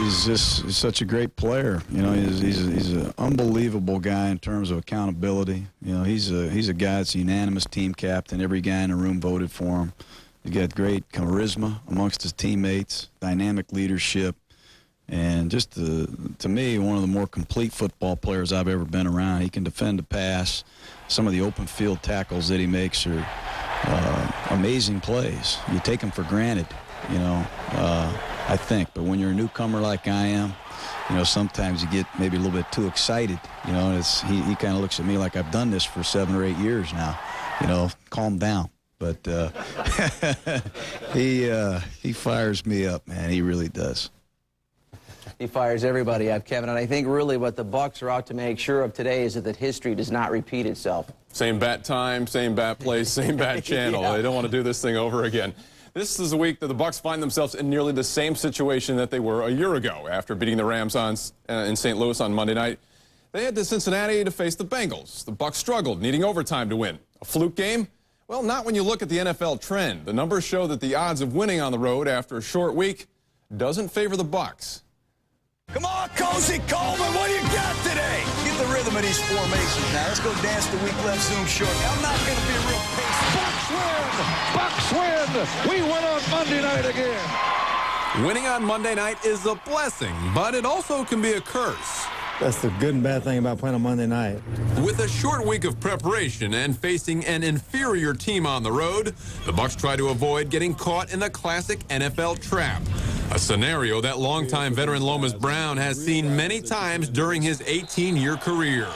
he's such a great player. You know, he's an unbelievable guy in terms of accountability. You know, he's a guy that's a unanimous team captain. Every guy in the room voted for him. He got great charisma amongst his teammates, dynamic leadership, and just to me, one of the more complete football players I've ever been around. He can defend the pass. Some of the open field tackles that he makes are amazing plays. You take them for granted, you know, I think. But when you're a newcomer like I am, you know, sometimes you get maybe a little bit too excited. You know, and he kind of looks at me like I've done this for 7 or 8 years now. You know, calm down. But he fires me up, man. He really does. He fires everybody up, Kevin. And I think really what the Bucs are out to make sure of today is that history does not repeat itself. Same bat time, same bat place, same bat channel. Yeah. They don't want to do this thing over again. This is a week that the Bucs find themselves in nearly the same situation that they were a year ago after beating the Rams in St. Louis on Monday night. They head to Cincinnati to face the Bengals. The Bucs struggled, needing overtime to win. A fluke game? Well, not when you look at the NFL trend. The numbers show that the odds of winning on the road after a short week doesn't favor the Bucs. Come on, Cozy Coleman, what do you got today? Get the rhythm of these formations now. Let's go dance the week left zoom short. I'm not going to be a real pace. Bucs win! We win on Monday night again. Winning on Monday night is a blessing, but it also can be a curse. That's the good and bad thing about playing on Monday night. With a short week of preparation and facing an inferior team on the road, the Bucs try to avoid getting caught in the classic NFL trap. A scenario that longtime veteran Lomas Brown has seen many times during his 18-year career.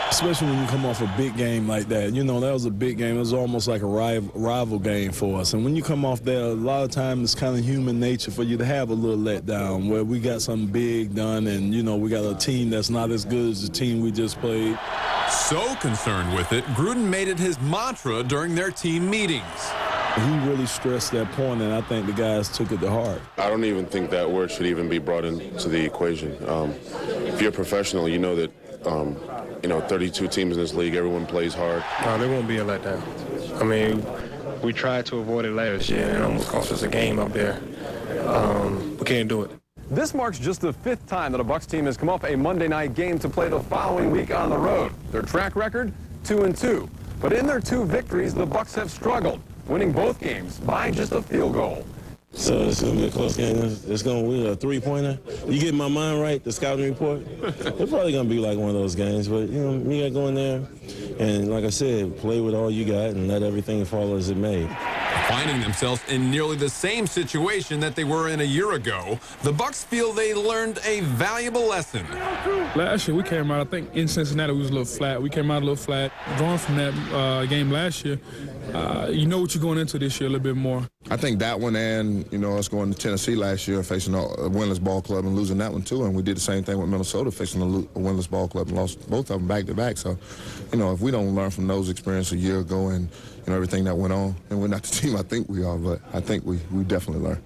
Especially when you come off a big game like that. You know, that was a big game. It was almost like a rival game for us. And when you come off there, a lot of times it's kind of human nature for you to have a little letdown where we got something big done and, you know, we got a team that's not as good as the team we just played. So concerned with it, Gruden made it his mantra during their team meetings. He really stressed that point, and I think the guys took it to heart. I don't even think that word should even be brought into the equation. If you're a professional, you know that, you know, 32 teams in this league, everyone plays hard. No, there won't be a letdown. I mean, we tried to avoid it last year. It almost cost us a game up there. We can't do it. This marks just the 5th time that a Bucs team has come off a Monday night game to play the following week on the road. Their track record, 2-2. But in their 2 victories, the Bucs have struggled, winning both games by just a field goal. So it's going to be a close game. It's going to be a 3-pointer. You get my mind right, the scouting report? It's probably going to be like one of those games. But, you know, you got to go in there and, like I said, play with all you got and let everything fall as it may. Finding themselves in nearly the same situation that they were in a year ago, the Bucs feel they learned a valuable lesson. Last year, we came out, I think, in Cincinnati, we was a little flat. We came out a little flat. Going from that game last year, you know what you're going into this year a little bit more. I think that one and, you know, us going to Tennessee last year, facing a winless ball club and losing that one, too. And we did the same thing with Minnesota, facing a winless ball club and lost both of them back-to-back. So, you know, if we don't learn from those experiences a year ago and, you know, everything that went on, and we're not the team I think we are, but I think we definitely learned.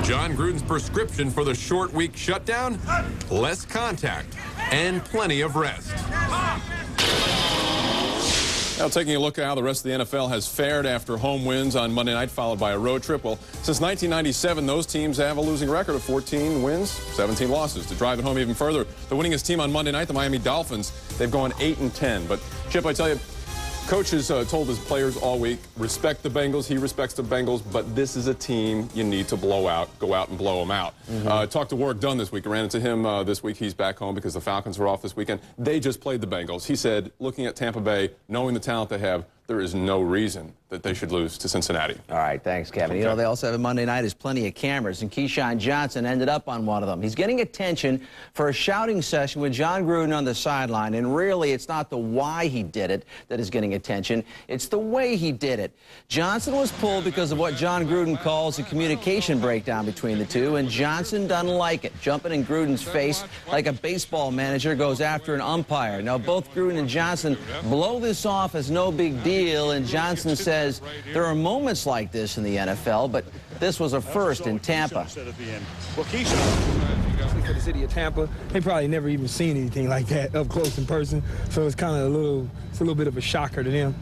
Jon Gruden's prescription for the short week shutdown? Less contact and plenty of rest. Now taking a look at how the rest of the NFL has fared after home wins on Monday night followed by a road trip. Well, since 1997, those teams have a losing record of 14 wins, 17 losses. To drive it home even further, the winningest team on Monday night, the Miami Dolphins, they've gone 8-10. But, Chip, I tell you, Coach has told his players all week, respect the Bengals. He respects the Bengals, but this is a team you need to blow out. Go out and blow them out. Talked to Warwick Dunn this week. Ran into him this week. He's back home because the Falcons were off this weekend. They just played the Bengals. He said, looking at Tampa Bay, knowing the talent they have, there is no reason that they should lose to Cincinnati. All right, thanks, Kevin. You know, they also have a Monday night is plenty of cameras, and Keyshawn Johnson ended up on one of them. He's getting attention for a shouting session with Jon Gruden on the sideline, and really it's not the why he did it that is getting attention. It's the way he did it. Johnson was pulled because of what Jon Gruden calls a communication breakdown between the two, and Johnson doesn't like it, jumping in Gruden's face like a baseball manager goes after an umpire. Now, both Gruden and Johnson blow this off as no big deal, and Johnson says there are moments like this in the NFL, but this was a first in Tampa. For the city of Tampa, they probably never even seen anything like that up close in person, so it's kind of a little bit of a shocker to them.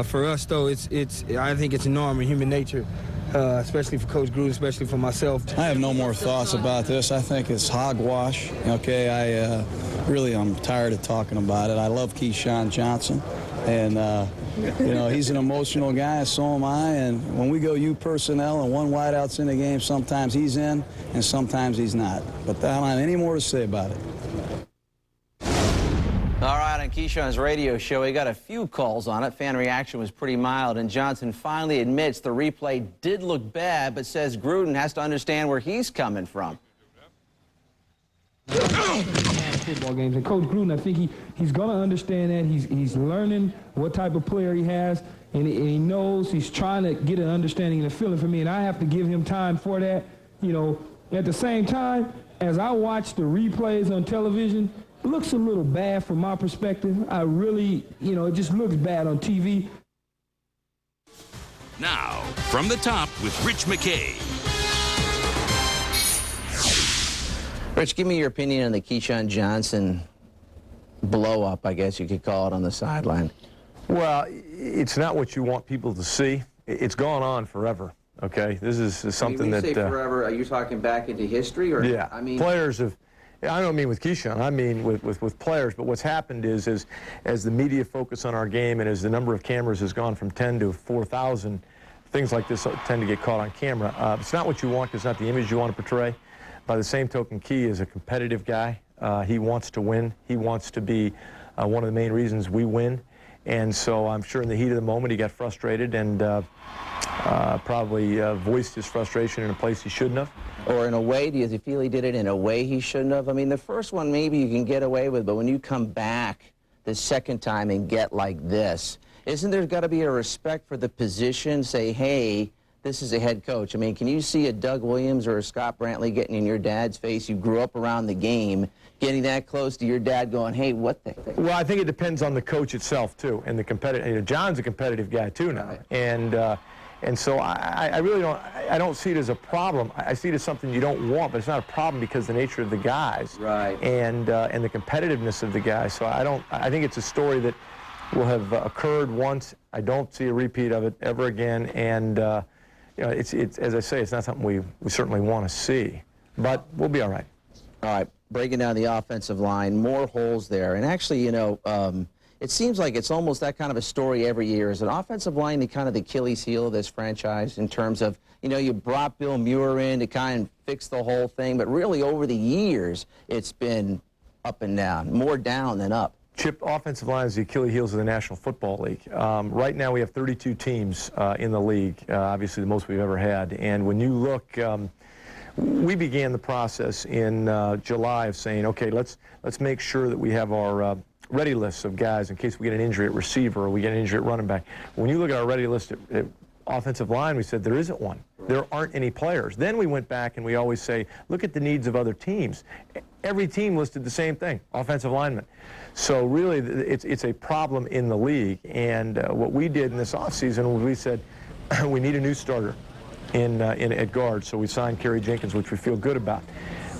For us, though, I think it's a norm in human nature especially for Coach Gruden, especially for myself. I have no more thoughts about this. I think it's hogwash. Okay, I'm tired of talking about it. I love Keyshawn Johnson, and he's an emotional guy. So am I. And when we go U personnel and one wideout's in the game, sometimes he's in and sometimes he's not. But I don't have any more to say about it. All right, on Keyshawn's radio show, he got a few calls on it. Fan reaction was pretty mild, and Johnson finally admits the replay did look bad, but says Gruden has to understand where he's coming from. Football games, and Coach Gruden, I think he's going to understand that. He's learning what type of player he has, and he knows he's trying to get an understanding and a feeling for me, and I have to give him time for that. At the same time, as I watch the replays on television, it looks a little bad from my perspective. I really, it just looks bad on TV. Now, from the top with Rich McKay. Rich, give me your opinion on the Keyshawn Johnson blow-up, I guess you could call it, on the sideline. Well, it's not what you want people to see. It's gone on forever, okay? This is something when you that... say forever, are you talking back into history? Or, yeah, players have... I don't mean with Keyshawn, I mean with players, but what's happened is as the media focus on our game and as the number of cameras has gone from 10 to 4,000, things like this tend to get caught on camera. It's not what you want, it's not the image you want to portray. By the same token, Key is a competitive guy. He wants to win. He wants to be one of the main reasons we win. And so I'm sure in the heat of the moment he got frustrated and probably voiced his frustration in a place he shouldn't have. Or in a way, do you feel he did it in a way he shouldn't have? I mean, the first one maybe you can get away with, but when you come back the second time and get like this, isn't there got to be a respect for the position? Say, hey, this is a head coach. I mean, can you see a Doug Williams or a Scott Brantley getting in your dad's face? You grew up around the game, getting that close to your dad going, hey, what the... Well, I think it depends on the coach itself, too, and the competitive... John's a competitive guy, too, now. Right. And so I really don't see it as a problem. I see it as something you don't want, but it's not a problem because of the nature of the guys. Right. And the competitiveness of the guys. So I think it's a story that will have occurred once. I don't see a repeat of it ever again. And, it's as I say, it's not something we certainly want to see. But we'll be all right. All right. Breaking down the offensive line, more holes there. And actually, it seems like it's almost that kind of a story every year. Is an offensive line the kind of the Achilles heel of this franchise in terms of, you brought Bill Muir in to kind of fix the whole thing, but really over the years, it's been up and down, more down than up. Chip, offensive line is the Achilles heels of the National Football League. Right now we have 32 teams in the league, obviously the most we've ever had. And when you look, we began the process in July of saying, okay, let's make sure that we have our ready lists of guys in case we get an injury at receiver or we get an injury at running back. When you look at our ready list at offensive line, we said there isn't one. There aren't any players. Then we went back and we always say, look at the needs of other teams. Every team listed the same thing, offensive linemen. So really, it's a problem in the league. And what we did in this offseason was we said, we need a new starter at guard. So we signed Kerry Jenkins, which we feel good about.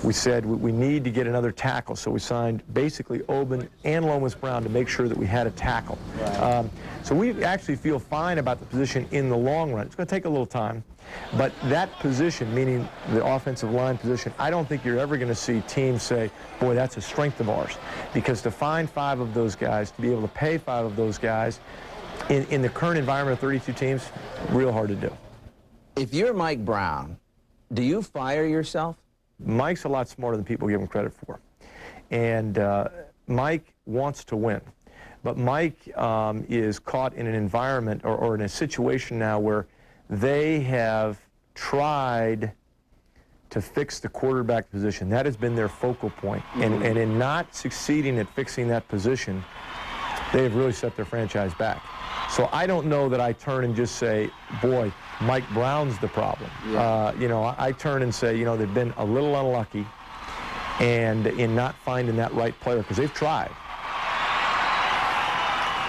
We said we need to get another tackle, so we signed basically Oben and Lomas Brown to make sure that we had a tackle. Right. So we actually feel fine about the position in the long run. It's going to take a little time, but that position, meaning the offensive line position, I don't think you're ever going to see teams say, boy, that's a strength of ours. Because to find 5 of those guys, to be able to pay 5 of those guys, in the current environment of 32 teams, real hard to do. If you're Mike Brown, do you fire yourself? Mike's a lot smarter than people give him credit for. And Mike wants to win. But Mike is caught in an environment or in a situation now where they have tried to fix the quarterback position. That has been their focal point. Mm-hmm. And in not succeeding at fixing that position, they have really set their franchise back. So I don't know that I turn and just say, boy, Mike Brown's the problem. Yeah. I turn and say, they've been a little unlucky and in not finding that right player because they've tried.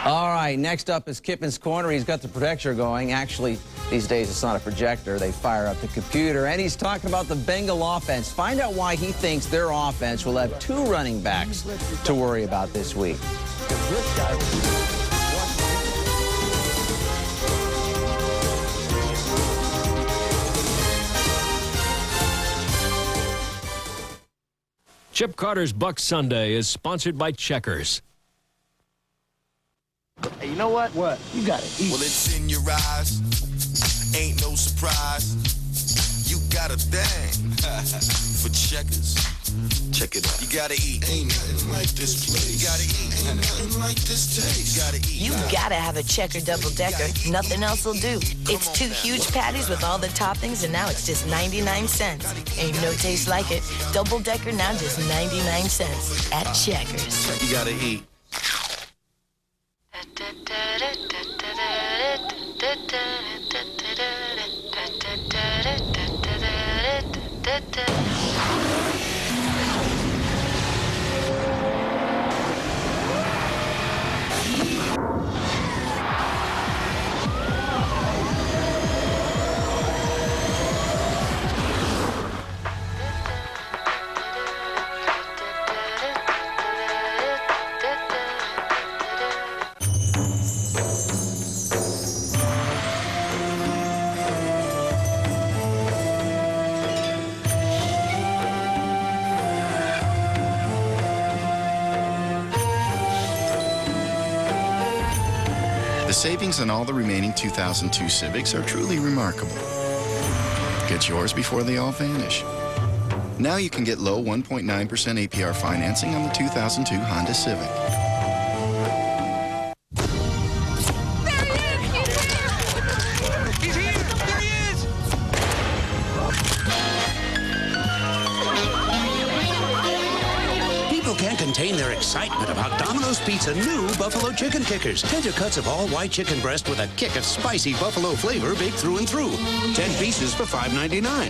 All right, next up is Kippen's Corner. He's got the projector going. Actually, these days it's not a projector. They fire up the computer. And he's talking about the Bengal offense. Find out why he thinks their offense will have 2 running backs to worry about this week. Chip Carter's Buck Sunday is sponsored by Checkers. Hey, you know what? What? You gotta eat. Well, it's in your eyes. Ain't no surprise. You got a thing for Checkers. Check it out. You gotta eat. Ain't nothing like this place. You gotta eat. Ain't nothing like this taste. You gotta eat. You gotta have a Checker double-decker. Nothing else will do. It's 2 huge patties with all the toppings, and now it's just 99 cents. Ain't no taste like it. Double-decker now just 99 cents at Checkers. You gotta eat. The savings on all the remaining 2002 Civics are truly remarkable. Get yours before they all vanish. Now you can get low 1.9% APR financing on the 2002 Honda Civic. Can't contain their excitement about Domino's Pizza new Buffalo Chicken Kickers. Tender cuts of all white chicken breast with a kick of spicy buffalo flavor baked through and through. 10 pieces for $5.99.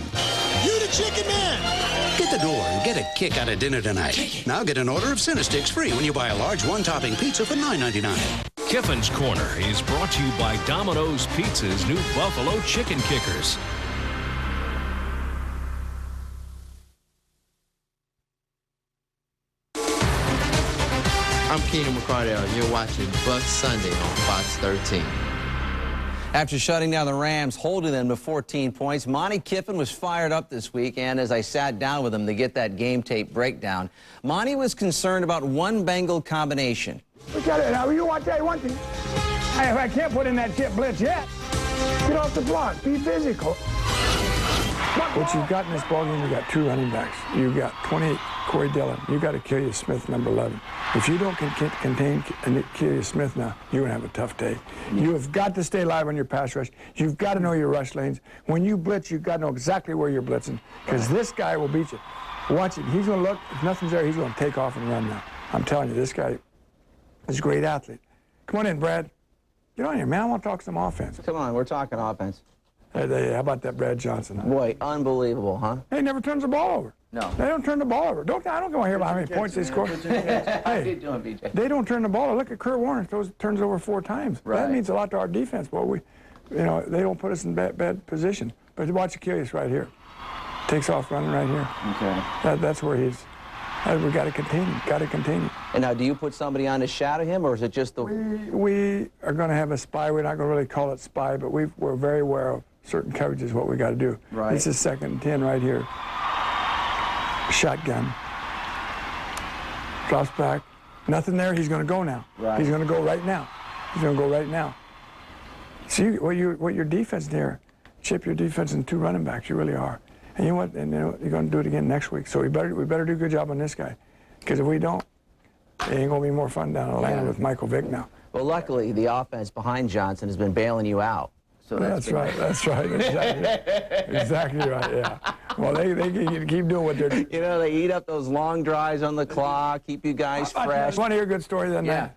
You the chicken man! Get the door and get a kick out of dinner tonight. Now get an order of Cinesticks free when you buy a large one-topping pizza for $9.99. Kiffin's Corner is brought to you by Domino's Pizza's new Buffalo Chicken Kickers. I'm Keenan McCardell, and you're watching Buck Sunday on Fox 13. After shutting down the Rams, holding them to 14 points, Monty Kiffin was fired up this week, and as I sat down with him to get that game tape breakdown, Monty was concerned about one Bengal combination. We got it. Now, you want to tell you one thing. Hey, if I can't put in that chip blitz yet, get off the block. Be physical. What you've got in this ballgame, you got 2 running backs. You've got 28, Corey Dillon. You got Achilles Smith, number 11. If you don't contain Achilles Smith now, you're going to have a tough day. You have got to stay alive on your pass rush. You've got to know your rush lanes. When you blitz, you've got to know exactly where you're blitzing, because this guy will beat you. Watch it. He's going to look. If nothing's there, he's going to take off and run now. I'm telling you, this guy is a great athlete. Come on in, Brad. Get on here, man. I want to talk some offense. Come on, we're talking offense. Hey, how about that Brad Johnson? Boy, unbelievable, huh? He never turns the ball over. No. They don't turn the ball over. I don't go hear about how many points they score. How you doing, BJ? They don't turn the ball over. Look at Kurt Warner. Turns over 4 times. Right. That means a lot to our defense. Boy, they don't put us in bad position. But watch Achilles right here. Takes off running right here. Okay. That's where he's. We got to contain him. Got to contain him. And now, do you put somebody on to shadow him, or is it just the? We are going to have a spy. We're not going to really call it spy, but we're very aware of certain coverages, what we got to do. Right. This is 2nd and 10 right here. Shotgun. Drops back. Nothing there. He's going to go now. Right. He's going to go right now. He's going to go right now. See what your defense there. Chip your defense in 2 running backs. You really are. And you know what? And you're going to do it again next week. So we better do a good job on this guy, because if we don't, it ain't going to be more fun down the lane with Michael Vick now. Well, luckily the offense behind Johnson has been bailing you out. So that's right. Exactly right, yeah. Well, they can keep doing what they're doing. You know, they eat up those long drives on the clock, keep you guys fresh. Want to hear a good story then? Yeah.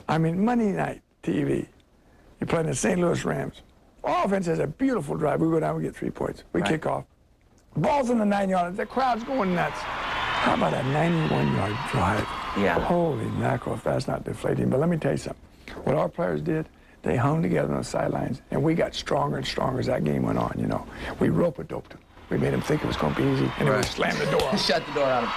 I mean, Monday night TV, you're playing the St. Louis Rams. Our offense has a beautiful drive. We go down, we get 3 points. We kick off. Ball's in the 9-yard. The crowd's going nuts. How about a 91-yard drive? Yeah. Holy mackerel, if that's not deflating. But let me tell you something. What our players did, they hung together on the sidelines, and we got stronger and stronger as that game went on, you know. We rope-a-doped them. We made them think it was going to be easy, and then we slammed the door on them. Shut the door on them.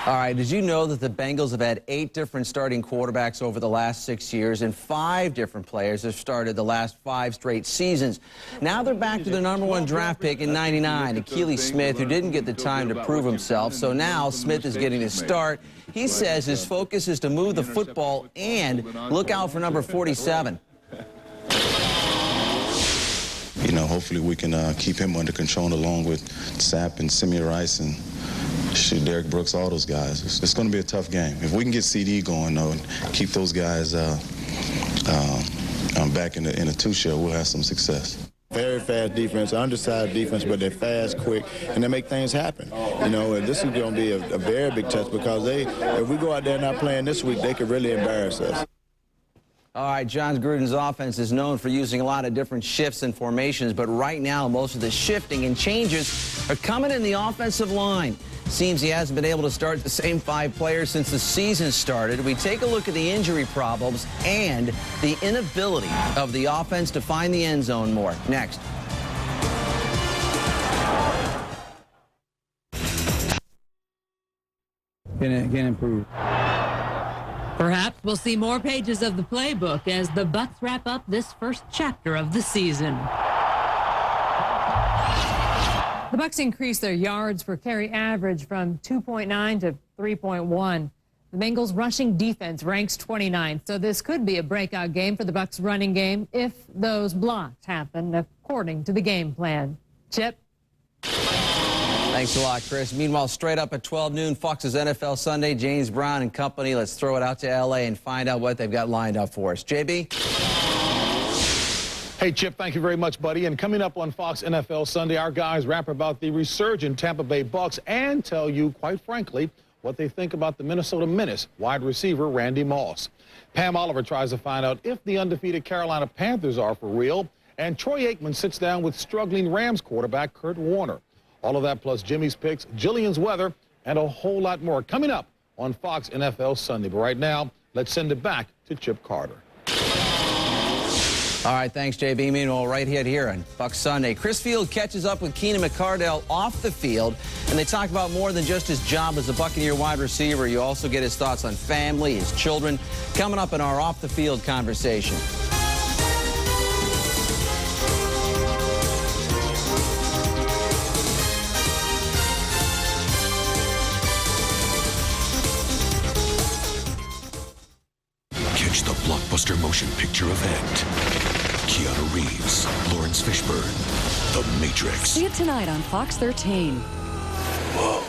All right, did you know that the Bengals have had 8 different starting quarterbacks over the last 6 years, and 5 different players have started the last 5 straight seasons? Now they're back to the #1 draft pick in '99, Akili Smith, who didn't get the time to prove himself. So now Smith is getting his start. He says his focus is to move the football and look out for number 47. You know, hopefully we can keep him under control along with Sapp and Simeon Rice and Derek Brooks, all those guys. It's going to be a tough game. If we can get CD going, though, and keep those guys back in a two-shell, we'll have some success. Very fast defense, undersized defense, but they're fast, quick, and they make things happen. You know, and this is going to be a very big test because if we go out there not playing this week, they could really embarrass us. All right, Jon Gruden's offense is known for using a lot of different shifts and formations, but right now most of the shifting and changes are coming in the offensive line. Seems he hasn't been able to start the same 5 players since the season started. We take a look at the injury problems and the inability of the offense to find the end zone more. Next. Can improve. Perhaps we'll see more pages of the playbook as the Bucs wrap up this first chapter of the season. The Bucs increased their yards per carry average from 2.9 to 3.1. The Bengals' rushing defense ranks 29th, so this could be a breakout game for the Bucs' running game if those blocks happen according to the game plan. Chip? Thanks a lot, Chris. Meanwhile, straight up at 12 noon, Fox's NFL Sunday, James Brown and company. Let's throw it out to L.A. and find out what they've got lined up for us. JB? Hey, Chip, thank you very much, buddy. And coming up on Fox NFL Sunday, our guys rap about the resurgent Tampa Bay Bucks and tell you, quite frankly, what they think about the Minnesota Menace wide receiver Randy Moss. Pam Oliver tries to find out if the undefeated Carolina Panthers are for real. And Troy Aikman sits down with struggling Rams quarterback Kurt Warner. All of that plus Jimmy's picks, Jillian's weather, and a whole lot more coming up on Fox NFL Sunday. But right now, let's send it back to Chip Carter. All right, thanks, JB. Meanwhile, right here on Bucs Sunday, Chris Field catches up with Keenan McCardell off the field, and they talk about more than just his job as a Buccaneer wide receiver. You also get his thoughts on family, his children, coming up in our off-the-field conversation. Catch the blockbuster motion picture event. Keanu Reeves, Lawrence Fishburne, The Matrix. See it tonight on Fox 13. Whoa.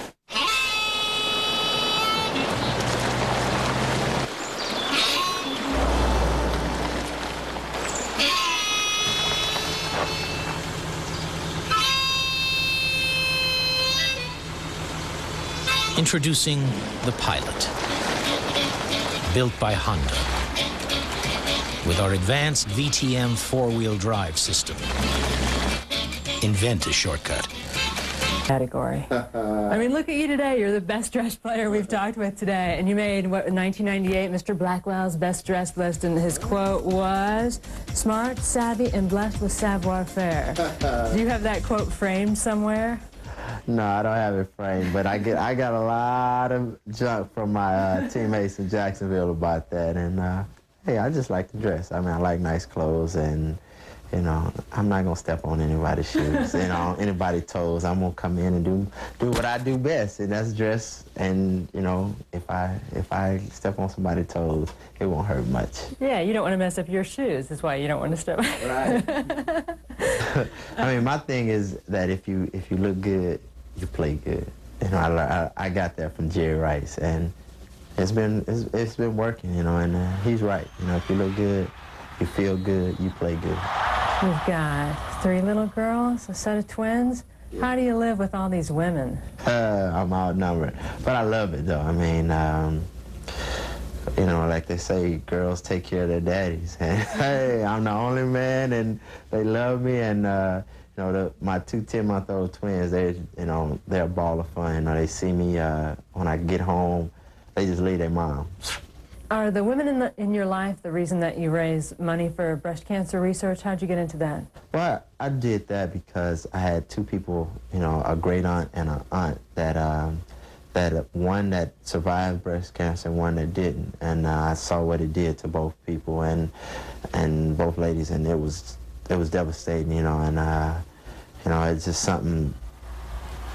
Introducing the Pilot, built by Honda, with our advanced VTM four-wheel drive system. Invent a shortcut. Category. I mean, look at you today. You're the best-dressed player we've talked with today. And you made, what, 1998, Mr. Blackwell's best-dressed list, and his quote was, "Smart, savvy, and blessed with savoir-faire." Do you have that quote framed somewhere? No, I don't have it framed, but I got a lot of junk from my teammates in Jacksonville about that. And hey, I just like to dress. I mean, I like nice clothes, and you know, I'm not gonna step on anybody's shoes, you know, anybody's toes. I'm gonna come in and do what I do best, and that's dress. And you know, if I step on somebody's toes, it won't hurt much. Yeah, you don't want to mess up your shoes. That's why you don't want to step. Right. I mean, my thing is that if you look good, you play good. You know, I got that from Jerry Rice, and it's been working. You know, and he's right. You know, if you look good, you feel good, you play good. You've got 3 little girls, a set of twins. How do you live with all these women? I'm outnumbered, but I love it though. I mean, you know, like they say, girls take care of their daddies. And hey, I'm the only man, and they love me. And you know, my 2 10-month-old twins, they're a ball of fun. You know, they see me when I get home, they just leave their mom. Are the women in your life the reason that you raise money for breast cancer research? How'd you get into that? Well, I did that because I had 2 people, you know, a great aunt and an aunt that one that survived breast cancer and one that didn't, and I saw what it did to both people and both ladies, and it was devastating, you know, and you know, it's just something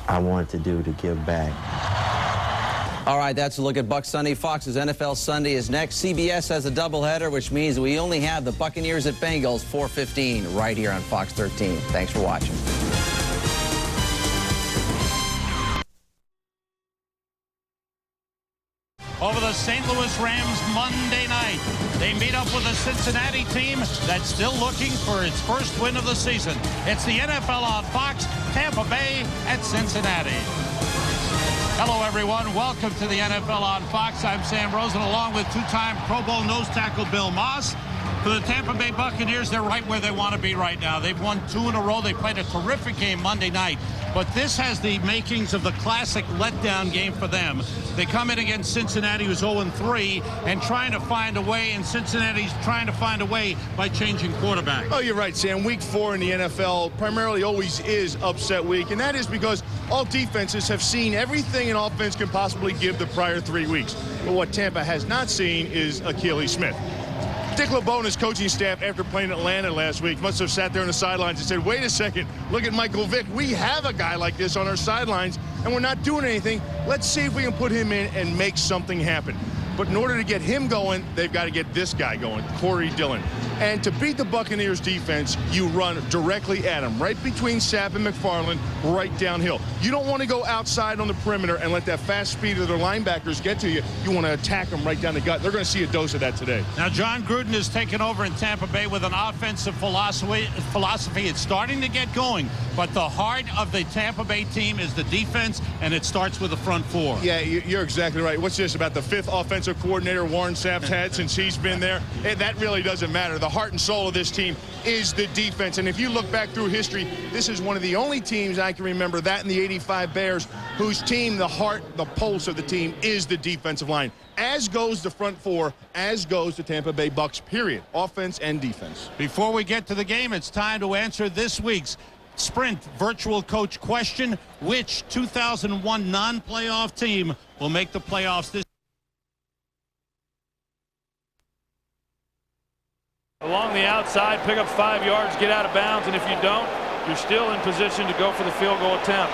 I wanted to do to give back. All right, that's a look at Buck Sunday. Fox's NFL Sunday is next. CBS has a doubleheader, which means we only have the Buccaneers at Bengals 4:15 right here on Fox 13. Thanks for watching. Over the St. Louis Rams Monday night, they meet up with a Cincinnati team that's still looking for its first win of the season. It's the NFL on Fox, Tampa Bay at Cincinnati. Hello, everyone. Welcome to the NFL on Fox. I'm Sam Rosen, along with two-time Pro Bowl nose tackle Bill Moss. For the Tampa Bay Buccaneers, they're right where they want to be right now. They've won 2 in a row. They played a terrific game Monday night. But this has the makings of the classic letdown game for them. They come in against Cincinnati, who's 0-3, and trying to find a way, and Cincinnati's trying to find a way by changing quarterback. Oh, you're right, Sam. Week 4 in the NFL primarily always is upset week, and that is because all defenses have seen everything an offense can possibly give the prior 3 weeks. But what Tampa has not seen is Achilles Smith. Dick LeBeau and his coaching staff, after playing Atlanta last week, must have sat there on the sidelines and said, wait a second, look at Michael Vick. We have a guy like this on our sidelines, and we're not doing anything. Let's see if we can put him in and make something happen. But in order to get him going, they've got to get this guy going, Corey Dillon. And to beat the Buccaneers defense, you run directly at him, right between Sapp and McFarland, right downhill. You don't want to go outside on the perimeter and let that fast speed of their linebackers get to you. You want to attack them right down the gut. They're going to see a dose of that today. Now, Jon Gruden has taken over in Tampa Bay with an offensive philosophy. It's starting to get going, but the heart of the Tampa Bay team is the defense, and it starts with the front 4. Yeah, you're exactly right. What's this, about the 5th offensive coordinator Warren Sapp's had since he's been there? That really doesn't matter. The heart and soul of this team is the defense. And if you look back through history, this is one of the only teams I can remember, that in the '85 Bears, whose team, the heart, the pulse of the team is the defensive line. As goes the front 4, as goes the Tampa Bay Bucs, period. Offense and defense. Before we get to the game, it's time to answer this week's Sprint virtual coach question. Which 2001 non-playoff team will make the playoffs this Along the outside, pick up 5 yards, get out of bounds, and if you don't, you're still in position to go for the field goal attempt.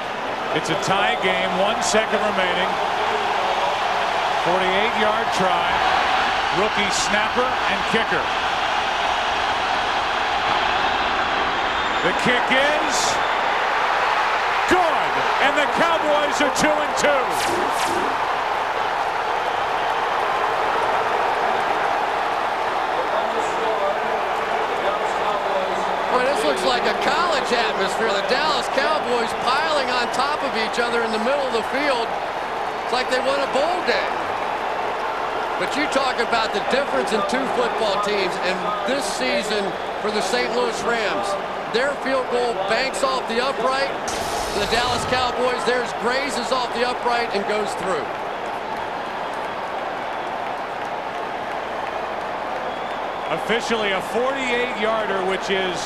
It's a tie game, 1 second remaining. 48-yard try. Rookie snapper and kicker. The kick is good, and the Cowboys are 2-2. Looks like a college atmosphere. The Dallas Cowboys piling on top of each other in the middle of the field. It's like they won a bowl game. But you talk about the difference in 2 football teams, and this season for the St. Louis Rams, their field goal banks off the upright. The Dallas Cowboys, theirs grazes off the upright and goes through. Officially a 48-yarder, which is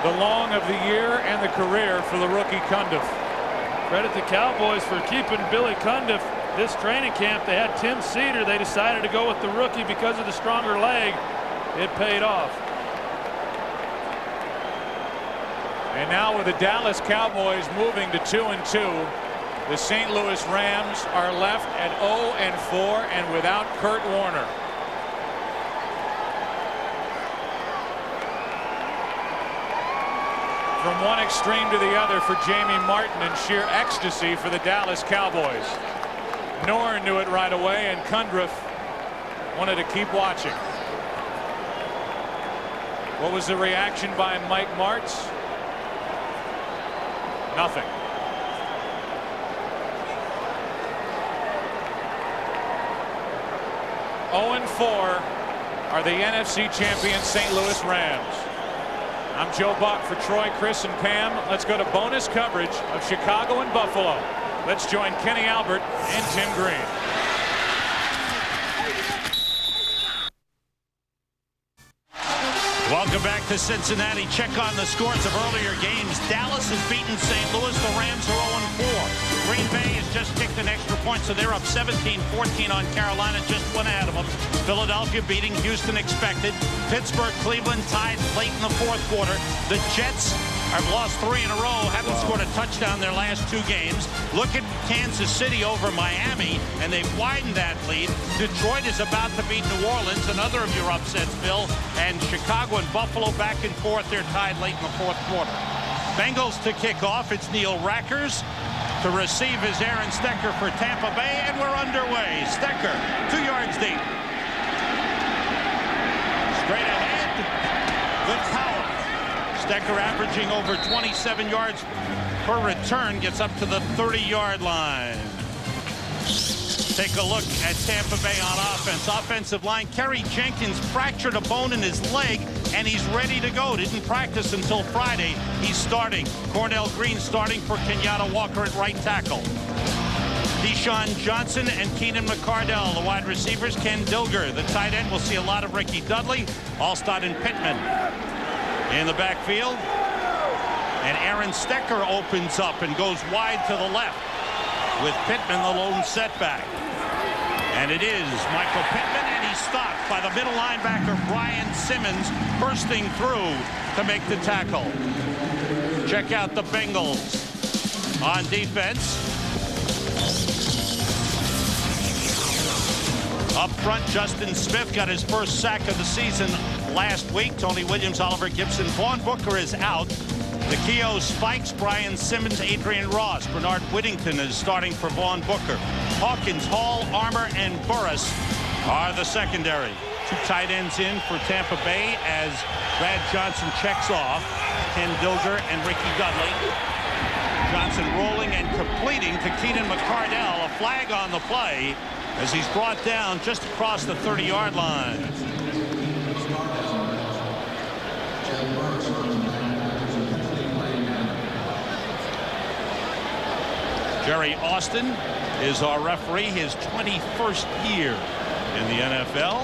the long of the year and the career for the rookie Cundiff. Credit the Cowboys for keeping Billy Cundiff this training camp. They had Tim Cedar. They decided to go with the rookie because of the stronger leg. It paid off. And now with the Dallas Cowboys moving to 2-2, the St. Louis Rams are left at 0-4 and without Kurt Warner. From one extreme to the other for Jamie Martin in sheer ecstasy for the Dallas Cowboys. Noor knew it right away, and Cundiff wanted to keep watching. What was the reaction by Mike Martz? Nothing. And 4 are the NFC champion St. Louis Rams. I'm Joe Buck for Troy, Chris, and Pam. Let's go to bonus coverage of Chicago and Buffalo. Let's join Kenny Albert and Tim Green. Welcome back to Cincinnati. Check on the scores of earlier games. Dallas has beaten St. Louis. The Rams are 0-4. Green Bay has just kicked an extra point, so they're up 17-14 on Carolina, just one ahead of them. Philadelphia beating Houston expected. Pittsburgh, Cleveland tied late in the fourth quarter. The Jets have lost 3 in a row, haven't scored a touchdown their last 2 games. Look at Kansas City over Miami, and they've widened that lead. Detroit is about to beat New Orleans, another of your upsets, Bill. And Chicago and Buffalo back and forth. They're tied late in the fourth quarter. Bengals to kick off. It's Neil Rackers to receive his Aaron Stecker for Tampa Bay, and we're underway. Stecker, 2 yards deep. Straight ahead. Good power. Stecker averaging over 27 yards per return, gets up to the 30-yard line. Take a look at Tampa Bay on offense. Offensive line, Kerry Jenkins fractured a bone in his leg, and he's ready to go. Didn't practice until Friday. He's starting. Cornell Green starting for Kenyatta Walker at right tackle. Keyshawn Johnson and Keenan McCardell, the wide receivers. Ken Dilger, the tight end. We'll see a lot of Ricky Dudley. Allstott and Pittman in the backfield. And Aaron Stecker opens up and goes wide to the left, with Pittman the lone setback. And it is Michael Pittman, and he's stopped by the middle linebacker Brian Simmons, bursting through to make the tackle. Check out the Bengals on defense. Up front, Justin Smith got his first sack of the season last week. Tony Williams, Oliver Gibson. Vaughn Booker is out. The Keogh Spikes, Brian Simmons, Adrian Ross. Bernard Whittington is starting for Vaughn Booker. Hawkins, Hall, Armour, and Burris are the secondary. 2 tight ends in for Tampa Bay as Brad Johnson checks off. Ken Dilger and Ricky Dudley. Johnson rolling and completing to Keenan McCardell. A flag on the play as he's brought down just across the 30-yard line. Jerry Austin is our referee, his 21st year in the NFL.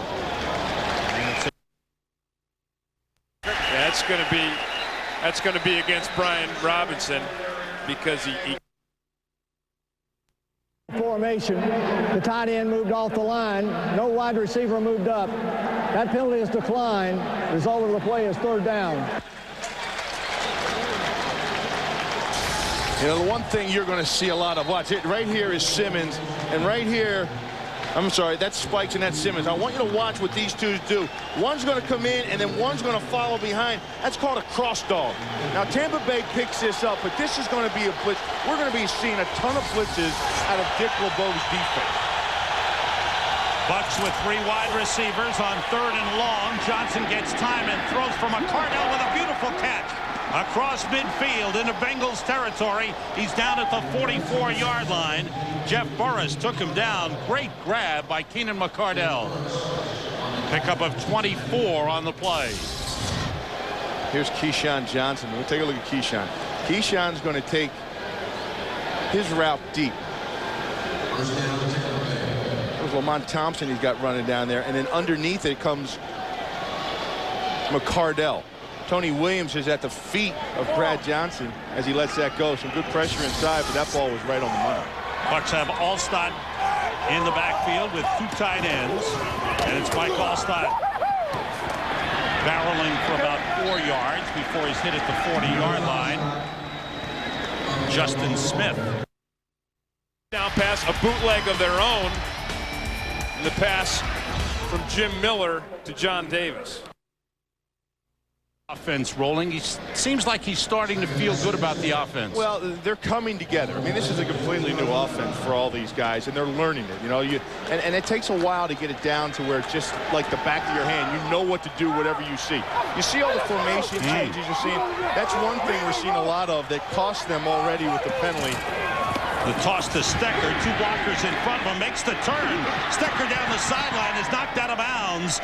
That's going to be against Brian Robinson, because he formation. The tight end moved off the line. No wide receiver moved up. That penalty is declined. Result of the play is 3rd down. You know, the one thing you're going to see a lot of, watch it, right here is Simmons, and right here, I'm sorry, that's Spikes and that's Simmons. I want you to watch what these two do. One's going to come in, and then one's going to follow behind. That's called a cross dog. Now, Tampa Bay picks this up, but this is going to be a blitz. We're going to be seeing a ton of blitzes out of Dick LeBeau's defense. Bucks with 3 wide receivers on 3rd and long. Johnson gets time and throws for McCardell with a beautiful catch. Across midfield into Bengals territory. He's down at the 44-yard line. Jeff Burris took him down. Great grab by Keenan McCardell. Pickup of 24 on the play. Here's Keyshawn Johnson. We'll take a look at Keyshawn. Keyshawn's going to take his route deep. There's Lamont Thompson he's got running down there. And then underneath it comes McCardell. Tony Williams is at the feet of Brad Johnson as he lets that go. Some good pressure inside, but that ball was right on the money. Bucks have Allstott in the backfield with 2 tight ends, and it's Mike Allstott barreling for about 4 yards before he's hit at the 40-yard line. Justin Smith. Down pass, a bootleg of their own, and the pass from Jim Miller to John Davis. Offense rolling. He seems like he's starting to feel good about the offense. Well, they're coming together. I mean, this is a completely new offense for all these guys, and they're learning it. You know, and it takes a while to get it down to where it's just like the back of your hand. You know what to do, whatever you see. You see all the formation changes you're seeing. That's one thing we're seeing a lot of that cost them already with the penalty. The toss to Stecker. 2 blockers in front of him. Makes the turn. Stecker down the sideline is knocked out of bounds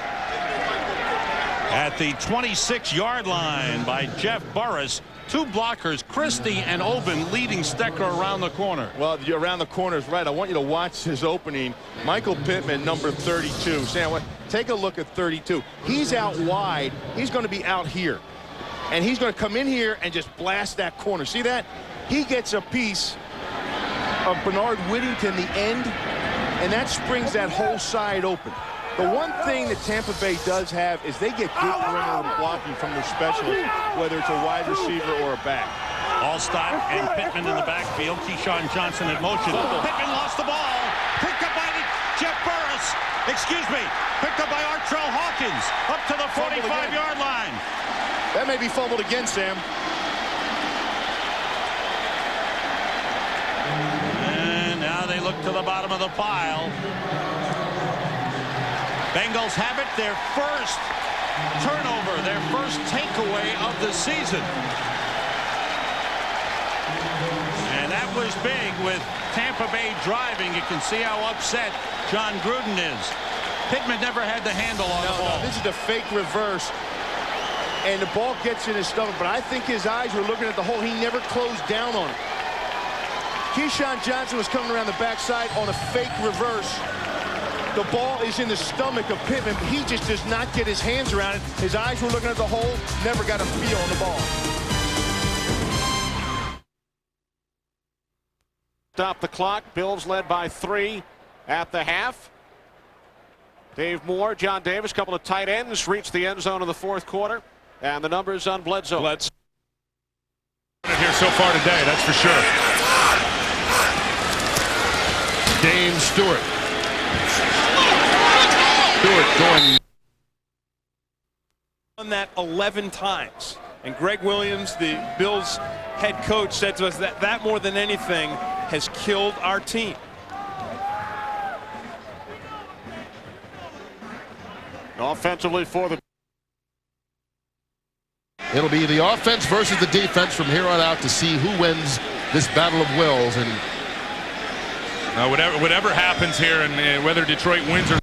at the 26-yard line by Jeff Burris. 2 blockers, Christie and Oben, leading Stecker around the corner. Well, around the corner is right. I want you to watch his opening. Michael Pittman, number 32. Sam, take a look at 32. He's out wide. He's going to be out here. And he's going to come in here and just blast that corner. See that? He gets a piece of Bernard Whittington, the end, and that springs that whole side open. The one thing that Tampa Bay does have is they get good perimeter blocking from their specialists, whether it's a wide receiver or a back. Allstott and Pittman in the backfield. Keyshawn Johnson in motion. Pittman lost the ball. Picked up by Jeff Burris. Excuse me. Picked up by Artrell Hawkins. Up to the 45-yard line. That may be fumbled again, Sam. And now they look to the bottom of the pile. Bengals have it. Their first turnover. Their first takeaway of the season. And that was big with Tampa Bay driving. You can see how upset Jon Gruden is. Pittman never had the handle on the ball. This is a fake reverse, and the ball gets in his stomach, but I think his eyes were looking at the hole. He never closed down on it. Keyshawn Johnson was coming around the backside on a fake reverse. The ball is in the stomach of Pittman, but he just does not get his hands around it. His eyes were looking at the hole, never got a feel on the ball. Stop the clock. Bills led by 3 at the half. Dave Moore, John Davis, couple of tight ends reached the end zone in the fourth quarter. And the numbers on Bledsoe. Here so far today, that's for sure. Dane Stewart. Stewart going. Done that 11 times. And Greg Williams, the Bills head coach, said to us that more than anything has killed our team. Offensively for the. It'll be the offense versus the defense from here on out to see who wins this battle of wills. And whatever happens here, and whether Detroit wins or.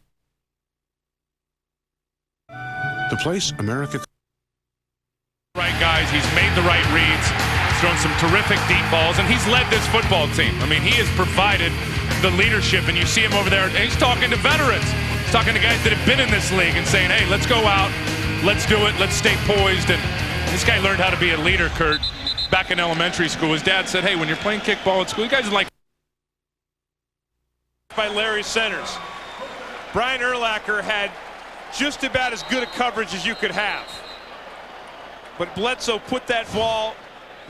The place America. Right guys, he's made the right reads, he's thrown some terrific deep balls, and he's led this football team. I mean, he has provided the leadership, and you see him over there, and he's talking to veterans. He's talking to guys that have been in this league and saying, hey, let's go out, let's do it, let's stay poised. And this guy learned how to be a leader, Kurt, back in elementary school. His dad said, hey, when you're playing kickball at school, you guys are like. By Larry Centers. Brian Urlacher had just about as good a coverage as you could have. But Bledsoe put that ball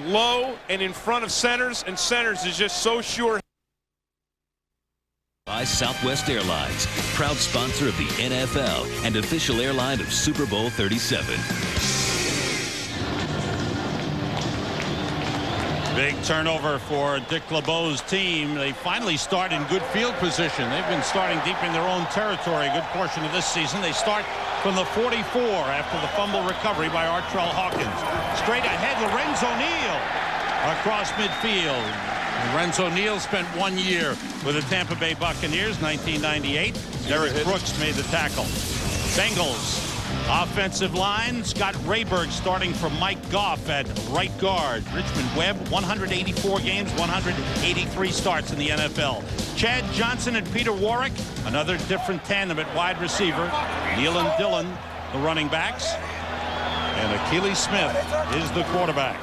low and in front of Centers, and Centers is just so sure. By Southwest Airlines, proud sponsor of the NFL and official airline of Super Bowl 37. Big turnover for Dick LeBeau's team. They finally start in good field position. They've been starting deep in their own territory a good portion of this season. They start from the 44 after the fumble recovery by Artrell Hawkins. Straight ahead, Lorenzo Neal across midfield. Lorenzo Neal spent 1 year with the Tampa Bay Buccaneers, 1998. Derek Brooks made the tackle. Bengals offensive line, Scott Rayburg starting for Mike Goff at right guard. Richmond Webb, 184 games, 183 starts in the NFL. Chad Johnson and Peter Warrick, another different tandem at wide receiver. Neal and Dillon, the running backs. And Achilles Smith is the quarterback.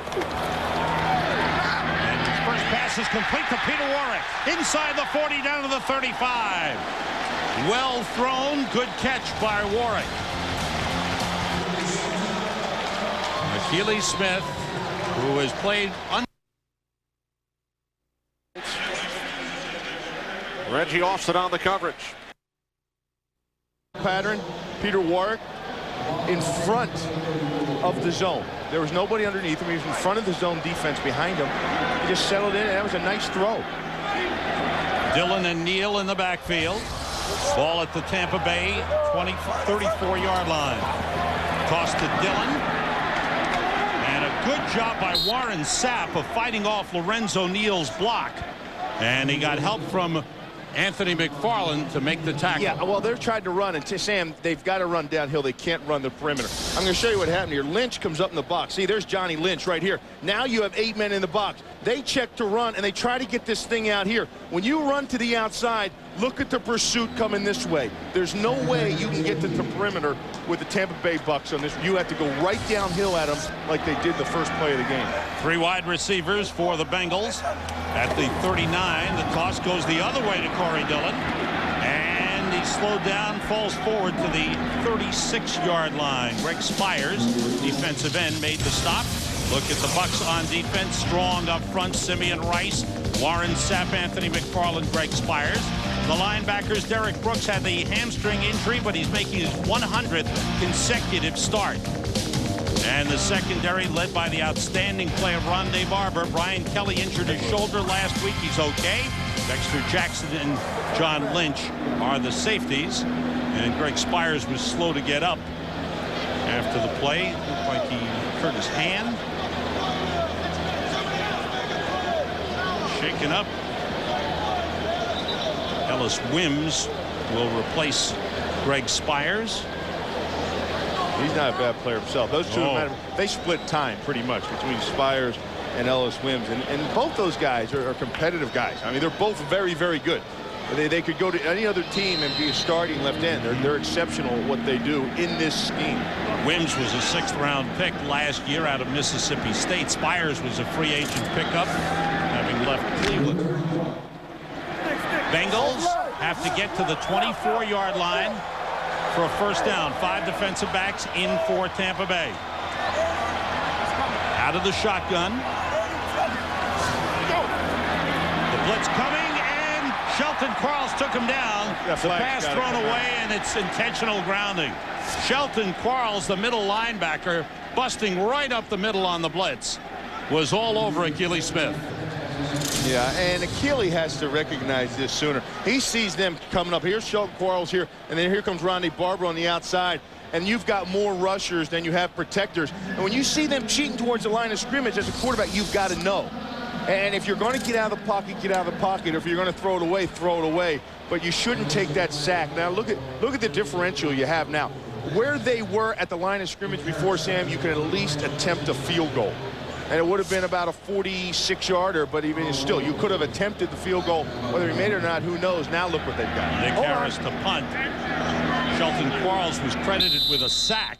And his first pass is complete to Peter Warrick. Inside the 40, down to the 35. Well thrown, good catch by Warrick. Achilles Smith, who has played Reggie Austin on the coverage. Pattern, Peter Warrick in front of the zone. There was nobody underneath him. He was in front of the zone defense behind him. He just settled in, and that was a nice throw. Dillon and Neal in the backfield. Ball at the Tampa Bay 34-yard line. Toss to Dillon. Good job by Warren Sapp of fighting off Lorenzo Neal's block. And he got help from Anthony McFarland to make the tackle. Yeah, well, they're trying to run, and Sam, they've got to run downhill. They can't run the perimeter. I'm going to show you what happened here. Lynch comes up in the box. See, there's Johnny Lynch right here. Now you have 8 men in the box. They check to run, and they try to get this thing out here. When you run to the outside, look at the pursuit coming this way. There's no way you can get to the perimeter with the Tampa Bay Bucs on this. You have to go right downhill at them like they did the first play of the game. 3 wide receivers for the Bengals. At the 39, the toss goes the other way to Corey Dillon. And he slowed down, falls forward to the 36-yard line. Greg Spires, defensive end, made the stop. Look at the Bucs on defense. Strong up front. Simeon Rice, Warren Sapp, Anthony McFarland, Greg Spires. The linebackers, Derek Brooks had the hamstring injury, but he's making his 100th consecutive start. And the secondary, led by the outstanding play of Rondé Barber. Brian Kelly injured his shoulder last week. He's okay. Dexter Jackson and John Lynch are the safeties. And Greg Spires was slow to get up after the play. Looked like he hurt his hand. Shaken up. Ellis Wims will replace Greg Spires. He's not a bad player himself. Those two, they split time pretty much between Spires and Ellis Wims. And both those guys are competitive guys. I mean, they're both very, very good. They could go to any other team and be a starting left end. They're exceptional at what they do in this scheme. Wims was a 6th-round pick last year out of Mississippi State. Spires was a free agent pickup, having left Cleveland. Bengals have to get to the 24-yard line for a first down. 5 defensive backs in for Tampa Bay. Out of the shotgun. The blitz coming, and Shelton Quarles took him down. The pass thrown away, and it's intentional grounding. Shelton Quarles, the middle linebacker, busting right up the middle on the blitz, was all over Akili Smith. Yeah, and Akili has to recognize this sooner. He sees them coming up. Here's Shelton Quarles here, and then here comes Rondé Barber on the outside. And you've got more rushers than you have protectors. And when you see them cheating towards the line of scrimmage as a quarterback, you've got to know. And if you're going to get out of the pocket, get out of the pocket. If you're going to throw it away, throw it away. But you shouldn't take that sack. Now look at the differential you have now. Where they were at the line of scrimmage before, Sam, you can at least attempt a field goal. And it would have been about a 46-yarder, but even still, you could have attempted the field goal. Whether he made it or not, who knows? Now look what they've got. Nick Harris to punt. Shelton Quarles was credited with a sack.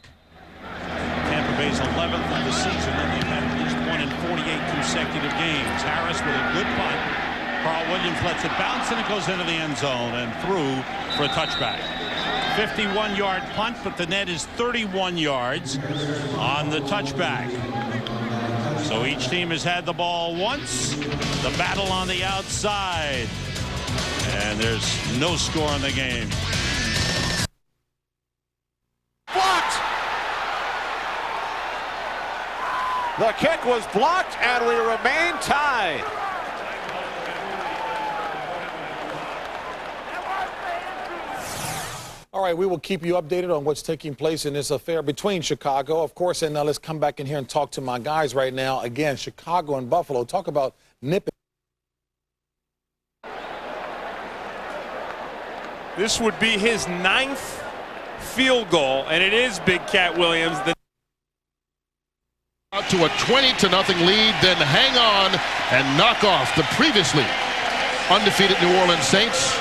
Tampa Bay's 11th of the season, and they've had at least 1 in 48 consecutive games. Harris with a good punt. Carl Williams lets it bounce, and it goes into the end zone and through for a touchback. 51-yard punt, but the net is 31 yards on the touchback. So each team has had the ball once. The battle on the outside. And there's no score in the game. Blocked! The kick was blocked, and we remain tied. All right, we will keep you updated on what's taking place in this affair between Chicago, of course, and let's come back in here and talk to my guys right now. Again, Chicago and Buffalo. Talk about nipping. This would be his 9th field goal, and it is Big Cat Williams. Out to a 20-0 lead, then hang on and knock off the previously undefeated New Orleans Saints,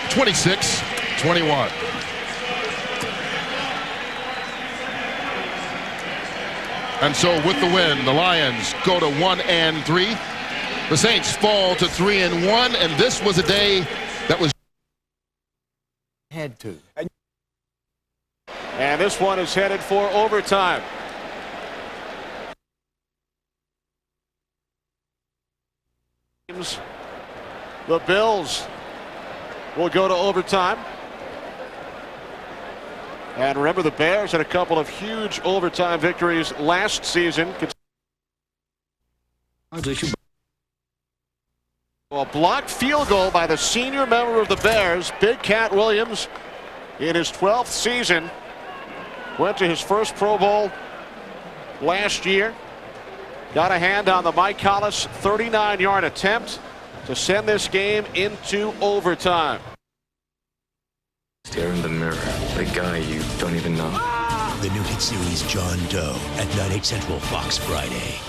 26-21. And so with the win, the Lions go to 1-3. The Saints fall to 3-1, and this was a day that was had to. And this one is headed for overtime. The Bills will go to overtime. And remember, the Bears had a couple of huge overtime victories last season. A blocked field goal by the senior member of the Bears, Big Cat Williams, in his 12th season. Went to his first Pro Bowl last year. Got a hand on the Mike Hollis 39-yard attempt to send this game into overtime. Stare in the mirror, the guy you don't even know. The new hit series John Doe at 9/8 Central, Fox Friday.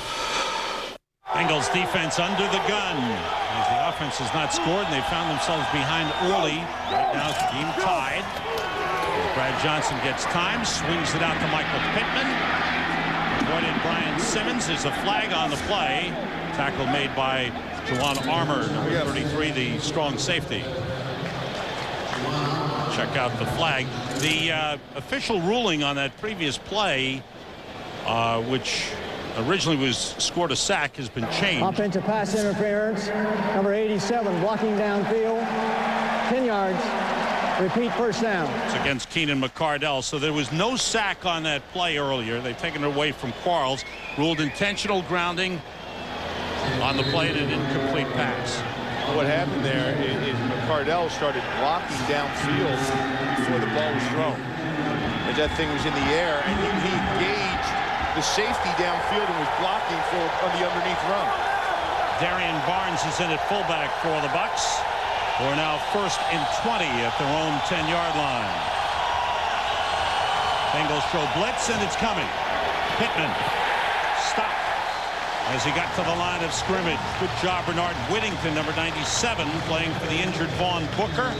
Bengals defense under the gun as the offense has not scored, and they found themselves behind early. Right now, it's game tied. Brad Johnson gets time, swings it out to Michael Pittman. Avoided Brian Simmons. There's a flag on the play. Tackle made by Juwan Armour, number 33, the strong safety. Check out the flag. The official ruling on that previous play, which originally was scored a sack, has been changed. Offensive pass interference. Number 87 blocking downfield. 10 yards. Repeat, first down. It's against Keenan McCardell. So there was no sack on that play earlier. They've taken it away from Quarles. Ruled intentional grounding on the play and an incomplete pass. What happened there is McCardell started blocking downfield before the ball was thrown. As that thing was in the air, and he engaged the safety downfield and was blocking on the underneath run. Darian Barnes is in at fullback for the Bucs. We're now 1st and 20 at their own 10-yard line. Bengals show blitz, and it's coming. Pittman stopped as he got to the line of scrimmage. Good job, Bernard Whittington, number 97, playing for the injured Vaughn Booker.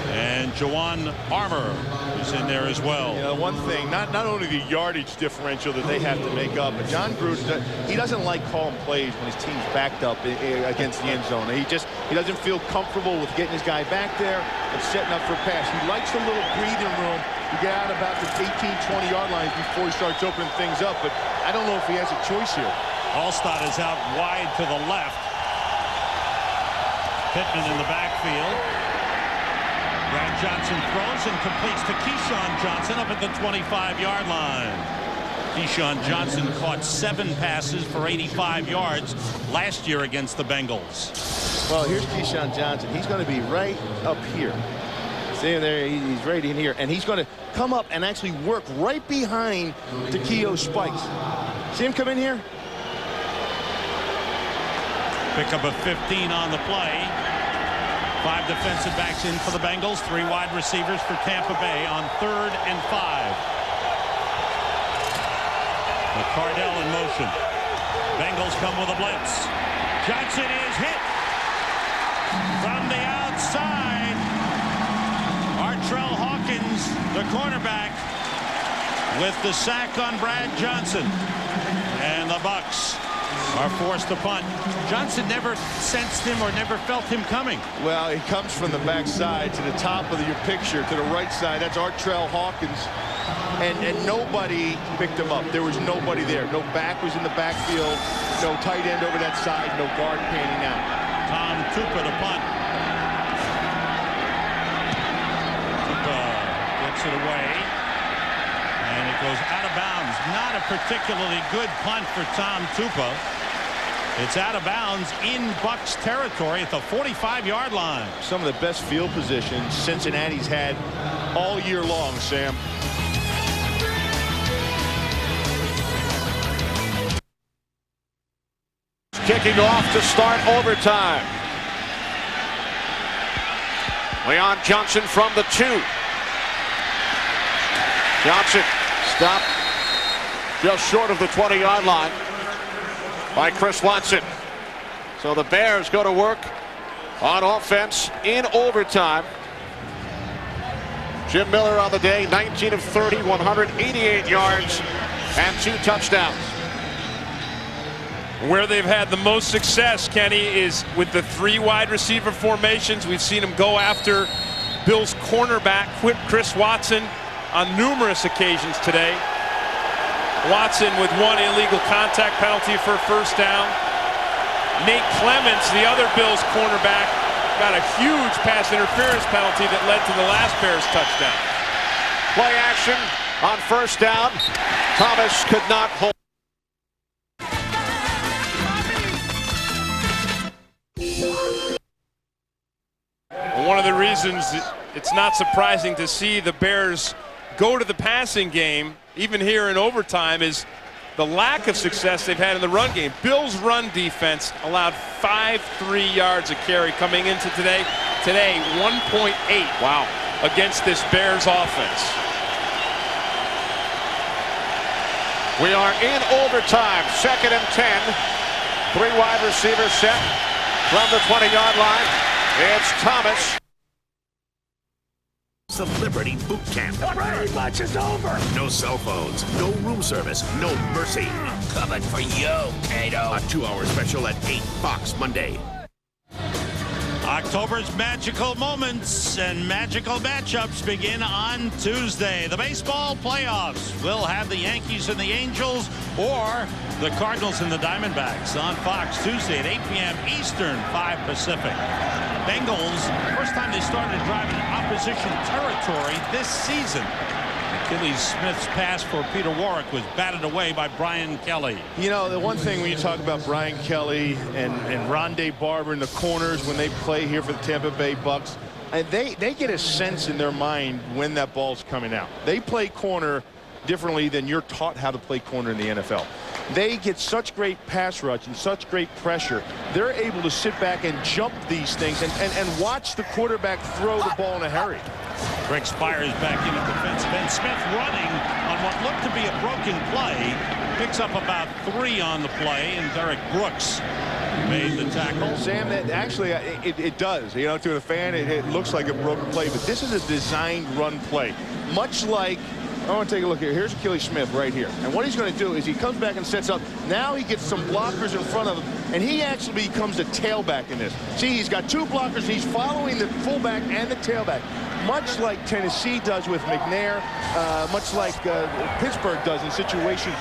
And Juwan Armour is in there as well. You know, one thing, not only the yardage differential that they have to make up, but Jon Gruden, he doesn't like calling plays when his team's backed up against the end zone. He doesn't feel comfortable with getting his guy back there and setting up for a pass. He likes a little breathing room to get out about the 18, 20-yard lines before he starts opening things up. But I don't know if he has a choice here. Alstott is out wide to the left. Pittman in the backfield. Brad Johnson throws and completes to Keyshawn Johnson up at the 25-yard line. Keyshawn Johnson caught 7 passes for 85 yards last year against the Bengals. Well, here's Keyshawn Johnson. He's going to be right up here. See there, he's right in here, and he's going to come up and actually work right behind Takeo Spikes. See him come in here? Pick up a 15 on the play. 5 defensive backs in for the Bengals. 3 wide receivers for Tampa Bay on 3rd and 5. McCardell in motion. Bengals come with a blitz. Johnson is hit from the outside. Artrell Hawkins, the cornerback, with the sack on Brad Johnson. And the Bucs are forced to punt. Johnson never sensed him or never felt him coming. Well, he comes from the backside to the top of your picture, to the right side. That's Artrell Hawkins. And nobody picked him up. There was nobody there. No back was in the backfield. No tight end over that side. No guard panning out. Tom Tupa to punt. Tupa gets it away. And it goes out of bounds. Not a particularly good punt for Tom Tupa. It's out of bounds in Bucs territory at the 45-yard line. Some of the best field positions Cincinnati's had all year long, Sam. Kicking off to start overtime. Leon Johnson from the 2. Johnson stopped just short of the 20-yard line by Chris Watson. So the Bears go to work on offense in overtime. Jim Miller on the day, 19 of 30, 188 yards and 2 touchdowns. Where they've had the most success, Kenny, is with the 3 wide receiver formations. We've seen them go after Bills cornerback Chris Watson on numerous occasions today. Watson with 1 illegal contact penalty for a first down. Nate Clements, the other Bills cornerback, got a huge pass interference penalty that led to the last Bears touchdown. Play action on first down. Thomas could not hold. One of the reasons it's not surprising to see the Bears go to the passing game, even here in overtime, is the lack of success they've had in the run game. Bills' run defense allowed 5.3 yards a carry coming into today. Today, 1.8. Wow. Against this Bears offense. We are in overtime, 2nd and 10. Three wide receivers set from the 20-yard line. It's Thomas. Celebrity Boot Camp. Pretty much is over. No cell phones, no room service, no mercy. Coming for you, Kato. A 2-hour special at 8 Fox Monday. October's magical moments and magical matchups begin on Tuesday. The baseball playoffs will have the Yankees and the Angels, or the Cardinals and the Diamondbacks on Fox Tuesday at 8 p.m. Eastern, 5 Pacific. Bengals, first time they started driving opposition territory this season. Achilles Smith's pass for Peter Warrick was batted away by Brian Kelly. You know, the one thing when you talk about Brian Kelly and Rondé Barber in the corners when they play here for the Tampa Bay Bucks, and they get a sense in their mind when that ball's coming out. They play corner differently than you're taught how to play corner in the NFL. They get such great pass rush and such great pressure. They're able to sit back and jump these things and watch the quarterback throw the ball in a hurry. Greg Spires back in at defense. Ben Smith running on what looked to be a broken play. Picks up about 3 on the play, and Derek Brooks made the tackle. Sam, that actually it does. You know, to a fan, it looks like a broken play, but this is a designed run play. Much like, I want to take a look here. Here's Achilles Smith right here. And what he's going to do is he comes back and sets up. Now he gets some blockers in front of him, and he actually becomes a tailback in this. See, he's got 2 blockers. He's following the fullback and the tailback, much like Tennessee does with McNair, much like Pittsburgh does in situations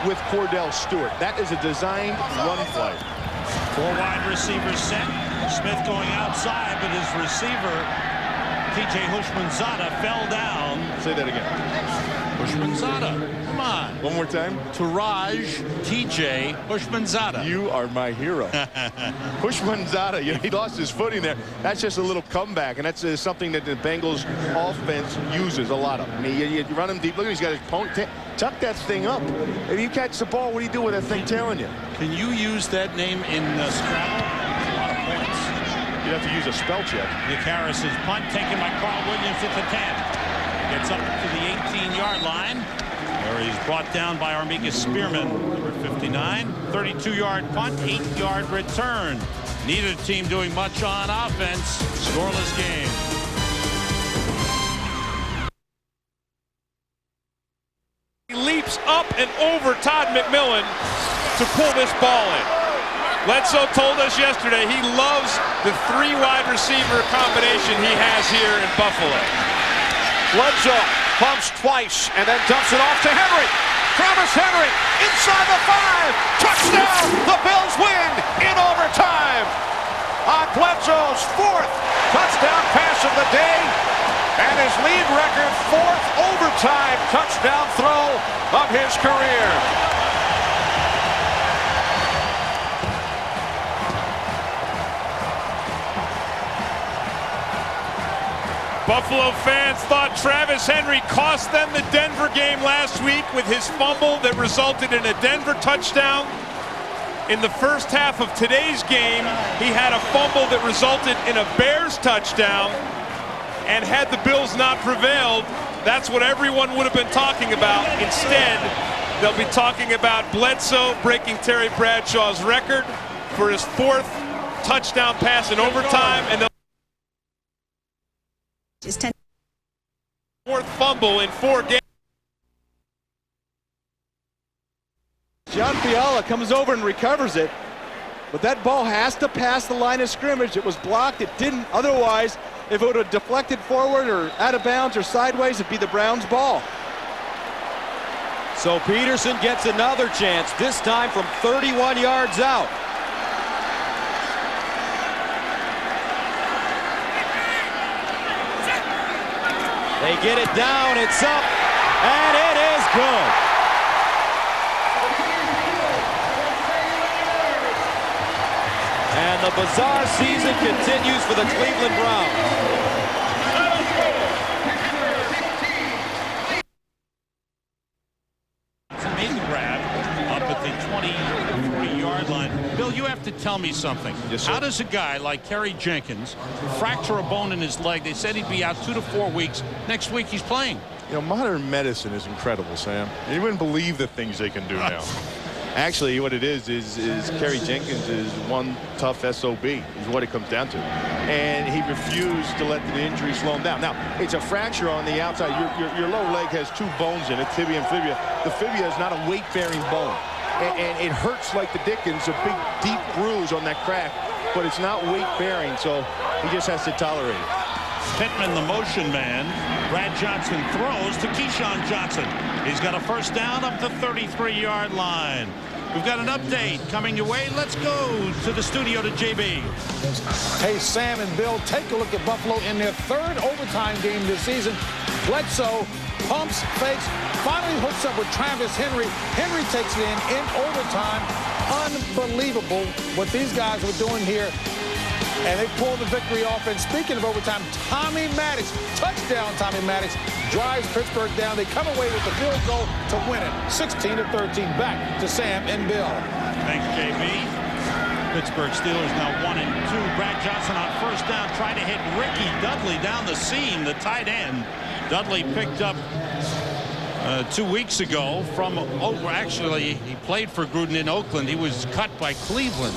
with Cordell Stewart. That is a designed run play. 4 wide receivers set. Smith going outside, but his receiver, T.J. Hushmanzada, fell down. Say that again. Hushmanzada, come on. One more time. Taraj T.J. Hushmanzada. You are my hero. Hushmanzada, you know, he lost his footing there. That's just a little comeback, and that's something that the Bengals offense uses a lot of. I mean, you run him deep. Look, he's got his pony. Tuck that thing up. If you catch the ball, what do you do with that thing tailing you? Can you use that name in Scrabble? A lot of points. You have to use a spell check. Nick Harris's punt taken by Carl Williams at the 10. Gets up to the 18-yard line, where he's brought down by Armika Spearman, number 59. 32-yard punt, 8-yard return. Neither team doing much on offense. Scoreless game. He leaps up and over Todd McMillan to pull this ball in. Bledsoe told us yesterday he loves the 3 wide receiver combination he has here in Buffalo. Bledsoe pumps twice and then dumps it off to Henry. Travis Henry inside the 5. Touchdown! The Bills win in overtime on Bledsoe's 4th touchdown pass of the day and his league record 4th overtime touchdown throw of his career. Buffalo fans thought Travis Henry cost them the Denver game last week with his fumble that resulted in a Denver touchdown. In the first half of today's game, he had a fumble that resulted in a Bears touchdown. And had the Bills not prevailed, that's what everyone would have been talking about. Instead, they'll be talking about Bledsoe breaking Terry Bradshaw's record for his 4th touchdown pass in overtime, and they'll 4th fumble in 4 games. John Fiala comes over and recovers it, but that ball has to pass the line of scrimmage. It was blocked. It didn't. Otherwise, if it would have deflected forward or out of bounds or sideways, it'd be the Browns' ball. So Peterson gets another chance, this time from 31 yards out. They get it down, it's up, and it is good. And the bizarre season continues for the Cleveland Browns. Made the grab up at the 23-yard line. Bill, you have to tell me something. Yes, sir. How does a guy like Kerry Jenkins fracture a bone in his leg? They said he'd be out 2 to 4 weeks. Next week he's playing. You know, modern medicine is incredible, Sam. You wouldn't believe the things they can do now. Actually, what it is Kerry Jenkins is one tough SOB is what it comes down to. And he refused to let the injury slow him down. Now, it's a fracture on the outside. Your lower leg has 2 bones in it, tibia and fibula. The fibula is not a weight-bearing bone. And it hurts like the dickens, a big, deep bruise on that crack. But it's not weight-bearing, so he just has to tolerate it. Pittman, the motion man. Brad Johnson throws to Keyshawn Johnson. He's got a first down up the 33-yard line. We've got an update coming your way. Let's go to the studio to JB. Hey, Sam and Bill, take a look at Buffalo in their 3rd overtime game this season. Bledsoe pumps, fakes, finally hooks up with Travis Henry. Henry takes it in overtime. Unbelievable what these guys were doing here. And they pulled the victory off. And speaking of overtime, Tommy Maddox, touchdown Tommy Maddox, drives Pittsburgh down. They come away with the field goal to win it. 16-13. Back to Sam and Bill. Thanks, JB. Pittsburgh Steelers now 1-2. Brad Johnson on first down, trying to hit Ricky Dudley down the seam, the tight end. Dudley picked up 2 weeks ago from actually he played for Gruden in Oakland. He was cut by Cleveland.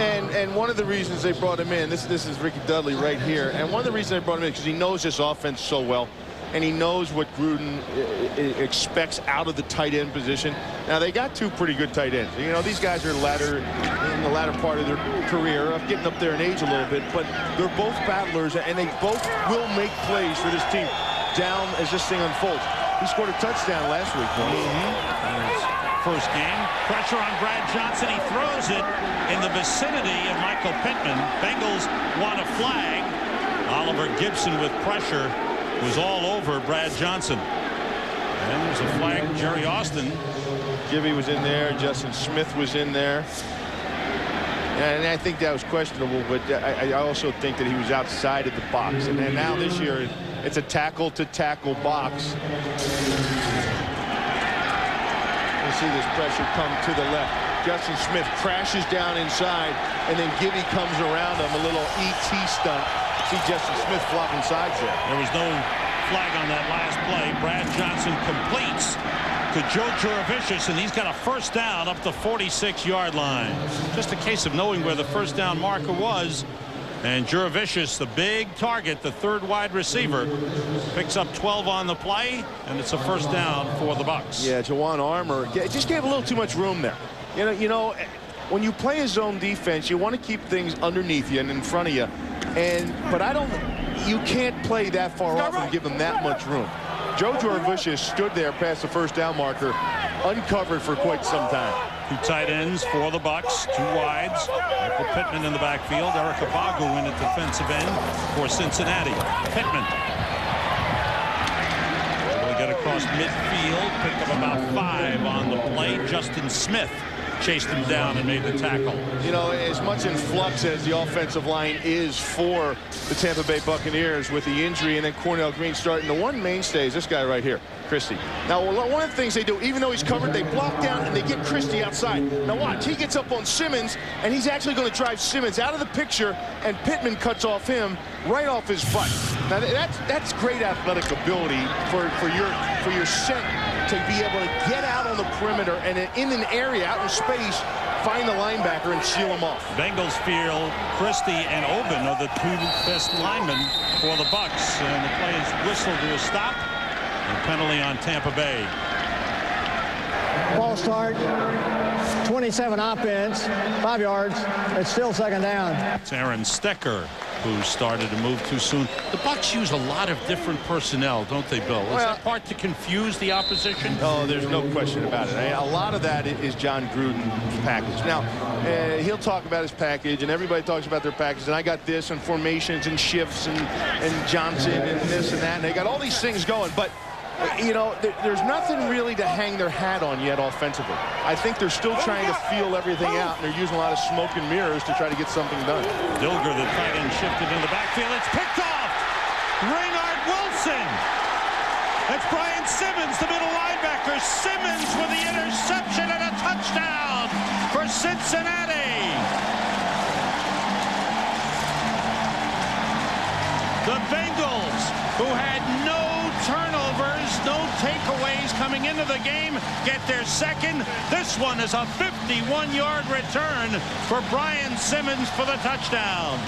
And one of the reasons they brought him in, this is Ricky Dudley right here, and one of the reasons they brought him in because he knows this offense so well, and he knows what Gruden expects out of the tight end position. Now, they got 2 pretty good tight ends. You know, these guys are in the latter part of their career, getting up there in age a little bit, but they're both battlers, and they both will make plays for this team down as this thing unfolds. He scored a touchdown last week. First game. Pressure on Brad Johnson. He throws it in the vicinity of Michael Pittman. Bengals want a flag. Oliver Gibson with pressure was all over Brad Johnson. And there's a flag. Jerry Austin. Gibby was in there. Justin Smith was in there. And I think that was questionable, but I also think that he was outside of the box. And then now this year, it's a tackle-to-tackle box. You see this pressure come to the left. Justin Smith crashes down inside, and then Gibby comes around him, a little E.T. stunt. See Justin Smith flopping sides there. There was no flag on that last play. Brad Johnson completes to Joe Juravicius, and he's got a first down up the 46-yard line. Just a case of knowing where the first down marker was. And Juravicius, the big target, the 3rd wide receiver, picks up 12 on the play, and it's a first down for the Bucs. Yeah, Jawan Armour just gave a little too much room there. You know, when you play a zone defense, you want to keep things underneath you and in front of you. But you can't play that far off and give them that much room. Joe Juravicius stood there past the first down marker, uncovered for quite some time. 2 tight ends for the Bucs, 2 wides. Michael Pittman in the backfield. Eric Abagu in at defensive end for Cincinnati. Pittman. Will get across midfield. Picked up about 5 on the play. Justin Smith chased him down and made the tackle. You know, as much in flux as the offensive line is for the Tampa Bay Buccaneers with the injury and then Cornell Green starting, the one mainstay is this guy right here, Christie. Now, one of the things they do, even though he's covered, they block down and they get Christie outside. Now watch, he gets up on Simmons, and he's actually going to drive Simmons out of the picture, and Pittman cuts off him right off his butt. Now that's great athletic ability for your center to be able to get out on the perimeter and in an area out in space, find the linebacker and seal him off. Bengals feel Christie and Oben are the 2 best linemen for the Bucs, and the play is whistled to a stop. A penalty on Tampa Bay. False start, 27 offense, 5 yards. It's still 2nd down. It's Aaron Stecker who started to move too soon. The Bucs use a lot of different personnel, don't they, Bill? Is that part to confuse the opposition? Oh, there's no question about it. A lot of that is Jon Gruden's package. Now, he'll talk about his package, and everybody talks about their package, and I got this, and formations, and shifts, and Johnson, and this and that, and they got all these things going, but you know, there's nothing really to hang their hat on yet offensively. I think they're still trying to feel everything out, and they're using a lot of smoke and mirrors to try to get something done. Dilger, the tight end, shifted in the backfield. It's picked off. Raynard Wilson. That's Brian Simmons, the middle linebacker. Simmons with the interception and a touchdown for Cincinnati. The Bengals, who had no turnovers, no takeaways coming into the game get their second. This one is a 51-yard return for Brian Simmons for the touchdown.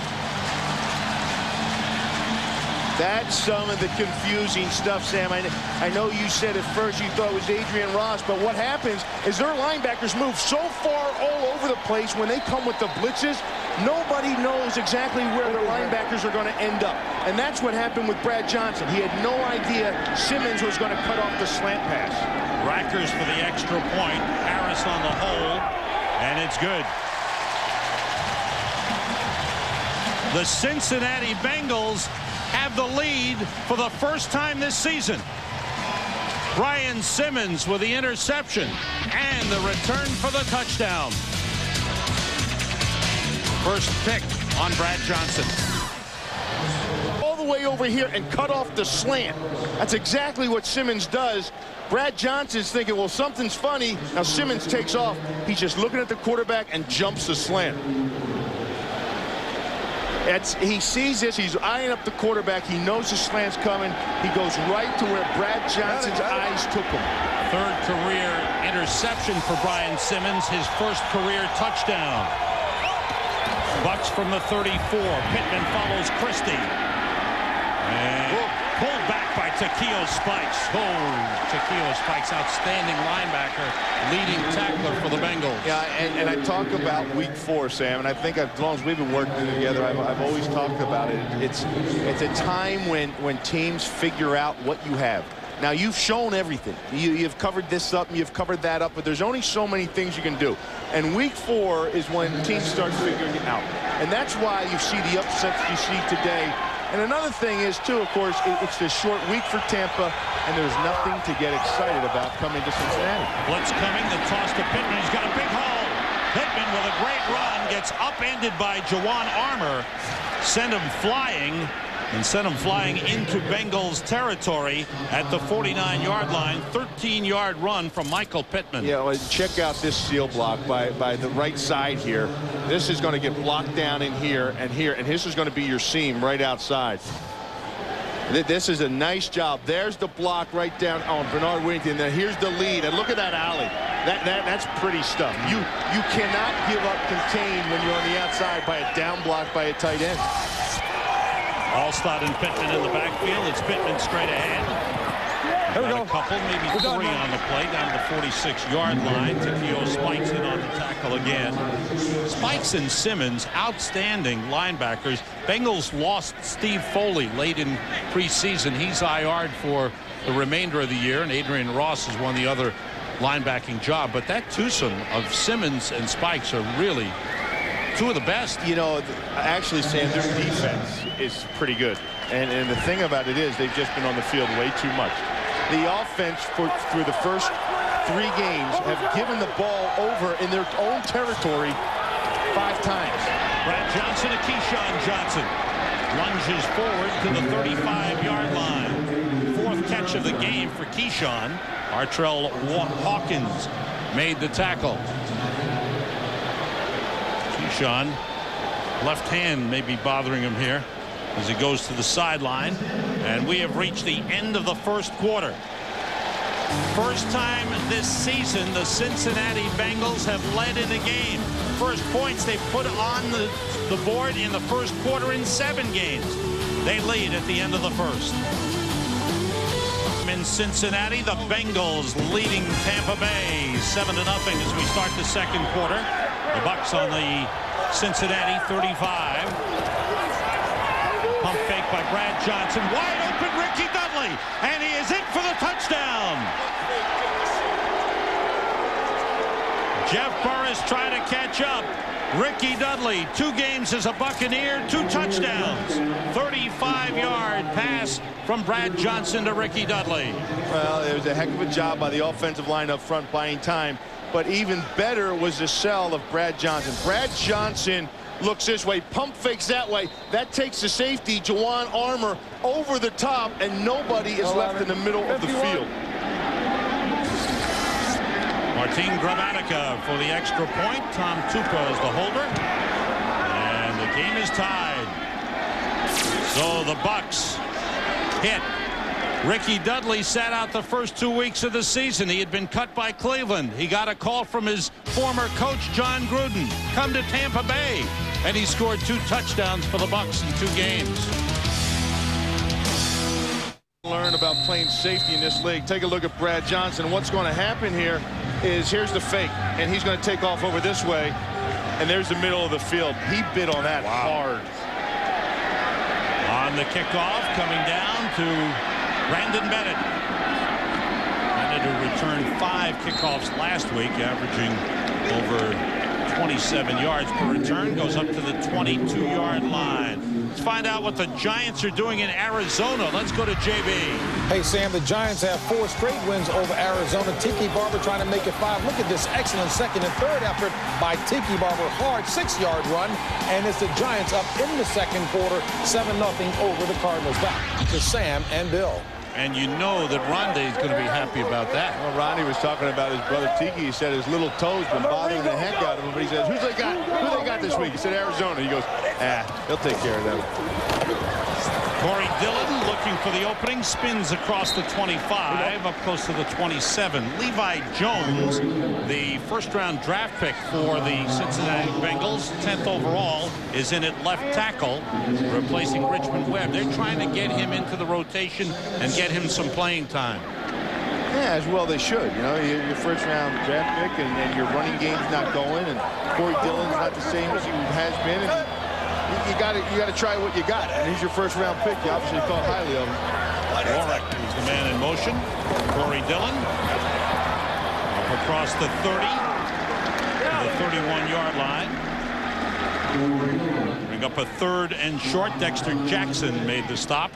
That's some of the confusing stuff, Sam. I know you said at first you thought it was Adrian Ross, but what happens is their linebackers move so far all over the place when they come with the blitzes. Nobody knows exactly where their linebackers are going to end up. And that's what happened with Brad Johnson. He had no idea Simmons was going to cut off the slant pass. Rackers for the extra point. Harris on the hole, and it's good. The Cincinnati Bengals have the lead for the first time this season. Brian Simmons with the interception and the return for the touchdown. First pick on Brad Johnson. All the way over here and cut off the slant. That's exactly what Simmons does. Brad Johnson's thinking, well, something's funny. Now Simmons takes off. He's just looking at the quarterback and jumps the slant. He sees this. He's eyeing up the quarterback. He knows the slant's coming. He goes right to where Brad Johnson's eyes took him. Third career interception for Brian Simmons. His first career touchdown. Bucks from the 34. Pittman follows Christie. And pulled back by Takeo Spikes. Takeo Spikes, outstanding linebacker, leading tackler for the Bengals. Yeah, and I talk about week 4, Sam, and I think as long as we've been working together, I've always talked about it. It's a time when teams figure out what you have. Now, you've shown everything. You've covered this up and you've covered that up, but there's only so many things you can do. And week 4 is when teams start figuring it out. And that's why you see the upsets you see today. And another thing is, too, of course, it's a short week for Tampa, and there's nothing to get excited about coming to Cincinnati. Blitz coming, the toss to Pittman. He's got a big hole. Pittman with a great run gets upended by Juwan Armour. Send him flying. And sent him flying into Bengals territory at the 49-yard line. 13-yard run from Michael Pittman. Yeah, well, check out this seal block by the right side here. This is going to get blocked down in here, and this is going to be your seam right outside. This is a nice job. There's the block right down on Bernard Whittington. Then here's the lead, and look at that alley. That's pretty stuff. You cannot give up contain when you're on the outside by a down block by a tight end. Allstott and Pittman in the backfield. It's Pittman straight ahead. Got a couple, maybe 3 on the play, down to the 46-yard line. Takeo Spikes in on the tackle again. Spikes and Simmons, outstanding linebackers. Bengals lost Steve Foley late in preseason. He's IR'd for the remainder of the year, and Adrian Ross has won the other linebacking job. But that twosome of Simmons and Spikes are really two of the best. You know, actually, Sam, their defense is pretty good. And the thing about it is they've just been on the field way too much. The offense through the first 3 games have given the ball over in their own territory 5 times. Brad Johnson to Keyshawn Johnson. Lunges forward to the 35-yard line. 4th catch of the game for Keyshawn. Artrell Hawkins made the tackle. Keyshawn, left hand may be bothering him here as he goes to the sideline. And we have reached the end of the first quarter. First time this season the Cincinnati Bengals have led in a game. First points they've put on the board in the first quarter in 7 games. They lead at the end of the first. In Cincinnati, the Bengals leading Tampa Bay 7-0 as we start the second quarter. The Bucks on the Cincinnati 35. Pump fake by Brad Johnson. Wide open Ricky Dudley. And he is in for the touchdown. Jeff Burris trying to catch up. Ricky Dudley, 2 games as a Buccaneer, 2 touchdowns. 35-yard pass from Brad Johnson to Ricky Dudley. Well, it was a heck of a job by the offensive line up front buying time. But even better was the sell of Brad Johnson. Brad Johnson looks this way, pump fakes that way. That takes the safety, Juwan Armour, over the top, and nobody is left in the middle of the field. Martin Gramatica for the extra point. Tom Tupa is the holder. And the game is tied. So the Bucks hit Ricky Dudley sat out the first 2 weeks of the season. He had been cut by Cleveland. He got a call from his former coach, Jon Gruden, come to Tampa Bay, and he scored 2 touchdowns for the Bucs in 2 games. Learn about playing safety in this league. Take a look at Brad Johnson. What's going to happen here is here's the fake, and he's going to take off over this way, and there's the middle of the field. He bit on that hard. On the kickoff, coming down to Brandon Bennett. Bennett, who returned 5 kickoffs last week, averaging over 27 yards per return, goes up to the 22-yard line. Let's find out what the Giants are doing in Arizona. Let's go to JB. Hey, Sam, the Giants have 4 straight wins over Arizona. Tiki Barber trying to make it 5. Look at this excellent second and third effort by Tiki Barber. Hard 6-yard run, and it's the Giants up in the second quarter, 7-0 over the Cardinals. Back to Sam and Bill. And you know that Rondé is going to be happy about that. Well, Ronnie was talking about his brother Tiki. He said his little toes been bothering the heck out of him. But he says, who they got this week? He said Arizona. He goes, they'll take care of them. Corey Dillon looking for the opening, spins across the 25, up close to the 27. Levi Jones, the first-round draft pick for the Cincinnati Bengals, 10th overall, is in at left tackle, replacing Richmond Webb. They're trying to get him into the rotation and get him some playing time. Yeah, as well they should. You know, your first-round draft pick, and your running game's not going, and Corey Dillon's not the same as he has been. And you got to try what you got. And he's your first-round pick. You obviously thought highly of him. Warwick is the man in motion. Corey Dillon up across the 30 to the 31-yard line. Bring up a 3rd and short. Dexter Jackson made the stop.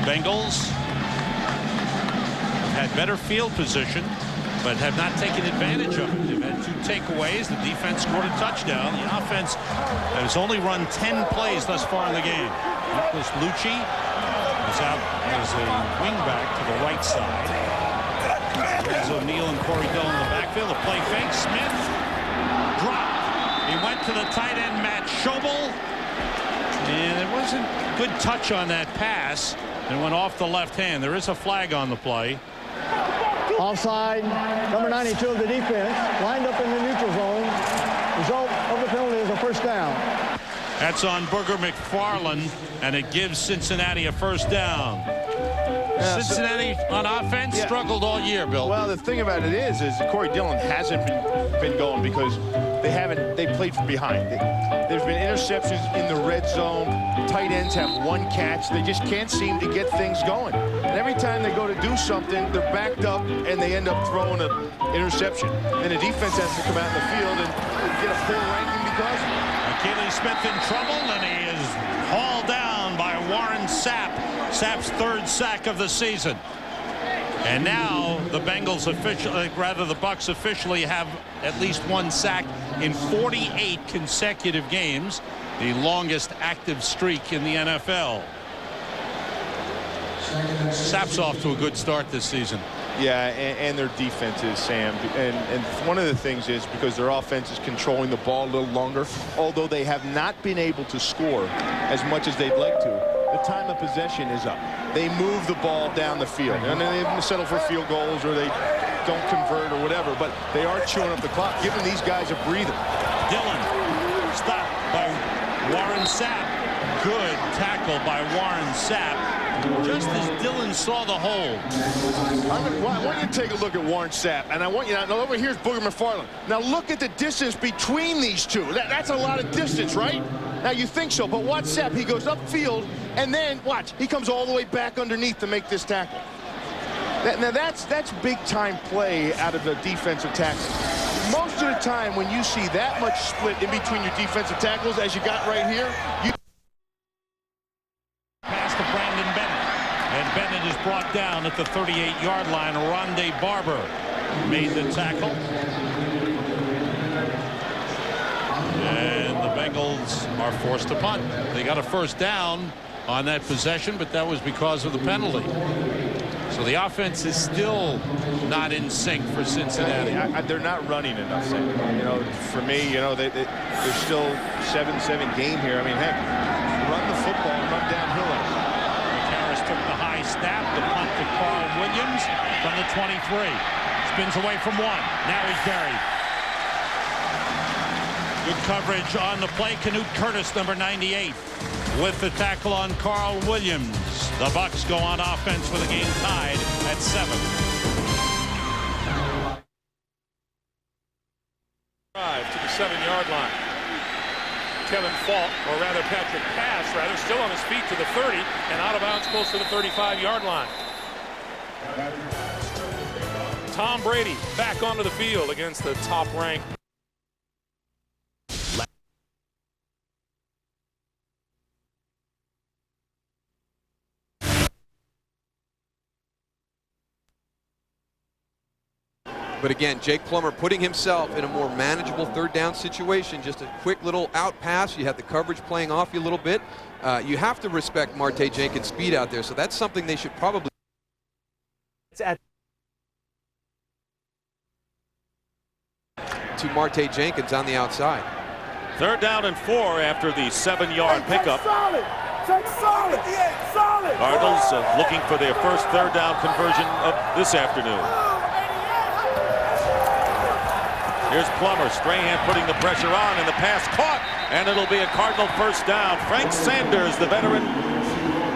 Bengals had better field position, but have not taken advantage of it. They've had 2 takeaways. The defense scored a touchdown. The offense has only run 10 plays thus far in the game. Nicholas Lucci is out as a wingback to the right side. There's O'Neal and Corey Dillon in the backfield. The play fake. Smith dropped. He went to the tight end, Matt Schobel. And it wasn't good touch on that pass. It went off the left hand. There is a flag on the play. Offside, number 92 of the defense, lined up in the neutral zone. Result of the penalty is a first down. That's on Booger McFarland, and it gives Cincinnati a first down. Cincinnati on offense struggled all year, Bill. Well, the thing about it is Corey Dillon hasn't been going because they played from behind. There's been interceptions in the red zone. Tight ends have 1 catch. They just can't seem to get things going. And every time they go to do something, they're backed up and they end up throwing an interception. And the defense has to come out in the field and get a full ranking because of it. Akili Smith in trouble, and he is hauled down by Warren Sapp. Sapp's 3rd sack of the season. And now the Bengals the Bucs officially have at least 1 sack in 48 consecutive games, the longest active streak in the NFL. Sapp's off to a good start this season. Yeah, and their defense is, Sam. And one of the things is because their offense is controlling the ball a little longer, although they have not been able to score as much as they'd like to. The time of possession is up. They move the ball down the field. And they settle for field goals or they don't convert or whatever, but they are chewing up the clock, giving these guys a breather. Dillon stopped by Warren Sapp. Good tackle by Warren Sapp. Just as Dillon saw the hold. I want you to take a look at Warren Sapp, and I want you to now over here's Booger McFarland. Now look at the distance between these two. That's a lot of distance, right? Now you think so, but watch Sapp. He goes upfield, and then watch. He comes all the way back underneath to make this tackle. Now that's big-time play out of the defensive tackle. Most of the time when you see that much split in between your defensive tackles as you got right here, you pass to Brandon Bennett. And Bennett is brought down at the 38-yard line. Rondé Barber made the tackle. And the Bengals are forced to punt. They got a first down on that possession, but that was because of the penalty. So the offense is still not in sync for Cincinnati. They're not running enough. You know, for me, you know, there's still 7-7 game here. I mean, heck, run the football and run downhill. Harris took the high snap, the punt to Carl Williams from the 23. Spins away from one. Now he's buried. Good coverage on the play. Canute Curtis, number 98, with the tackle on Carl Williams. The Bucs go on offense with the game tied at 7. Drive to the 7-yard line. Kevin Falk, or rather Patrick Pass, rather, still on his feet to the 30 and out of bounds close to the 35-yard line. Tom Brady back onto the field against the top-ranked. But again, Jake Plummer putting himself in a more manageable third down situation. Just a quick little out pass. You have the coverage playing off you a little bit. You have to respect Marte Jenkins' speed out there. So that's something they should probably. To Marte Jenkins on the outside. 3rd down and 4 after the 7-yard pickup. Solid. Cardinals looking for their first 3rd down conversion of this afternoon. Here's Plummer. Strahan putting the pressure on, and the pass caught, and it'll be a Cardinal first down. Frank Sanders, the veteran.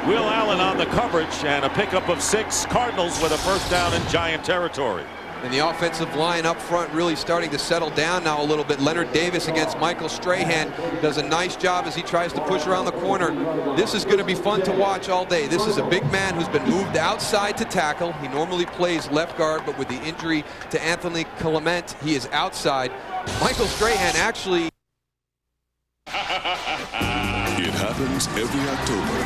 Will Allen on the coverage, and a pickup of 6. Cardinals with a first down in Giant territory. And the offensive line up front really starting to settle down now a little bit. Leonard Davis against Michael Strahan does a nice job as he tries to push around the corner. This is going to be fun to watch all day. This is a big man who's been moved outside to tackle. He normally plays left guard, but with the injury to Anthony Clement, he is outside. Michael Strahan actually... It happens every October.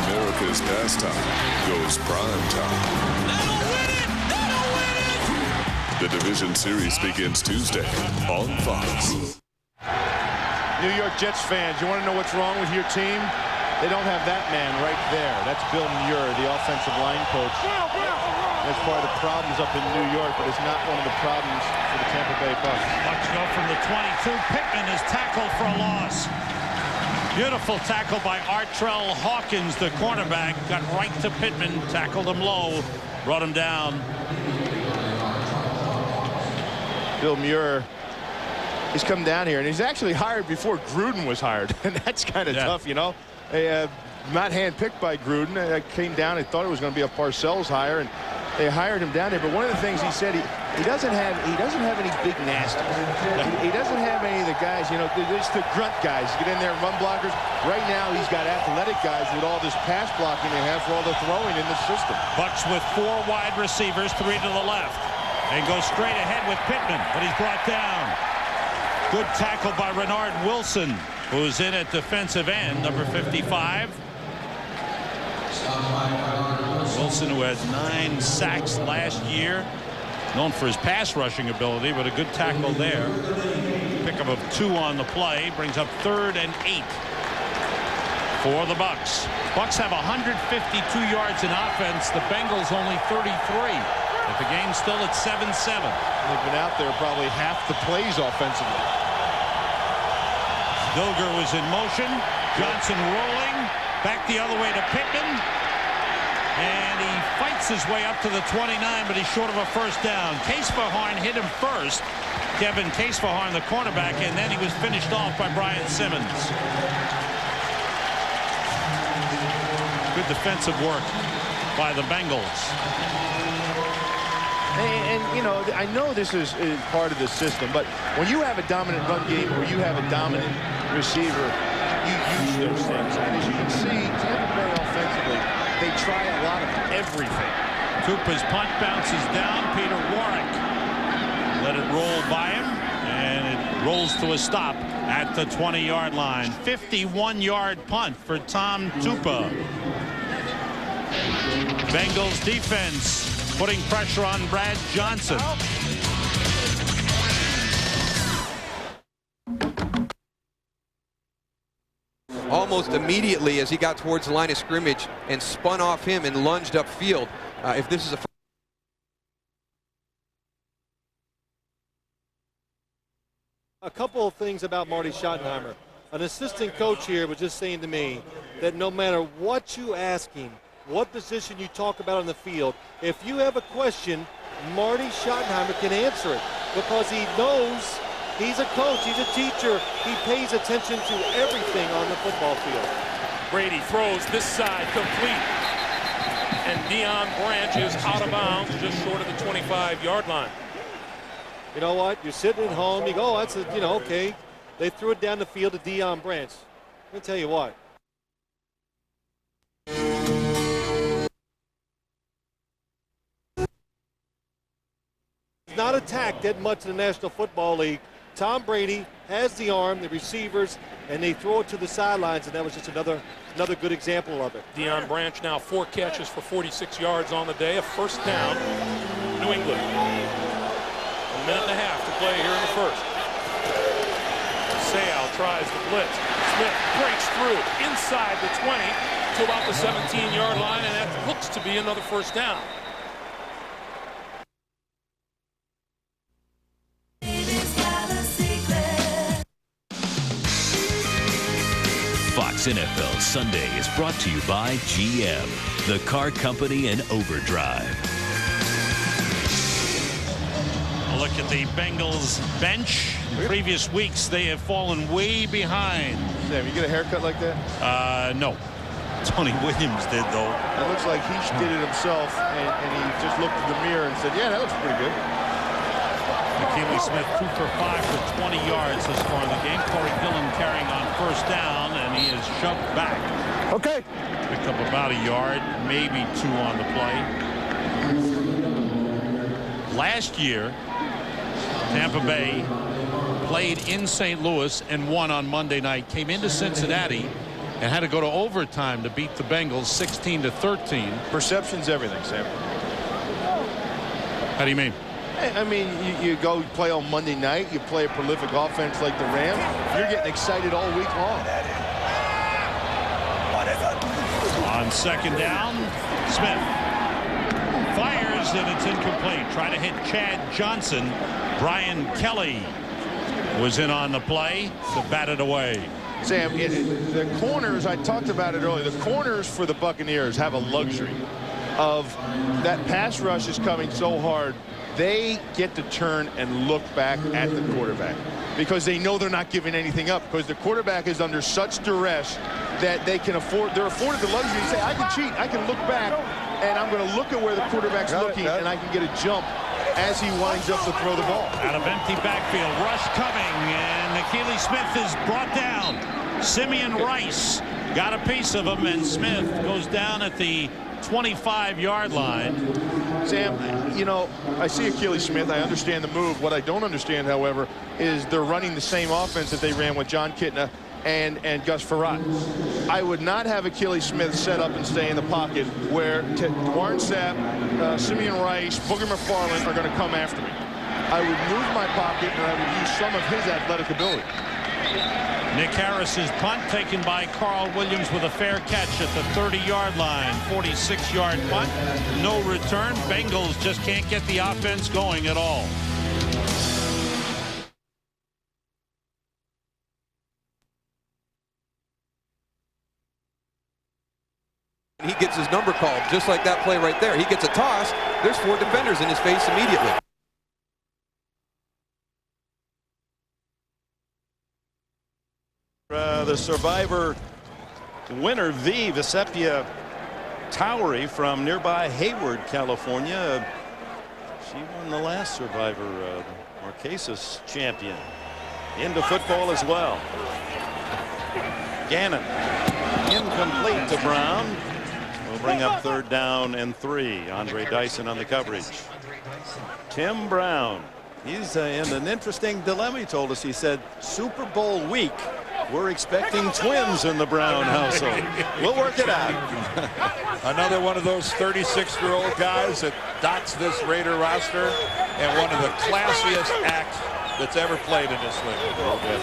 America's pastime goes prime time. The Division Series begins Tuesday on Fox. New York Jets fans, you want to know what's wrong with your team? They don't have that man right there. That's Bill Muir, the offensive line coach. That's part of the problems up in New York, but it's not one of the problems for the Tampa Bay Bucs. Bucs go from the 22. Pittman is tackled for a loss. Beautiful tackle by Artrell Hawkins, the cornerback. Got right to Pittman, tackled him low, brought him down. Bill Muir, he's come down here, and he's actually hired before Gruden was hired. And that's kind of tough, you know. Not handpicked by Gruden. Came down and thought it was going to be a Parcells hire, and they hired him down here. But one of the things he said, he doesn't have any big nasties. He doesn't have any of the guys, you know, there's the grunt guys. Get in there and run blockers. Right now, he's got athletic guys with all this pass blocking they have for all the throwing in the system. Bucs with 4 wide receivers, 3 to the left. And goes straight ahead with Pittman, but he's brought down. Good tackle by Renard Wilson, who's in at defensive end, number 55. Wilson, who has 9 sacks last year, known for his pass rushing ability, but a good tackle there. Pickup of 2 on the play, brings up 3rd and 8 for the Bucs. Bucs have 152 yards in offense. The Bengals only 33. But the game's still at 7-7. They've been out there probably half the plays offensively. Dilger was in motion. Johnson rolling. Back the other way to Pittman. And he fights his way up to the 29, but he's short of a first down. Casefahorn hit him first. Kevin Casefahorn, the cornerback, and then he was finished off by Brian Simmons. Good defensive work by the Bengals. And you know, I know this is part of the system, but when you have a dominant run game or you have a dominant receiver, you use those things. And as you can see, Tampa Bay offensively, they try a lot of everything. Tupa's punt bounces down. Peter Warwick let it roll by him, and it rolls to a stop at the 20-yard line. 51-yard punt for Tom Tupa. Bengals defense putting pressure on Brad Johnson. Almost immediately as he got towards the line of scrimmage and spun off him and lunged upfield. If this is a couple of things about Marty Schottenheimer. An assistant coach here was just saying to me that no matter what you ask him, what position you talk about on the field, if you have a question, Marty Schottenheimer can answer it because he knows he's a coach, he's a teacher. He pays attention to everything on the football field. Brady throws this side complete. And Deion Branch is out of bounds just short of the 25-yard line. You know what? You're sitting at home. You go, oh, that's a, okay. They threw it down the field to Deion Branch. Let me tell you what. He's not attacked that much in the National Football League. Tom Brady has the arm, the receivers, and they throw it to the sidelines, and that was just another good example of it. Deion Branch now 4 catches for 46 yards on the day, a first down. New England. A minute and a half to play here in the first. Sayal tries to blitz. Smith breaks through inside the 20 to about the 17-yard line, and that looks to be another first down. Fox NFL Sunday is brought to you by GM, the car company in overdrive. A look at the Bengals bench. In previous weeks, they have fallen way behind. Sam, you get a haircut like that? No. Tony Williams did, though. It looks like he did it himself, and he just looked in the mirror and said, yeah, that looks pretty good. McKinley Smith 2 for 5 for 20 yards this far in the game. Corey Dillon carrying on first down, and he is shoved back. Okay. Picked up about a yard, maybe 2 on the play. Last year, Tampa Bay played in St. Louis and won on Monday night. Came into Cincinnati and had to go to overtime to beat the Bengals 16-13. Perception's everything, Sam. How do you mean? I mean, you go play on Monday night, you play a prolific offense like the Rams, you're getting excited all week long. On second down, Smith fires and it's incomplete. Trying to hit Chad Johnson. Brian Kelly was in on the play to bat it away. Sam, the corners, I talked about it earlier, the corners for the Buccaneers have a luxury of that pass rush is coming so hard. They get to turn and look back at the quarterback because they know they're not giving anything up because the quarterback is under such duress that they're afforded the luxury to say, I can cheat, I can look back, and I'm going to look at where the quarterback's looking, and I can get a jump as he winds up to throw the ball. Out of empty backfield, rush coming, and McKinley Smith is brought down. Simeon Rice got a piece of him, and Smith goes down at the 25-yard line. Sam, I see Achilles Smith. I understand the move. What I don't understand, however, is they're running the same offense that they ran with John Kitna and Gus Frerotte. I would not have Achilles Smith set up and stay in the pocket where Warren Sapp, Simeon Rice, Booger McFarland are going to come after me. I would move my pocket and I would use some of his athletic ability. Nick Harris's punt taken by Carl Williams with a fair catch at the 30-yard line. 46-yard punt. No return. Bengals just can't get the offense going at all. He gets his number called just like that play right there. He gets a toss. There's 4 defenders in his face immediately. The survivor winner, V. Visepia Towery from nearby Hayward, California. She won the last survivor, Marquesas champion. Into football as well. Gannon incomplete to Brown. Will bring up 3rd down and 3. Andre Dyson on the coverage. Tim Brown. He's in an interesting dilemma. He told us, he said, Super Bowl week. We're expecting twins in the Brown household. We'll work it out. Another one of those 36-year-old guys that dots this Raider roster, and one of the classiest acts that's ever played in this league.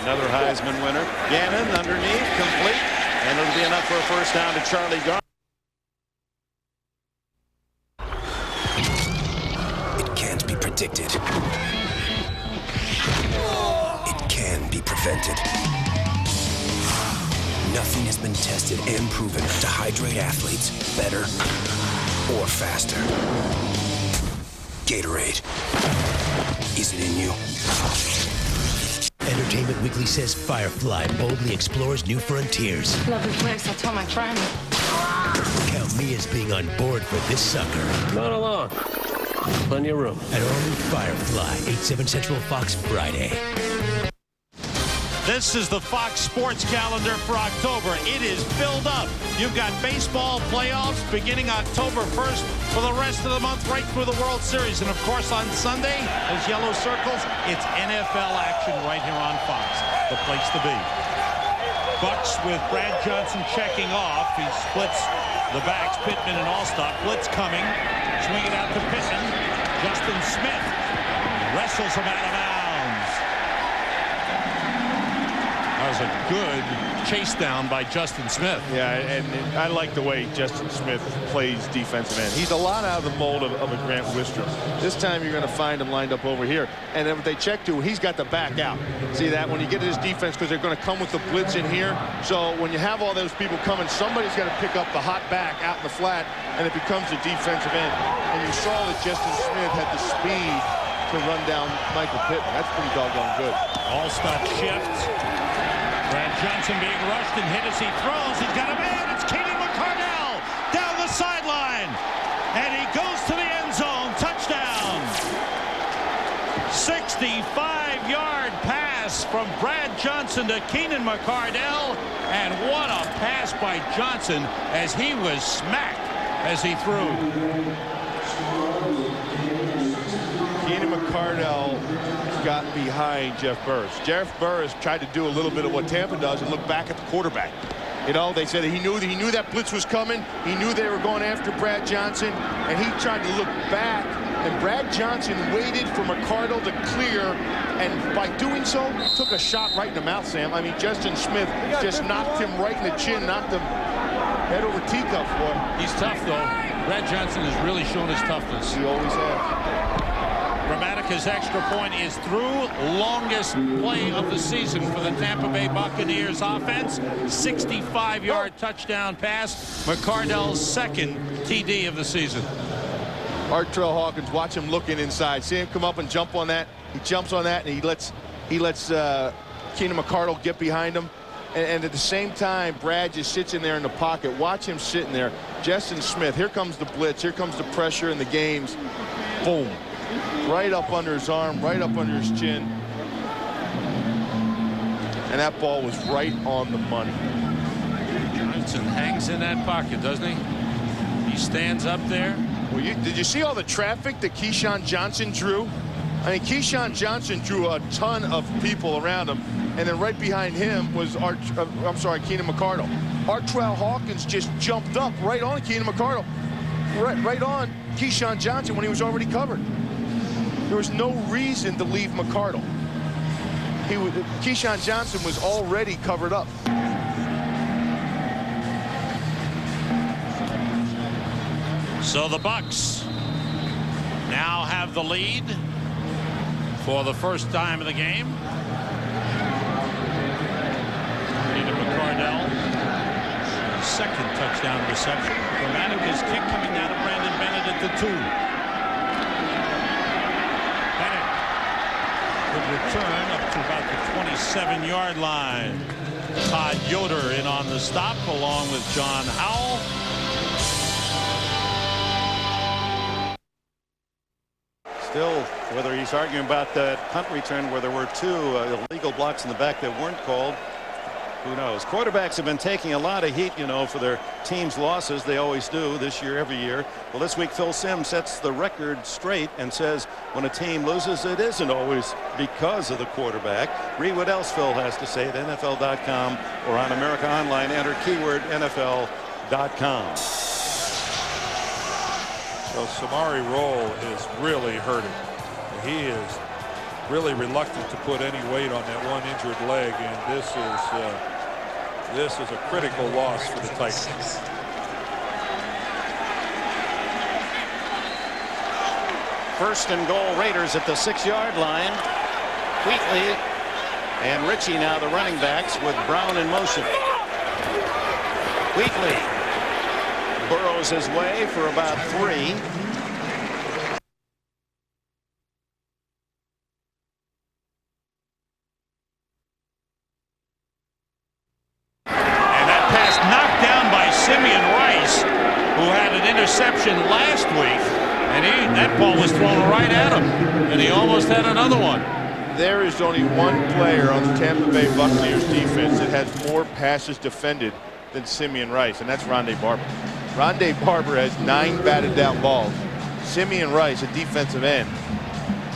Another Heisman winner. Gannon underneath, complete, and it'll be enough for a first down to Charlie Garner. It can't be predicted. It can be prevented. nothing has been tested and proven to hydrate athletes better or faster. Gatorade. Is it in you? Entertainment Weekly says Firefly boldly explores new frontiers. Lovely place, I'll tell my friend. Count me as being on board for this sucker. Not alone. Plenty of room. An all-new Firefly, 8/7 Central Fox Friday. This is the Fox Sports calendar for October. It is filled up. You've got baseball playoffs beginning October 1st for the rest of the month right through the World Series. And, of course, on Sunday, those yellow circles, it's NFL action right here on Fox. The place to be. Bucks with Brad Johnson checking off. He splits the backs, Pittman and Allstott. Blitz coming. Swing it out to Pittman. Justin Smith wrestles him out of bounds. That was a good chase down by Justin Smith. Yeah, and I like the way Justin Smith plays defensive end. He's a lot out of the mold of a Grant Wistrom. This time you're going to find him lined up over here. And then if they check to, he's got the back out. See that? When you get to his defense, because they're going to come with the blitz in here. So when you have all those people coming, somebody's got to pick up the hot back out in the flat, and it becomes a defensive end. And you saw that Justin Smith had the speed to run down Michael Pittman. That's pretty doggone good. All-stop shift. Brad Johnson being rushed and hit as he throws. He's got a man. It's Keenan McCardell down the sideline. And he goes to the end zone. Touchdown. 65-yard pass from Brad Johnson to Keenan McCardell. And what a pass by Johnson as he was smacked as he threw. Keenan McCardell got behind Jeff Burris. Jeff Burris tried to do a little bit of what Tampa does and look back at the quarterback. You know, they said he knew that blitz was coming. He knew they were going after Brad Johnson, and he tried to look back, and Brad Johnson waited for McCardell to clear, and by doing so, took a shot right in the mouth, Sam. I mean, Justin Smith just knocked him right in the chin, knocked him head over teacups, boy. He's tough, though. Brad Johnson has really shown his toughness. He always has. Gramatica's extra point is through. Longest play of the season for the Tampa Bay Buccaneers offense. 65-yard touchdown pass. McCardell's second TD of the season. Artrell Hawkins, watch him looking inside. See him come up and jump on that. He jumps on that, and he lets Keenan McCardell get behind him. And at the same time, Brad just sits in there in the pocket. Watch him sitting there. Justin Smith, here comes the blitz. Here comes the pressure in the games. Boom. Right up under his arm, right up under his chin. And that ball was right on the money. Johnson hangs in that pocket, doesn't he? He stands up there. Well, did you see all the traffic that Keyshawn Johnson drew? I mean, Keyshawn Johnson drew a ton of people around him. And then right behind him was Keenan McCardell. Artrell Hawkins just jumped up right on Keenan McCardell. Right on Keyshawn Johnson when he was already covered. There was no reason to leave McCardell. Keyshawn Johnson was already covered up. So the Bucks now have the lead for the first time of the game. Keenan McCardell, second touchdown reception. Gramatica's kick coming down to Brandon Bennett at the 2. Return up to about the 27-yard line. Todd Yoder in on the stop along with John Howell. Still, whether he's arguing about that punt return where there were 2 illegal blocks in the back that weren't called, who knows? Quarterbacks have been taking a lot of heat, you know, for their team's losses. They always do this year, every year. Well, this week, Phil Simms sets the record straight and says when a team loses, it isn't always because of the quarterback. Read what else Phil has to say at NFL.com or on America Online. Enter keyword NFL.com. So Samari Rolle is really hurting. He is really reluctant to put any weight on that one injured leg, and this is a critical loss for the Titans. First and goal, Raiders at the 6-yard line. Wheatley and Ritchie now the running backs with Brown in motion. Wheatley burrows his way for about 3. And that pass knocked down by Simeon Rice, who had an interception last week, and that ball was thrown right at him, and he almost had another one. There is only one player on the Tampa Bay Buccaneers defense that has more passes defended than Simeon Rice, and that's Rondé Barber. Rondé Barber has 9 batted down balls. Simeon Rice, a defensive end,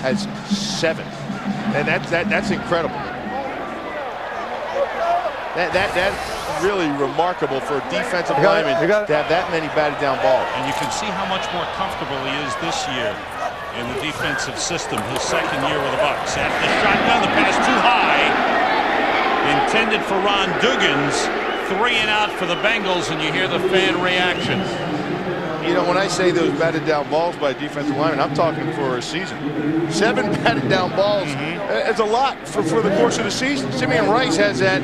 has 7, and that's incredible. That's really remarkable for a defensive lineman to have that many batted down balls. And you can see how much more comfortable he is this year in the defensive system, his second year with the Bucs. At the shotgun, the pass too high, intended for Ron Duggins. 3 and out for the Bengals, and you hear the fan reaction. You know, when I say those batted down balls by defensive linemen, I'm talking for a season. 7 batted down balls is a lot for the course of the season. Simeon Rice has that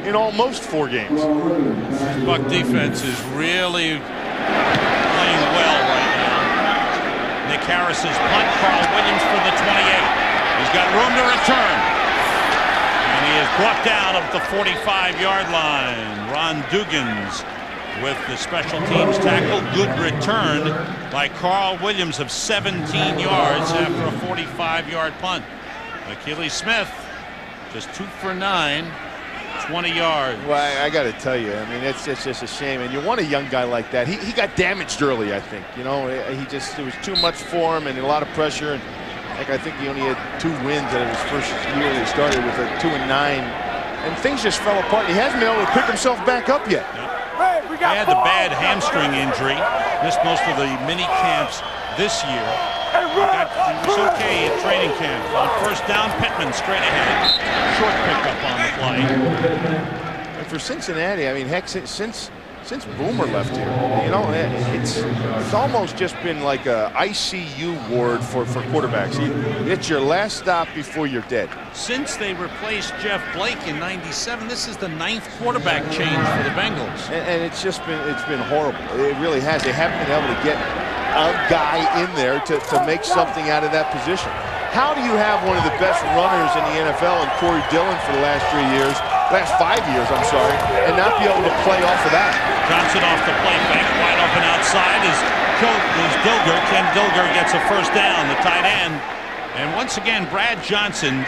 in almost 4 games. This Buck defense is really playing well right now. Nick Harris's punt, Carl Williams for the 28. He's got room to return. And he is brought down at the 45-yard line. Ron Duggins with the special teams tackle. Good return by Carl Williams of 17 yards after a 45-yard punt. Achilles Smith just 2 for 9, 20 yards. Well, I got to tell you, I mean, it's just a shame. And you want a young guy like that. He got damaged early, I think. You know, it was too much for him and a lot of pressure. And I think he only had 2 wins out of his first year. He started with a 2 and 9, and things just fell apart. He hasn't been able to pick himself back up yet. He had the bad hamstring injury, missed most of the mini camps this year. He was okay at training camp. On first down, Pittman straight ahead, short pickup on the play. And for Cincinnati, I mean, heck, since Boomer left here, you know, it's almost just been like a ICU ward for quarterbacks. It's your last stop before you're dead. Since they replaced Jeff Blake in '97, this is the 9th quarterback change for the Bengals. And it's been horrible. It really has. They haven't been able to get a guy in there to make something out of that position. How do you have one of the best runners in the NFL in Corey Dillon for the last 5 years, I'm sorry, and not be able to play off of that? Johnson off the play fake, wide open outside is Dilger. Ken Dilger gets a first down, the tight end. And once again, Brad Johnson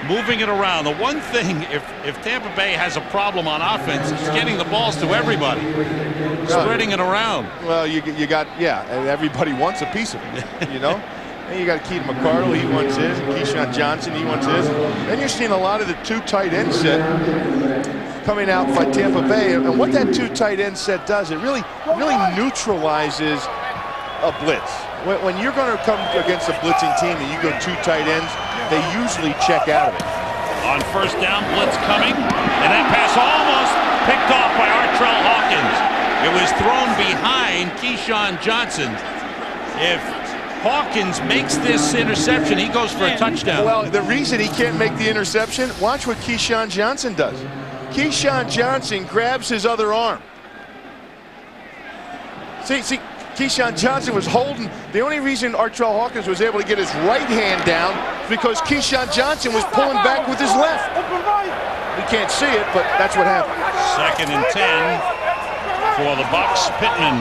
moving it around. The one thing, if Tampa Bay has a problem on offense, it's getting the balls to everybody, spreading it around. Well, you got, everybody wants a piece of it, you know? And you got Keaton McCardle, he wants his, and Keyshawn Johnson, he wants his. Then you're seeing a lot of the 2 tight end set coming out by Tampa Bay. And what that 2 tight end set does, it really neutralizes a blitz. When you're going to come against a blitzing team and you go 2 tight ends, they usually check out of it. On first down, blitz coming, and that pass almost picked off by Artrell Hawkins. It was thrown behind Keyshawn Johnson. If Hawkins makes this interception, he goes for a touchdown. Well, the reason he can't make the interception, watch what Keyshawn Johnson does. Keyshawn Johnson grabs his other arm. See, Keyshawn Johnson was holding. The only reason Artrell Hawkins was able to get his right hand down is because Keyshawn Johnson was pulling back with his left. We can't see it, but that's what happened. 2nd and 10 for the Bucs. Pittman.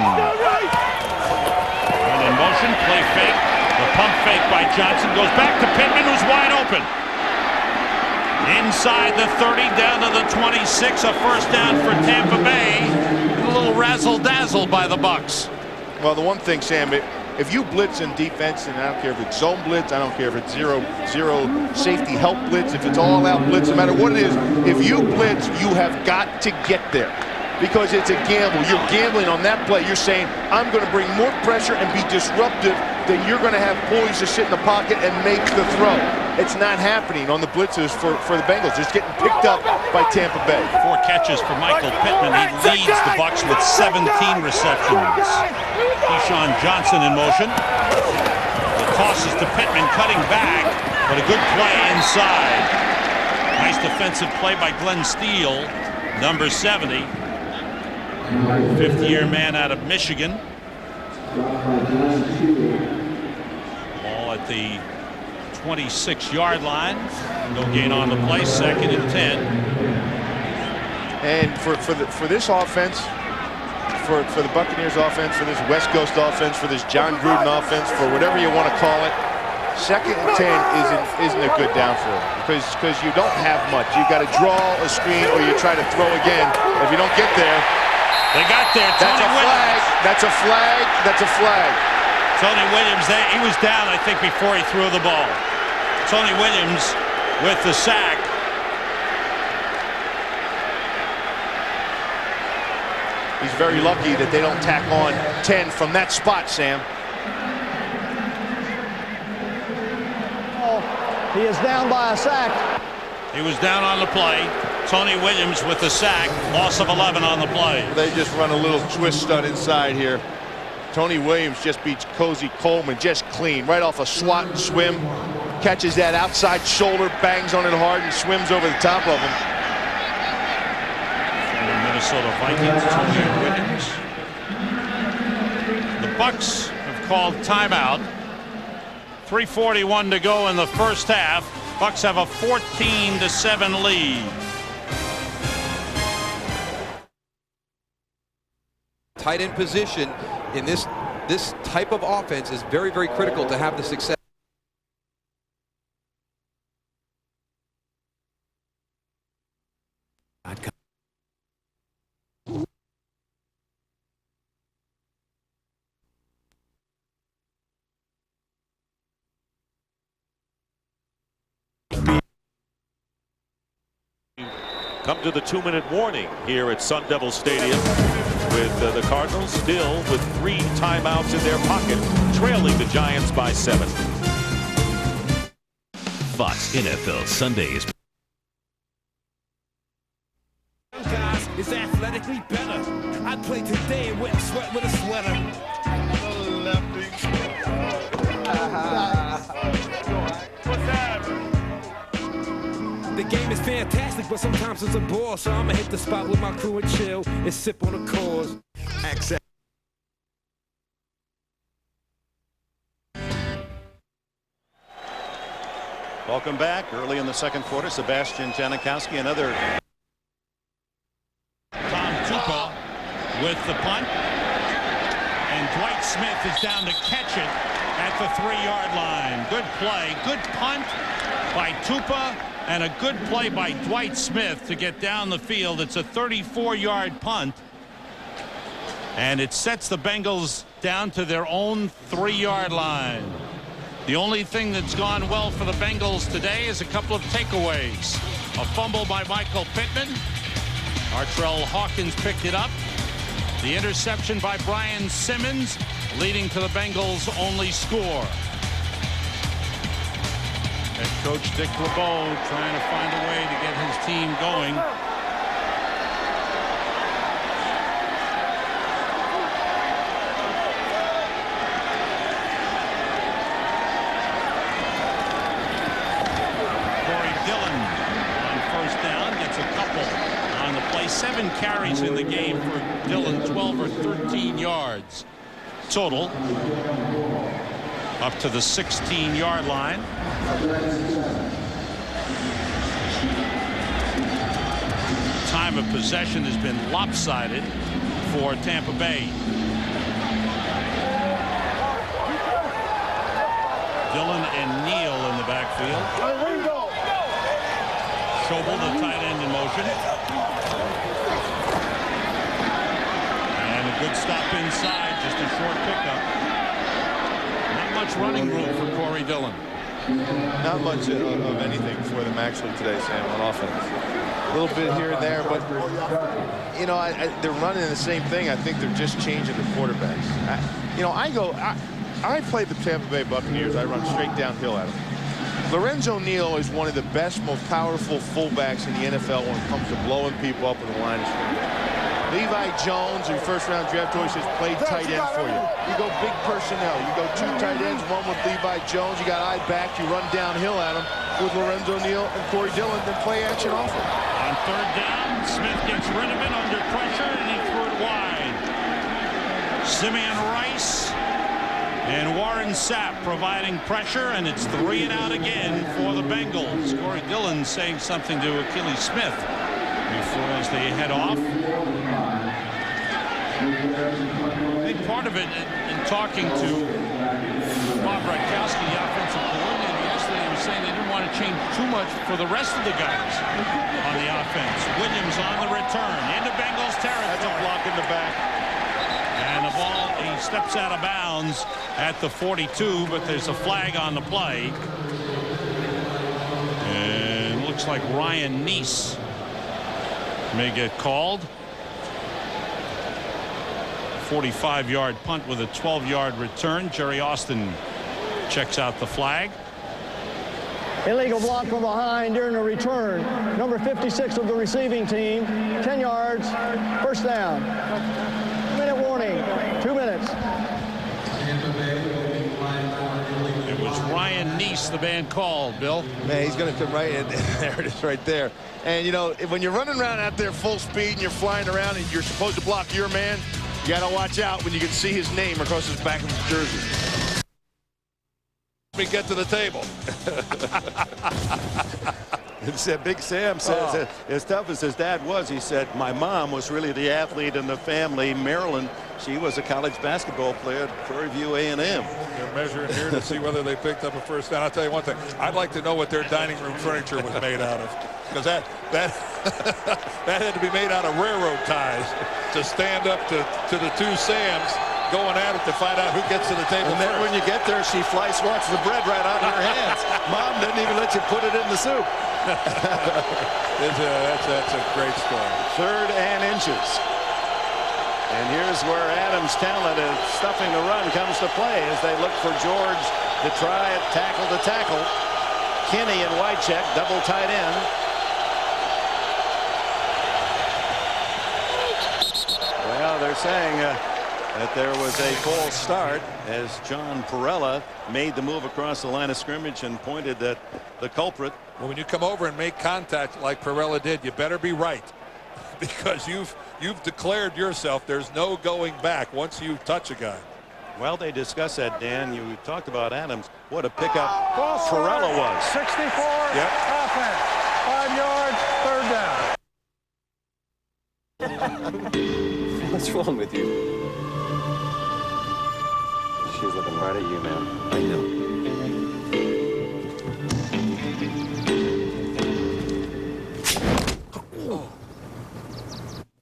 In motion, play fake. The pump fake by Johnson goes back to Pittman, who's wide open. Inside the 30, down to the 26. A first down for Tampa Bay. A little razzle-dazzle by the Bucs. Well, the one thing, Sam, if you blitz in defense, and I don't care if it's zone blitz, I don't care if it's zero safety help blitz, if it's all-out blitz, no matter what it is, if you blitz, you have got to get there. Because it's a gamble. You're gambling on that play. You're saying, I'm going to bring more pressure and be disruptive than you're going to have poised to sit in the pocket and make the throw. It's not happening on the blitzes for the Bengals. It's getting picked up by Tampa Bay. 4 catches for Michael Pittman. He leads the Bucs with 17 receptions. Keyshawn Johnson in motion. The toss is to Pittman, cutting back, but a good play inside. Nice defensive play by Glenn Steele, number 70. fifth-year man out of Michigan. Ball at the 26-yard line. No gain on the play. 2nd and 10. And for this offense, for the Buccaneers offense, for this West Coast offense, for this Jon Gruden offense, for whatever you want to call it, 2nd and 10 isn't a good down for them because you don't have much. You got to draw a screen or you try to throw again. If you don't get there, they got there. That's a flag. That's a flag. That's a flag. Tony Williams, he was down, I think, before he threw the ball. Tony Williams with the sack. He's very lucky that they don't tack on 10 from that spot, Sam. He is down by a sack. He was down on the play. Tony Williams with the sack. Loss of 11 on the play. They just run a little twist stunt inside here. Tony Williams just beats Cozy Coleman just clean. Right off a swat and swim. Catches that outside shoulder, bangs on it hard, and swims over the top of him. Minnesota Vikings, Tony Williams. The Bucs have called timeout. 3:41 to go in the first half. Bucs have a 14-7 lead. Tight end position in this type of offense is very, very critical to have the success. Come to the 2-minute warning here at Sun Devil Stadium with the Cardinals still with 3 timeouts in their pocket, trailing the Giants by 7. Fox NFL Sundays. Guys is athletically better. I play today and wet sweat with a sweater. The game is fantastic, but sometimes it's a bore. So I'ma hit the spot with my crew and chill and sip on the cause. Access. Welcome back. Early in the second quarter, Sebastian Janikowski, another. Tom Tupa with the punt. And Dwight Smith is down to catch it at the 3-yard line. Good play. Good punt by Tupa. And a good play by Dwight Smith to get down the field. It's a 34-yard punt. And it sets the Bengals down to their own 3-yard line. The only thing that's gone well for the Bengals today is a couple of takeaways. A fumble by Michael Pittman. Artrell Hawkins picked it up. The interception by Brian Simmons, leading to the Bengals' only score. Head coach Dick LeBeau trying to find a way to get his team going. Corey Dillon on first down gets a couple on the play. 7 carries in the game for Dillon, 12 or 13 yards total. Up to the 16-yard line. Time of possession has been lopsided for Tampa Bay. Dillon and Neal in the backfield. Schobel, the tight end, in motion. And a good stop inside, just a short pickup. Not much running room for Corey Dillon. Not much of anything for them actually today, Sam, on offense. A little bit here and there, but you know, they're running the same thing. I think they're just changing the quarterbacks. I played the Tampa Bay Buccaneers. I run straight downhill at them. Lorenzo Neal is one of the best, most powerful fullbacks in the NFL when it comes to blowing people up with the line of scrimmage. Levi Jones, in first-round draft choice, has played tight end for you. You go big personnel. You go 2 tight ends, one with Levi Jones. You got eye back. You run downhill at him with Lorenzo Neal and Corey Dillon, then play action off him. On third down, Smith gets rid of it under pressure, and he threw it wide. Simeon Rice and Warren Sapp providing pressure, and it's 3 and out again for the Bengals. Corey Dillon saying something to Achilles Smith before as they head off. I think part of it in talking to Bob Radkowski, the offensive coordinator, yesterday, was saying they didn't want to change too much for the rest of the guys on the offense. Williams on the return into Bengals territory. That's a block in the back. And the ball, he steps out of bounds at the 42, but there's a flag on the play. And it looks like Ryan Neese may get called. 45-yard punt with a 12-yard return. Jerry Austin checks out the flag. Illegal block from behind during the return. Number 56 of the receiving team. 10 yards. First down. 2-minute warning. 2 minutes. It was Ryan Neese, the man called, Bill. Man, he's going to come right in. There it is right there. And, you know, when you're running around out there full speed and you're flying around and you're supposed to block your man, you got to watch out when you can see his name across his back of his jersey. Let me get to the table. Big Sam says, as tough as his dad was, he said, my mom was really the athlete in the family. Marilyn, she was a college basketball player at Prairie View A&M. They're measuring here to see whether they picked up a first down. I'll tell you one thing. I'd like to know what their dining room furniture was made out of, because that had to be made out of railroad ties to stand up to the two Sams going at it to find out who gets to the table. And then when you get there, she fly swats the bread right out of your hands. Mom didn't even let you put it in the soup. That's a great story. 3rd and inches. And here's where Adams' talent of stuffing the run comes to play as they look for George to try it tackle to tackle. Kinney and Wycheck double tight end. Well, they're saying that there was a false start as John Perella made the move across the line of scrimmage and pointed at the culprit. Well, when you come over and make contact like Perella did, you better be right, because you've declared yourself. There's no going back once you touch a guy. Well, they discussed that, Dan. You talked about Adams. What a pickup Perella was. 64 offense. 5 yards, 3rd down. What's wrong with you? She's looking right at you, man. I know.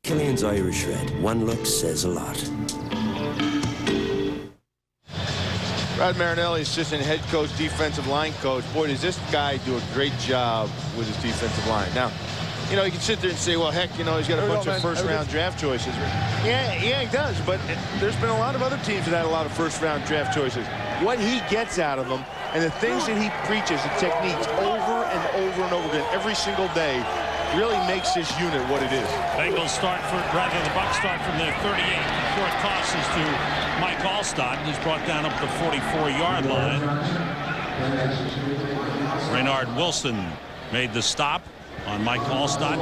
Killian's Irish Red. One look says a lot. Rod Marinelli, assistant head coach, defensive line coach. Boy, does this guy do a great job with his defensive line. Now, you know, you can sit there and say, well, heck, you know, he's got a bunch of first-round draft choices. Yeah, he does, but there's been a lot of other teams that had a lot of first-round draft choices. What he gets out of them and the things that he preaches, the techniques over and over and over again, every single day, really makes this unit what it is. Bengals start the Bucs start from their 38. Short tosses to Mike Allstott. He's brought down up the 44-yard line. Raynard Wilson made the stop on Mike Allstott.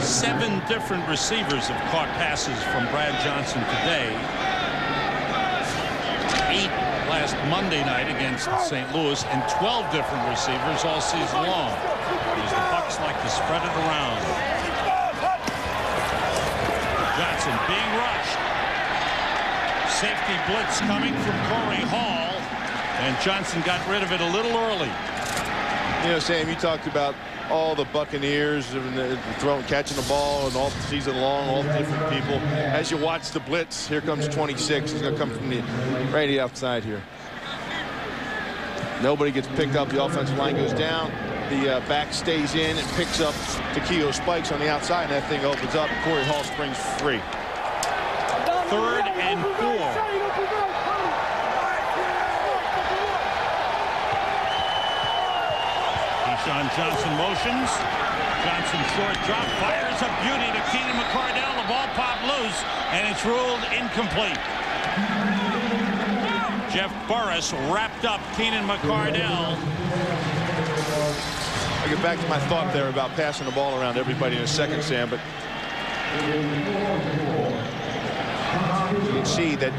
7 different receivers have caught passes from Brad Johnson today. 8 last Monday night against St. Louis, and 12 different receivers all season long. As the Bucs like to spread it around. Johnson being rushed. Safety blitz coming from Corey Hall, and Johnson got rid of it a little early. You know, Sam, you talked about all the Buccaneers and catching the ball and all season long, all different people. As you watch the blitz, here comes 26. He's going to come from the right outside here. Nobody gets picked up. The offensive line goes down. The back stays in and picks up Takeo Spikes on the outside, and that thing opens up. Corey Hall springs free. 3rd and 4. Keyshawn Johnson motions. Johnson short drop, fires a beauty to Keenan McCardell. The ball popped loose, and it's ruled incomplete. Jeff Burris wrapped up Keenan McCardell. I'll get back to my thought there about passing the ball around everybody in a second, Sam, but can see that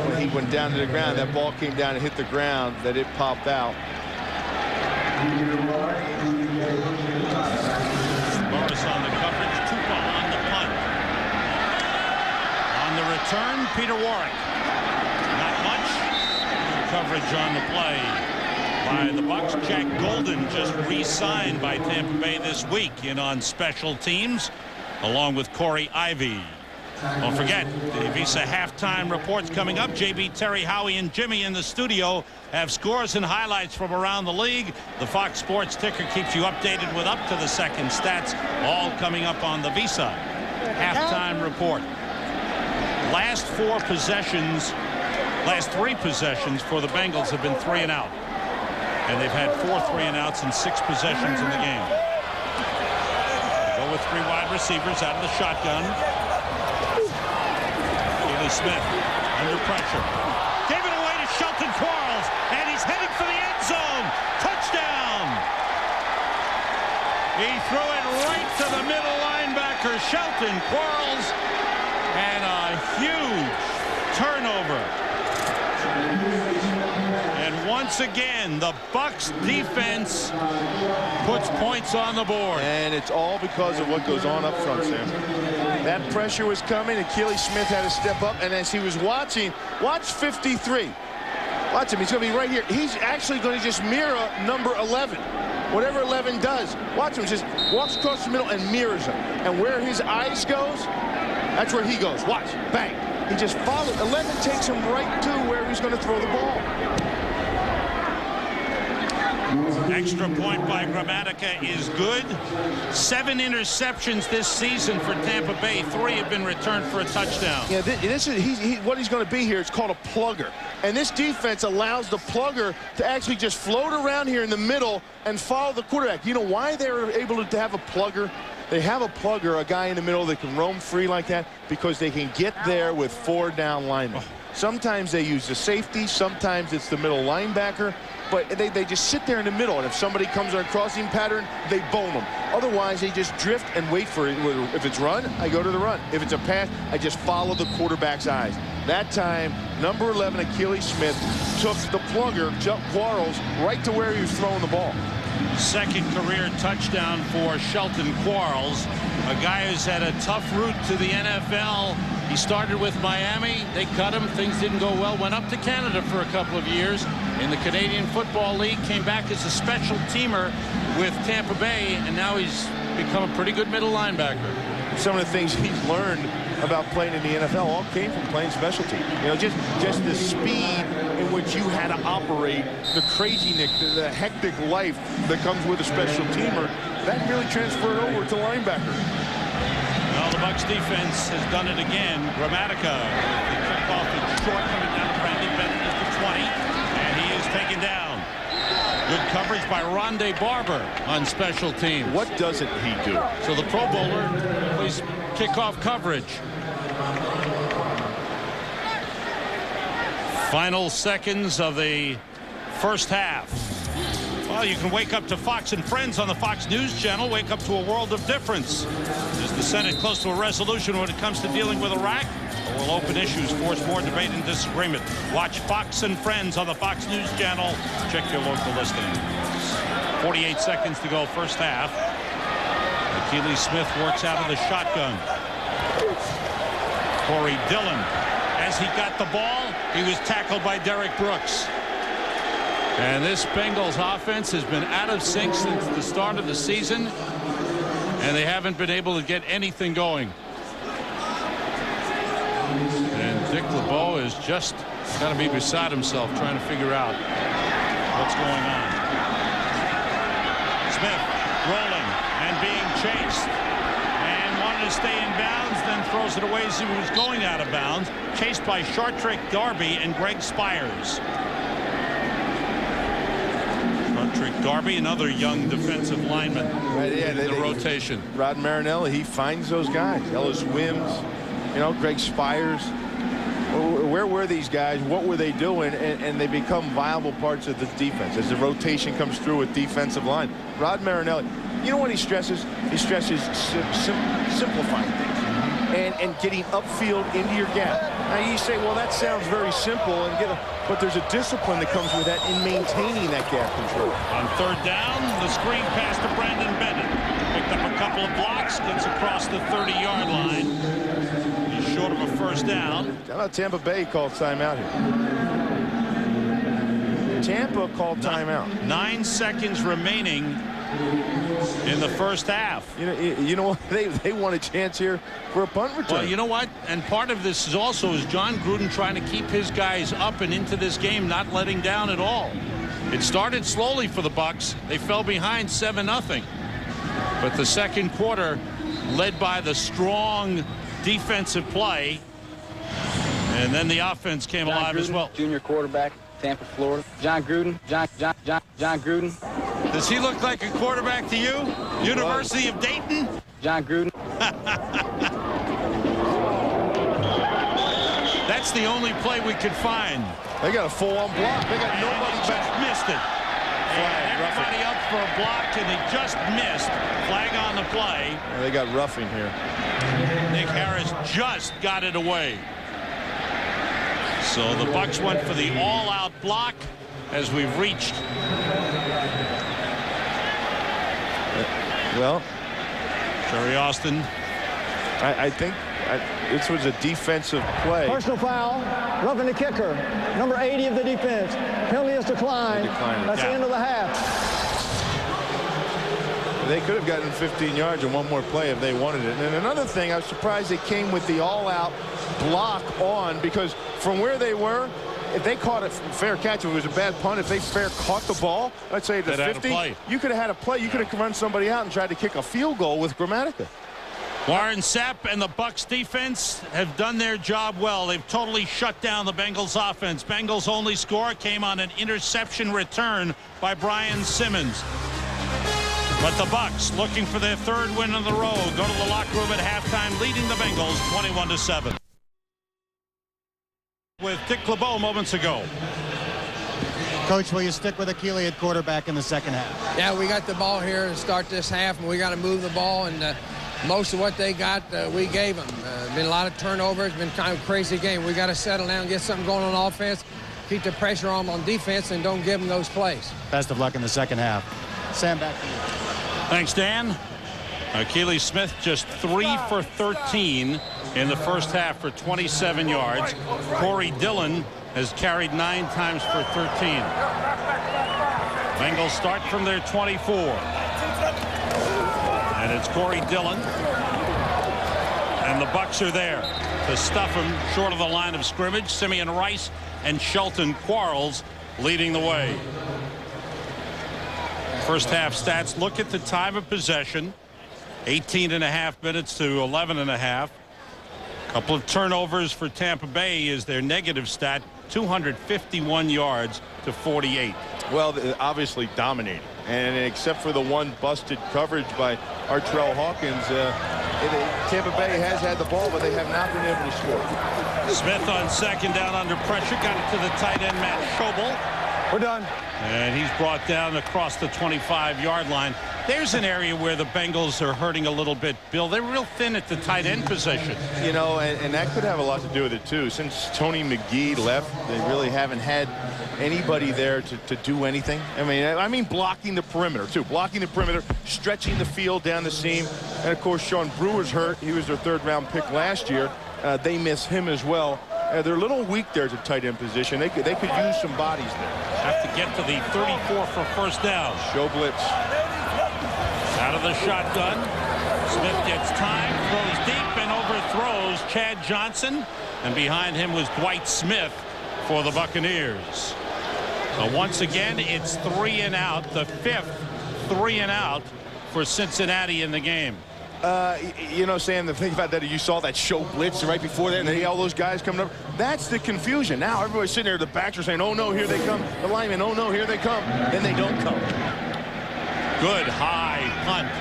when he went down to the ground, that ball came down and hit the ground, that it popped out. Morris on the coverage, Tupa on the punt. On the return, Peter Warrick. Not much coverage on the play by the Bucs. Jack Golden just re-signed by Tampa Bay this week in on special teams, along with Corey Ivy. Don't forget, the Visa halftime reports coming up. JB, Terry, Howie, and Jimmy in the studio have scores and highlights from around the league. The Fox Sports ticker keeps you updated with up-to-the-second stats, all coming up on the Visa halftime report. Last three possessions for the Bengals have been 3 and out. And they've had 4 3-and-outs in 6 possessions in the game. They go with 3 wide receivers out of the shotgun. Smith under pressure. Gave it away to Shelton Quarles, and he's headed for the end zone. Touchdown! He threw it right to the middle linebacker, Shelton Quarles, and a huge turnover. And once again, the Bucs defense puts points on the board. And it's all because of what goes on up front, Sam. That pressure was coming. Achilles Smith had to step up, and as he was watching, watch 53. Watch him. He's going to be right here. He's actually going to just mirror number 11. Whatever 11 does, watch him. Just walks across the middle and mirrors him. And where his eyes goes, that's where he goes. Watch. Bang. He just follows. 11 takes him right to where he's going to throw the ball. Extra point by Gramatica is good. 7 interceptions this season for Tampa Bay. 3 have been returned for a touchdown. Yeah, this is what he's going to be here. It's called a plugger. And this defense allows the plugger to actually just float around here in the middle and follow the quarterback. You know why they're able to have a plugger? They have a plugger, a guy in the middle that can roam free like that, because they can get there with 4 down linemen. Sometimes they use the safety, sometimes it's the middle linebacker, but they just sit there in the middle, and if somebody comes on a crossing pattern, they bone them. Otherwise, they just drift and wait for it. If it's run, I go to the run. If it's a pass, I just follow the quarterback's eyes. That time, number 11, Achilles Smith, took the plugger, Quarles, right to where he was throwing the ball. Second career touchdown for Shelton Quarles, a guy who's had a tough route to the NFL. He started with Miami. They cut him. Things didn't go well. Went up to Canada for a couple of years in the Canadian Football League. Came back as a special teamer with Tampa Bay, and now he's become a pretty good middle linebacker. Some of the things he's learned about playing in the NFL all came from playing special teams. You know, just the speed in which you had to operate, the craziness, the hectic life that comes with a special teamer, that really transferred over to linebacker. Well, the Bucs defense has done it again. Gramatica, the kickoff is short, coming down to Brandon Bennett is the 20, and he is taken down. Good coverage by Rondé Barber on special teams. What doesn't he do? So the Pro Bowler plays kickoff coverage. Final seconds of the first half. Well, you can wake up to Fox and Friends on the Fox News Channel. Wake up to a world of difference. Is the Senate close to a resolution when it comes to dealing with Iraq? Or will open issues force more debate and disagreement? Watch Fox and Friends on the Fox News Channel. Check your local listing. 48 seconds to go, first half. Achilles Smith works out of the shotgun. Corey Dillon, as he got the ball, he was tackled by Derek Brooks. And this Bengals offense has been out of sync since the start of the season, and they haven't been able to get anything going. And Dick LeBeau is just got to be beside himself trying to figure out what's going on. Smith rolling and being chased, and wanted to stay in bounds, then throws it away as he was going out of bounds, chased by Shartrick Darby and Greg Spires. Shartrick Darby, another young defensive lineman in the rotation. Rod Marinelli, he finds those guys. Ellis Wims, you know, Greg Spires. Where were these guys? What were they doing? And they become viable parts of the defense as the rotation comes through with defensive line. Rod Marinelli, you know what he stresses? He stresses simplifying things. and getting upfield into your gap. Now you say, well, that sounds very simple, but there's a discipline that comes with that in maintaining that gap control. On third down, the screen pass to Brandon Bennett. Picked up a couple of blocks, gets across the 30-yard line. He's short of a first down. How about Tampa Bay called timeout here? Tampa called timeout. 9 seconds remaining in the first half. You know what? They want a chance here for a punt return. Well, you know what? And part of this is also Jon Gruden trying to keep his guys up and into this game, not letting down at all. It started slowly for the Bucs. They fell behind 7-0. But the second quarter, led by the strong defensive play, and then the offense came alive as well. Junior quarterback, Tampa, Florida. Jon Gruden. Jon Gruden. Does he look like a quarterback to you? University of Dayton? Jon Gruden. That's the only play we could find. They got a full-on block. They got nobody back. Missed it. And everybody up for a block, and they just missed. Flag on the play. Yeah, they got roughing here. Nick Harris just got it away. So the Bucs went for the all-out block as we've reached. Well, Jerry Austin. I think this was a defensive play. Personal foul, roughing the kicker. Number 80 of the defense. Penalty is declined. That's the end of the half. They could have gotten 15 yards and one more play if they wanted it. And another thing, I was surprised they came with the all-out block on, because from where they were, if they caught a fair catch, if it was a bad punt, if they fair caught the ball, let's say the 50, you could have had a play. You could have run somebody out and tried to kick a field goal with Grammatica. Warren Sapp and the Bucs defense have done their job well. They've totally shut down the Bengals offense. Bengals' only score came on an interception return by Brian Simmons. But the Bucs, looking for their third win in a row, go to the locker room at halftime, leading the Bengals 21-7. With Dick LeBeau moments ago. Coach, will you stick with Akili at quarterback in the second half? Yeah, we got the ball here to start this half, and we got to move the ball, and most of what they got, we gave them. Been a lot of turnovers, been kind of a crazy game. We got to settle down, get something going on offense, keep the pressure on defense, and don't give them those plays. Best of luck in the second half. Sam, back to you. Thanks, Dan. Akili Smith just 3 for 13 in the first half for 27 yards. Corey Dillon has carried 9 times for 13. Bengals start from their 24. And it's Corey Dillon. And the Bucs are there to stuff him short of the line of scrimmage. Simeon Rice and Shelton Quarles leading the way. First half stats, look at the time of possession. 18.5 minutes to 11.5. Couple of turnovers for Tampa Bay is their negative stat. 251 yards to 48. Well, obviously dominating. And except for the one busted coverage by Artrell Hawkins, Tampa Bay has had the ball, but they have not been able to score. Smith on second down under pressure. Got it to the tight end, Matt Schobel. We're done. And he's brought down across the 25-yard line. There's an area where the Bengals are hurting a little bit, Bill. They're real thin at the tight end position. You know, and that could have a lot to do with it, too. Since Tony McGee left, they really haven't had anybody there to do anything. I mean blocking the perimeter, too. Blocking the perimeter, stretching the field down the seam. And, of course, Sean Brewer's hurt. He was their third-round pick last year. They miss him as well. They're a little weak there at the tight end position. They could use some bodies there. Have to get to the 34 for first down. Show blitz. Out of the shotgun. Smith gets time, throws deep, and overthrows Chad Johnson. And behind him was Dwight Smith for the Buccaneers. So once again, it's 3 and out. The 5th 3 and out for Cincinnati in the game. You know, Sam, the thing about that, you saw that show blitz right before that, and then all those guys coming up. That's the confusion. Now everybody's sitting there, the backs are saying, oh, no, here they come. The linemen, oh, no, here they come. Then they don't come. Good high punt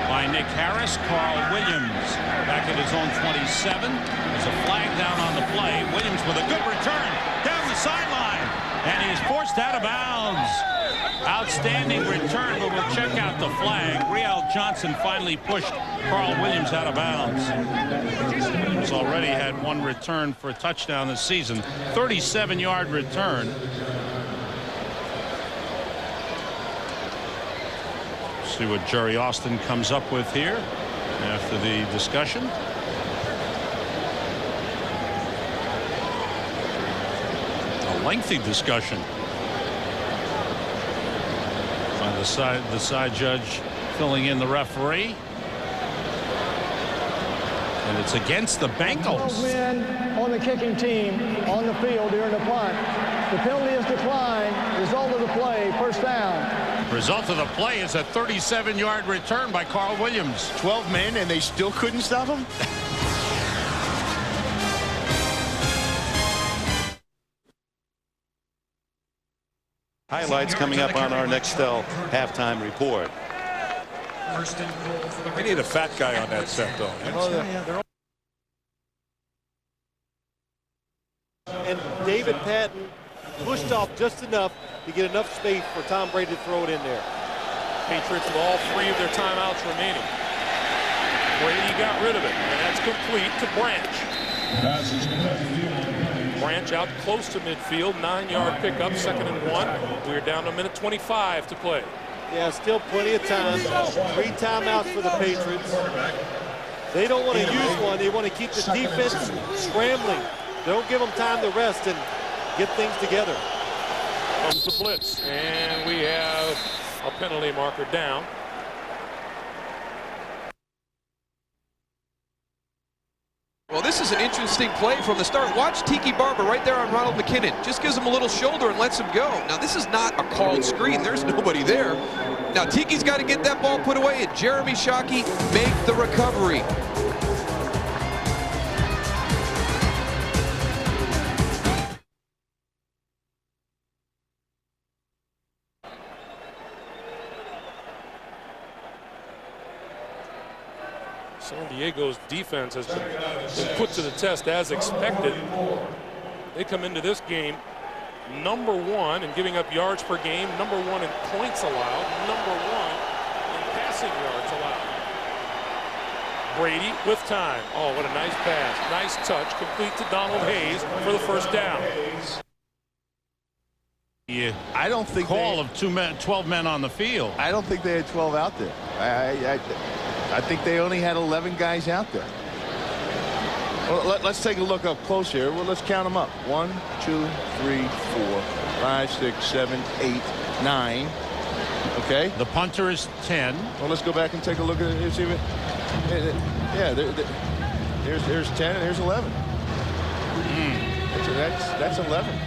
by Nick Harris. Carl Williams back at his own 27. There's a flag down on the play. Williams with a good return down the sideline. And he's forced out of bounds. Outstanding return, but we'll check out the flag. Real Johnson finally pushed Carl Williams out of bounds. He's already had one return for a touchdown this season. 37-yard return. See what Jerry Austin comes up with here after the discussion. A lengthy discussion. On the side judge filling in the referee. And it's against the Bengals. 12 men on the kicking team on the field during the punt. The penalty is declined. Result of the play, first down. Result of the play is a 37-yard return by Carl Williams. 12 men and they still couldn't stop him? Highlights coming up on our Nextel halftime report. We need a fat guy on that set, though. And David Patton pushed off just enough to get enough space for Tom Brady to throw it in there. Patriots with all 3 of their timeouts remaining. Brady got rid of it, and that's complete to Branch. Branch out close to midfield, 9-yard pickup, 2nd and 1. We're down to a minute 25 to play. Yeah, still plenty of time. 3 timeouts for the Patriots. They don't want to use one. They want to keep the defense scrambling. Don't give them time to rest and get things together. Comes the blitz, and we have a penalty marker down. Well, this is an interesting play from the start. Watch Tiki Barber right there on Ronald McKinnon. Just gives him a little shoulder and lets him go. Now, this is not a called screen. There's nobody there. Now, Tiki's got to get that ball put away, and Jeremy Shockey make the recovery. San Diego's defense has been put to the test as expected. They come into this game #1 in giving up yards per game, #1 in points allowed, #1 in passing yards allowed. Brady with time. Oh, what a nice pass. Nice touch, complete to Donald Hayes for the first down. Yeah, I don't think call of 12 men on the field. I don't think they had 12 out there. I think they only had 11 guys out there. Well, let's take a look up close here. Well, let's count them up. 1, 2, 3, 4, 5, 6, 7, 8, 9. Okay. The punter is 10. Well, let's go back and take a look at it. See, yeah, there's 10 and there's 11. That's 11.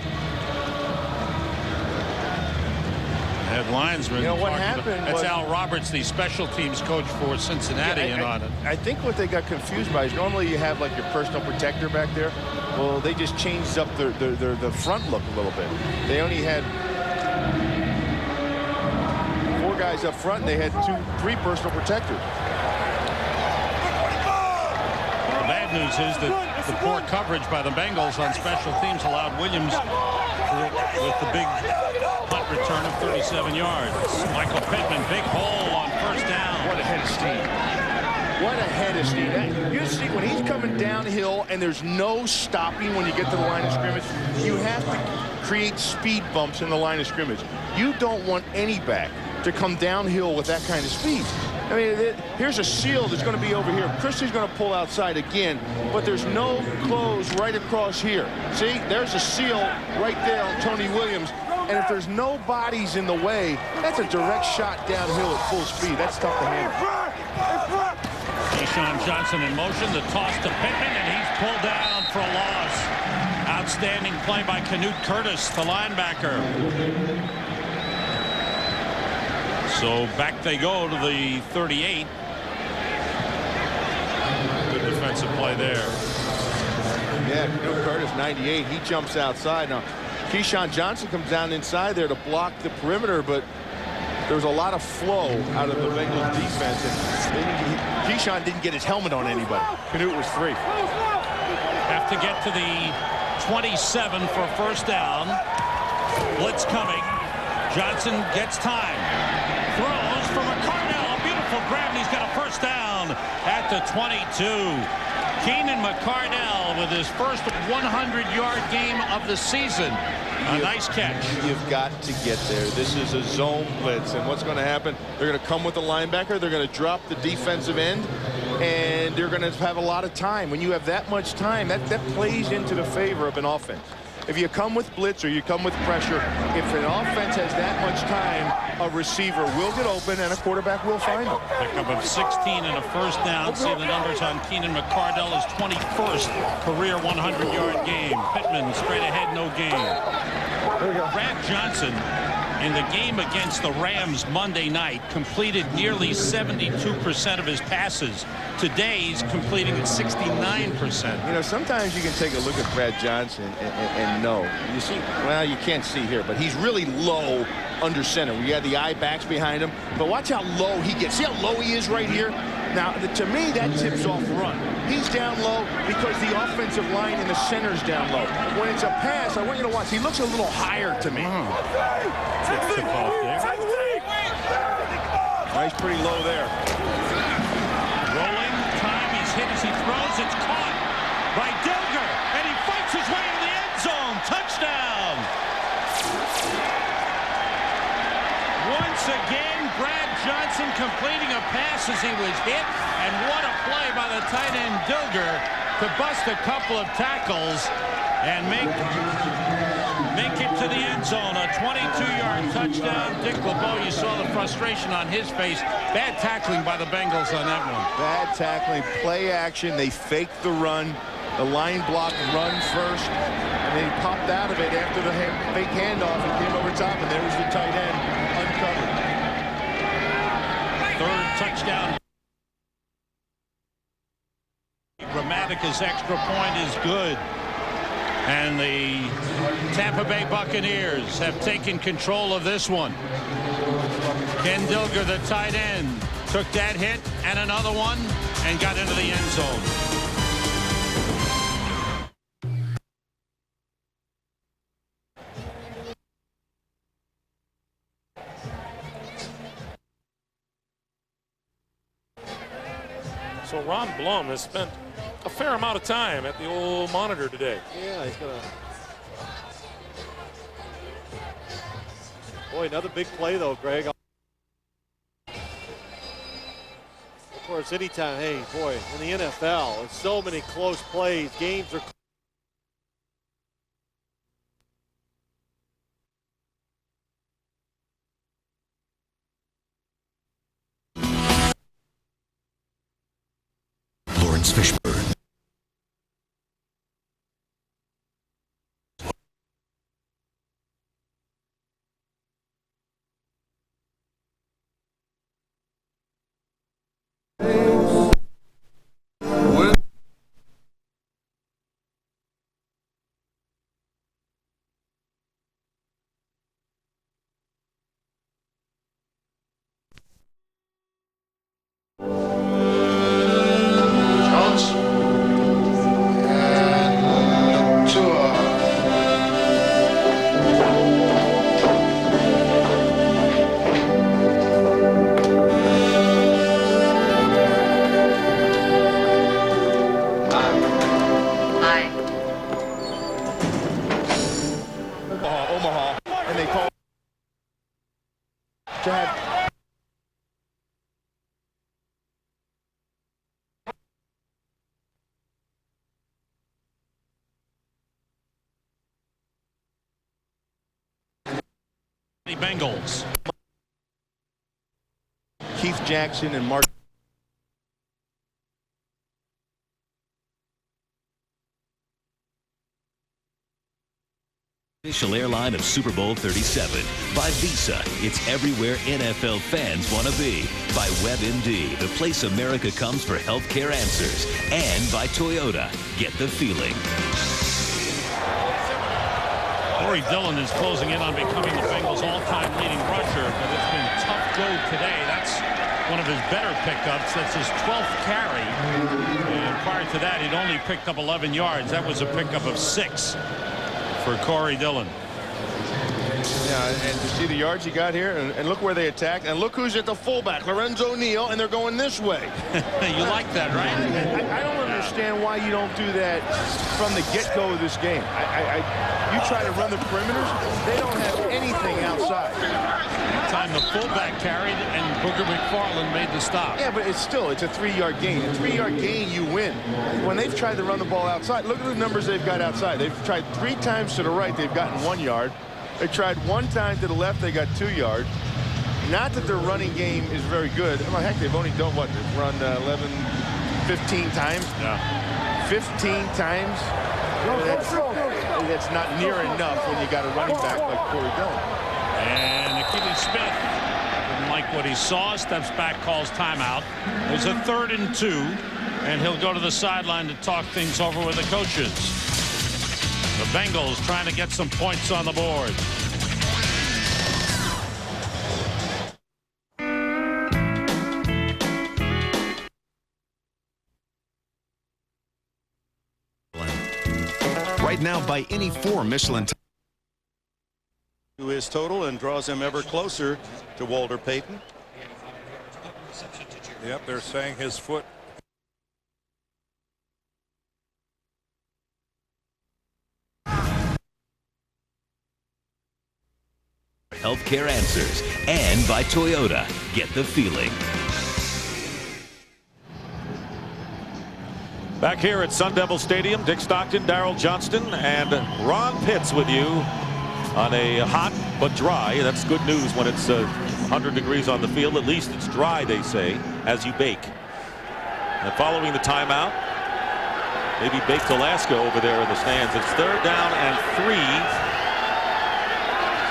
Head linesman. You know what happened? That's Al Roberts, the special teams coach for Cincinnati, on it. I think what they got confused by is normally you have like your personal protector back there. Well, they just changed up the front look a little bit. They only had 4 guys up front, and they had 3 personal protectors. The bad news is that the poor coverage by the Bengals on special teams allowed Williams with the big punt return of 37 yards. Michael Pittman, big hole on first down. What a head of steam. What a head of steam. You see, when he's coming downhill and there's no stopping when you get to the line of scrimmage, you have to create speed bumps in the line of scrimmage. You don't want any back to come downhill with that kind of speed. I mean, here's a seal that's going to be over here. Christie's going to pull outside again, but there's no close right across here. See, there's a seal right there on Tony Williams. And if there's no bodies in the way, that's a direct shot downhill at full speed. That's tough to handle. Keyshawn Johnson in motion, the toss to Pittman, and he's pulled down for a loss. Outstanding play by Canute Curtis, the linebacker. So back they go to the 38. Good defensive play there. Yeah, Canute Curtis, 98. He jumps outside. Now, Keyshawn Johnson comes down inside there to block the perimeter, but there was a lot of flow out of the Bengals defense, and Keyshawn didn't get his helmet on anybody. Canute was free. Have to get to the 27 for first down. Blitz coming. Johnson gets time. Throws for McCartney. at the 22. Keenan McCardell with his first 100-yard game of the season. A nice catch. You've got to get there. This is a zone blitz, and what's going to happen? They're going to come with the linebacker. They're going to drop the defensive end, and they're going to have a lot of time. When you have that much time, that plays into the favor of an offense. If you come with blitz or you come with pressure, if an offense has that much time, a receiver will get open and a quarterback will find him. Pickup of 16 and a first down. See the numbers on Keenan McCardell, his 21st career 100-yard game. Pittman straight ahead, no gain. Brad Johnson, in the game against the Rams Monday night, completed nearly 72% of his passes. Today, he's completing at 69%. You know, sometimes you can take a look at Brad Johnson and know. You see, well, you can't see here, but he's really low under center. We got the eye backs behind him, but watch how low he gets. See how low he is right here? Now, to me, that tips off run. He's down low because the offensive line in the center's down low. When it's a pass, I want you to watch. He looks a little higher to me. Tip off there. He's pretty low there. Rolling time. He's hit as he throws. It's caught by Dilger, and he fights his way into the end zone. Touchdown. Once again, Brad Johnson completing a pass as he was hit, and what a play by the tight end Dilger to bust a couple of tackles and make it to the end zone. A 22-yard touchdown. Dick LeBeau, you saw the frustration on his face. Bad tackling by the Bengals on that one. Bad tackling, play action. They faked the run. The line block run first, and then he popped out of it after the fake handoff and came over top, and there was the tight end uncovered. Third touchdown. Grammaticus extra point is good. And the Tampa Bay Buccaneers have taken control of this one. Ken Dilger, the tight end, took that hit and another one and got into the end zone. So Ron Blum has spent a fair amount of time at the old monitor today. Yeah, he's gonna. Boy, another big play though, Greg. Of course, anytime, hey, boy, in the NFL, it's so many close plays. Games are. Fishburne. Bengals. Keith Jackson and Mark. Official airline of Super Bowl 37. By Visa, it's everywhere NFL fans want to be. By WebMD, the place America comes for healthcare answers. And by Toyota, get the feeling. Corey Dillon is closing in on becoming the Bengals' all-time leading rusher, but it's been tough go today. That's one of his better pickups. That's his 12th carry. And prior to that, he'd only picked up 11 yards. That was a pickup of 6 for Corey Dillon. Yeah, and to see the yards he got here, and look where they attacked, and look who's at the fullback, Lorenzo Neal, and they're going this way. You like that, right? I don't understand why you don't do that from the get-go of this game. You try to run the perimeters, they don't have anything outside. Time the fullback carried, and Booger McFarland made the stop. Yeah, but it's a 3-yard gain. A 3-yard gain, you win. When they've tried to run the ball outside, look at the numbers they've got outside. They've tried 3 times to the right, they've gotten 1 yard. They tried 1 time to the left, they got 2 yards. Not that their running game is very good. Well, heck, they've only done what? They've run 11, 15 times. Yeah. 15 times. That's not near enough when you got a running back like Corey Dillon. And Achilles Smith didn't like what he saw, steps back, calls timeout. There's a 3rd and 2, and he'll go to the sideline to talk things over with the coaches. The Bengals trying to get some points on the board. Right now, by any 4 Michelin. To his total and draws him ever closer to Walter Payton. Yep, they're saying his foot. Healthcare answers, and by Toyota. Get the feeling. Back here at Sun Devil Stadium, Dick Stockton, Darryl Johnston, and Ron Pitts with you on a hot but dry. That's good news when it's 100 degrees on the field. At least it's dry, they say, as you bake. And following the timeout, maybe baked Alaska over there in the stands. It's 3rd down and 3.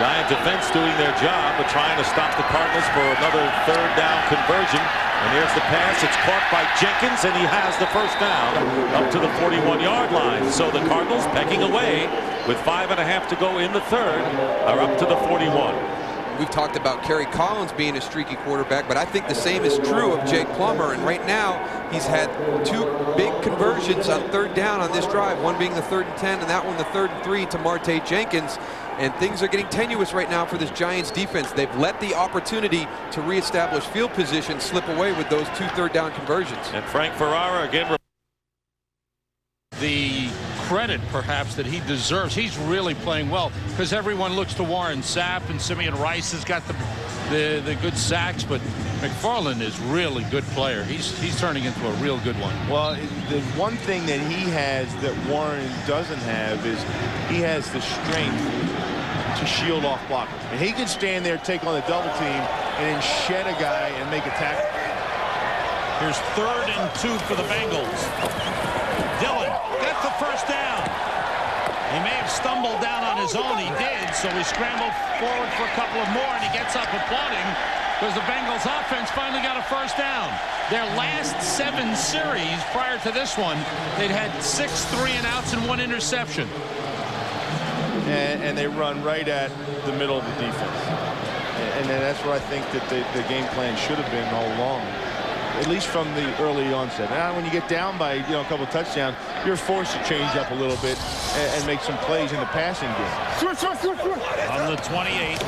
Giant defense doing their job, but trying to stop the Cardinals for another 3rd down conversion. And there's the pass. It's caught by Jenkins, and he has the 1st down up to the 41-yard line. So the Cardinals, pecking away with 5.5 to go in the 3rd, are up to the 41. We've talked about Kerry Collins being a streaky quarterback, but I think the same is true of Jake Plummer. And right now, he's had 2 big conversions on 3rd down on this drive, one being the 3rd and 10, and that one the 3rd and 3 to Marte Jenkins. And things are getting tenuous right now for this Giants defense. They've let the opportunity to reestablish field position slip away with those 2 3rd down conversions. And Frank Ferrara again. The credit perhaps that he deserves. He's really playing well because everyone looks to Warren Sapp, and Simeon Rice has got the good sacks, but McFarland is really good player. He's turning into a real good one. Well, the one thing that he has that Warren doesn't have is he has the strength to shield off blockers. And he can stand there, take on the double team, and then shed a guy and make a tackle. Here's 3rd and 2 for the Bengals. Dillon got the 1st down. He may have stumbled down on his own. He did, so he scrambled forward for a couple of more, and he gets up applauding because the Bengals offense finally got a 1st down. Their last 7 series prior to this one, they'd had 6 3-and-outs and 1 interception. And they run right at the middle of the defense. And that's what I think that the game plan should have been all along, at least from the early onset. Now, when you get down by a couple touchdowns, you're forced to change up a little bit and make some plays in the passing game. On the 28,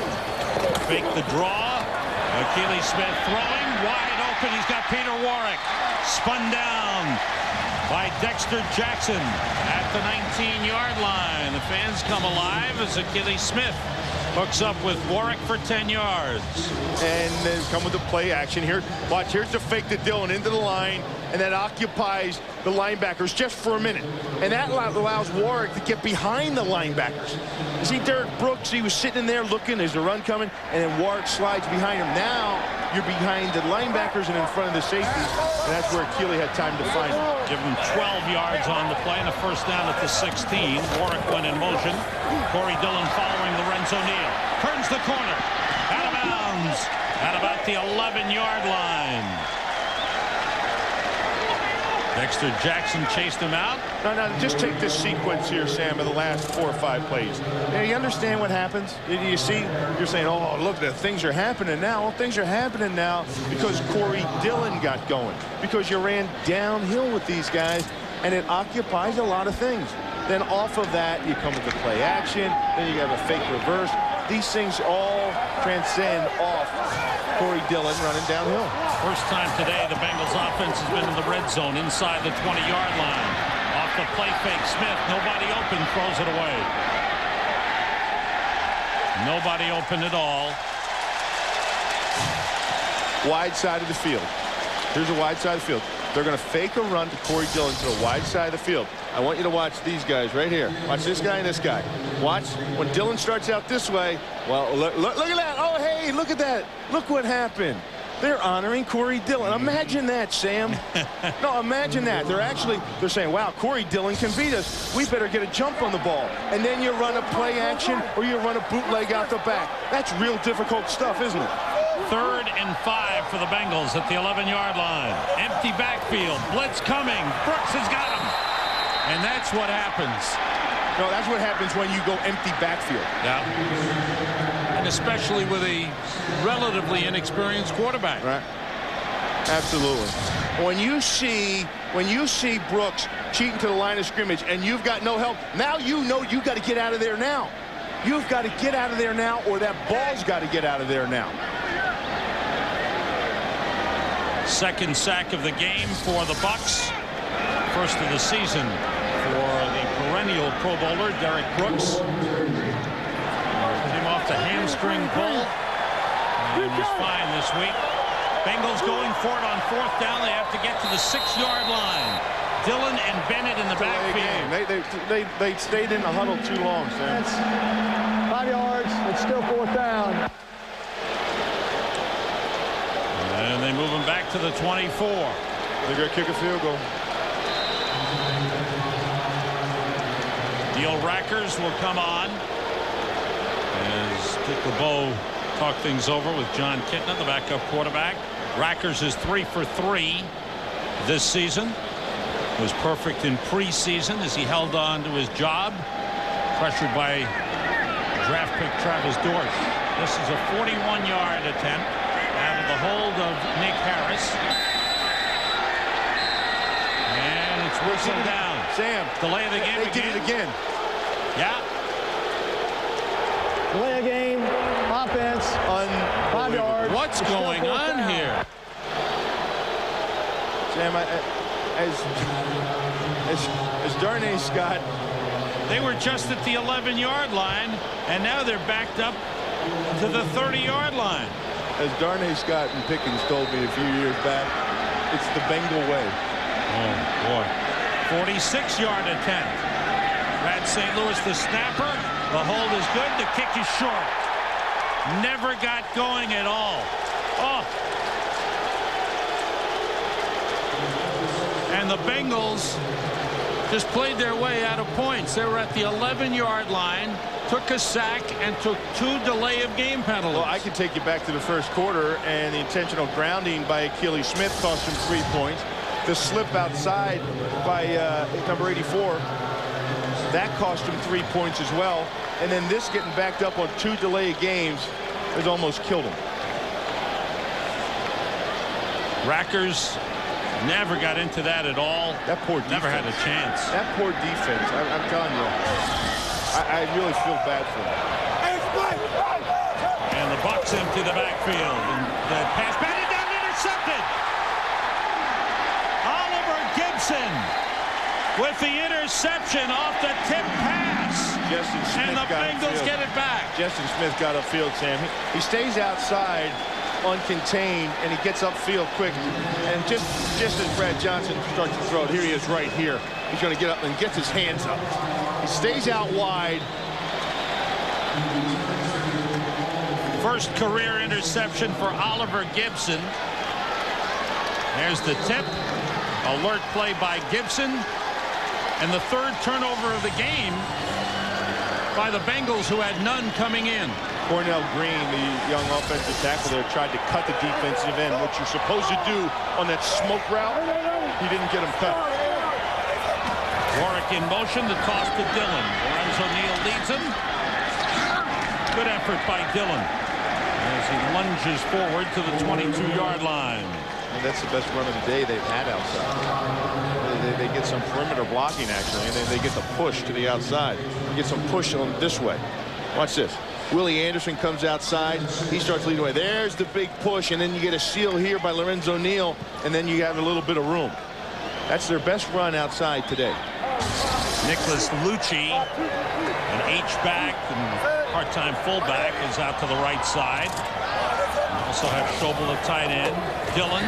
fake the draw. Achilles Smith throwing wide open. He's got Peter Warrick spun down by Dexter Jackson at the 19-yard line. The fans come alive as Achilles Smith hooks up with Warrick for 10 yards. And then come with the play action here. Watch, here's the fake to Dillon into the line, and that occupies the linebackers just for a minute. And that allows Warrick to get behind the linebackers. You see Derek Brooks, he was sitting in there looking, there's a run coming, and then Warrick slides behind him. Now you're behind the linebackers and in front of the safeties, and that's where Keeley had time to find him. Give him 12 yards on the play and a 1st down at the 16. Warrick went in motion. Corey Dillon following Lorenzo Neal. Turns the corner. Out of bounds at about the 11-yard line. Dexter Jackson chased him out. No, just take this sequence here, Sam, of the last 4 or 5 plays. Now, you understand what happens? You see, you're saying, oh, look, things are happening now. Well, things are happening now because Corey Dillon got going, because you ran downhill with these guys, and it occupies a lot of things. Then off of that, you come with the play action. Then you have a fake reverse. these things all transcend off Corey Dillon running downhill. First time today the Bengals offense has been in the red zone inside the 20-yard line. Off the play fake, Smith, nobody open, throws it away. Nobody open at all. Wide side of the field. Here's a wide side of the field. They're going to fake a run to Corey Dillon to the wide side of the field. I want you to watch these guys right here. Watch this guy and this guy. Watch when Dillon starts out this way. Well, look at that. Oh, hey, look at that. Look what happened. They're honoring Corey Dillon. Imagine that, Sam. No, imagine that. They're saying, wow, Corey Dillon can beat us. We better get a jump on the ball. And then you run a play action or you run a bootleg out the back. That's real difficult stuff, isn't it? 3rd and 5 for the Bengals at the 11-yard line. Empty backfield. Blitz coming. Brooks has got him. And that's what happens. No, that's what happens when you go empty backfield. Yeah. And especially with a relatively inexperienced quarterback. Right. Absolutely. When you see Brooks cheating to the line of scrimmage and you've got no help, now you know you got to get out of there now. You've got to get out of there now, or that ball's got to get out of there now. Second sack of the game for the Bucs. First of the season for the perennial Pro Bowler, Derek Brooks. Came off the hamstring pull and was fine this week. Bengals going for it on 4th down. They have to get to the 6-yard line. Dillon and Bennett in the backfield. They stayed in the huddle too long, Sam. That's 5 yards. It's still 4th down. And they move him back to the 24. They're going to kick a field goal. Neil Rackers will come on as Dick LeBeau talk things over with John Kitna, the backup quarterback. Rackers is 3 for 3 this season. Was perfect in preseason as he held on to his job. Pressured by draft pick Travis Dorsch. This is a 41-yard attempt out of the hold of Nick Harris. And it's whistled down. Sam, delay of the game. They did it again. Yeah. Delay of game. Offense. 5 yards. What's going on here? Sam, as Darnay Scott. They were just at the 11-yard line, and now they're backed up to the 30-yard line. As Darnay Scott and Pickens told me a few years back, it's the Bengal way. Oh, boy. 46-yard attempt. Brad St. Louis, the snapper. The hold is good. The kick is short. Never got going at all. Oh. And the Bengals just played their way out of points. They were at the 11-yard line, took a sack, and took 2 delay of game penalties. Well, I can take you back to the first quarter, and the intentional grounding by Achilles Smith cost him 3 points. The slip outside by number 84, that cost him 3 points as well. And then this getting backed up on 2 delay of games has almost killed him. Rackers never got into that at all. That poor defense. Never had a chance. That poor defense. I'm telling you, I really feel bad for them. And the Bucs empty the backfield. And the pass batted down, intercepted. Oliver Gibson with the interception off the tip pass. Justin Smith and the Bengals get it back. Justin Smith got upfield, Sam. He stays outside uncontained, and he gets upfield quick. And just as Brad Johnson starts to throw it, here he is right here. He's going to get up and gets his hands up. He stays out wide. First career interception for Oliver Gibson. There's the tip. Alert play by Gibson. And the 3rd turnover of the game by the Bengals, who had none coming in. Cornell Green, the young offensive tackle there, tried to cut the defensive end, what you're supposed to do on that smoke route. He didn't get him cut. Warwick in motion, the toss to Dillon. Lorenzo Neal leads him. Good effort by Dillon as he lunges forward to the 22-yard line. And that's the best run of the day they've had outside. They get some perimeter blocking, actually, and then they get the push to the outside. They get some push on this way. Watch this. Willie Anderson comes outside. He starts leading away. There's the big push, and then you get a seal here by Lorenzo Neal, and then you have a little bit of room. That's their best run outside today. Nicholas Lucci, an H-back and part-time fullback, is out to the right side. Also have Schobel at tight end. Dillon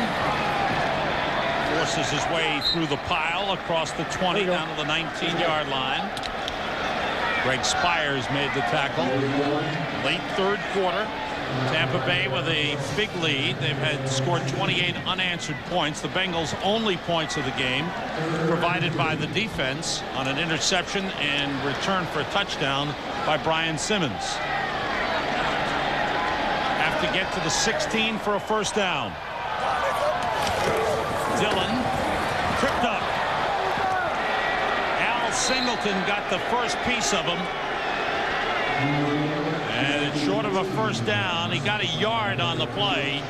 forces his way through the pile across the 20 down to the 19-yard line. Greg Spires made the tackle. Late third quarter. Tampa Bay with a big lead. They've had scored 28 unanswered points. The Bengals' only points of the game provided by the defense on an interception and return for a touchdown by Brian Simmons. Have to get to the 16 for a first down. Dillon tripped up. Al Singleton got the first piece of him. And it's short of a first down. He got a yard on the play.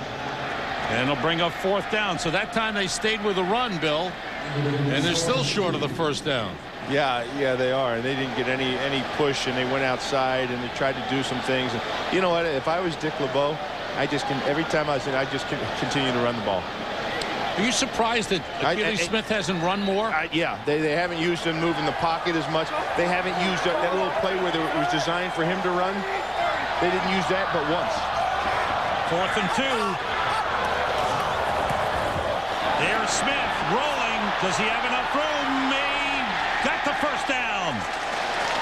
And it'll bring up fourth down. So that time they stayed with a run, Bill. And they're still short of the first down. Yeah, they are. And they didn't get any push, and they went outside and they tried to do some things. And you know what? If I was Dick LeBeau, every time I was in, I just continue to run the ball. Are you surprised that Achilles Smith hasn't run more? Yeah, they haven't used him moving the pocket as much. They haven't used that little play where it was designed for him to run. They didn't use that but once. 4th and 2. There's Smith rolling. Does he have enough room? He got the first down.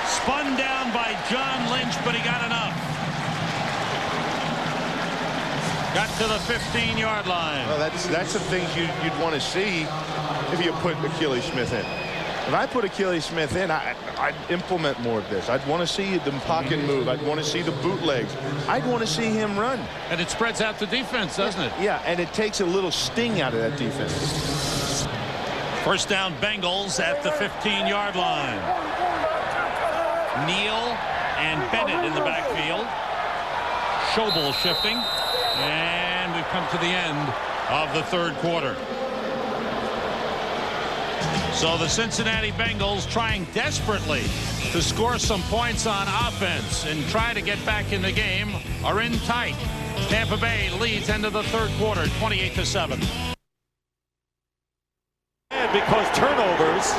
Spun down by John Lynch, but he got enough. Got to the 15-yard line. Well, that's the things you'd want to see if you put Achilles Smith in. If I put Achilles Smith in, I'd implement more of this. I'd want to see the pocket move. I'd want to see the bootlegs. I'd want to see him run. And it spreads out the defense, doesn't it? Yeah, and it takes a little sting out of that defense. First down, Bengals at the 15-yard line. Neal and Bennett in the backfield. Schobel shifting. And we've come to the end of the third quarter. So the Cincinnati Bengals trying desperately to score some points on offense and try to get back in the game are in tight. Tampa Bay leads end of the third quarter 28-7. And because turnovers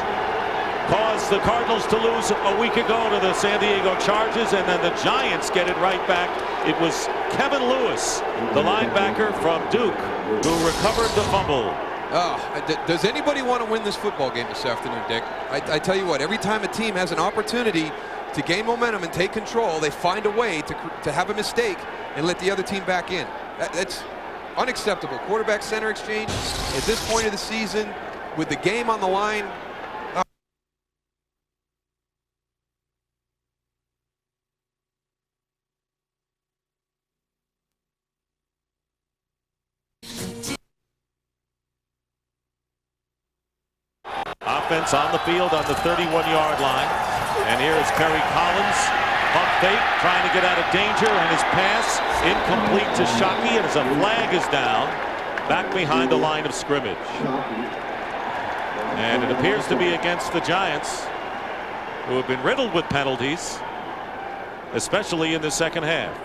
caused the Cardinals to lose a week ago to the San Diego Chargers, and then the Giants get it right back. It was Kevin Lewis, the linebacker from Duke, who recovered the fumble. Does anybody want to win this football game this afternoon, Dick? I tell you what, every time a team has an opportunity to gain momentum and take control, they find a way to have a mistake and let the other team back in. That's unacceptable. Quarterback center exchange at this point of the season with the game on the line. Offense on the field on the 31-yard line. And here is Kerry Collins. Pump fake, trying to get out of danger, and his pass incomplete to Shockey, and as a flag is down, back behind the line of scrimmage. And it appears to be against the Giants, who have been riddled with penalties, especially in the second half.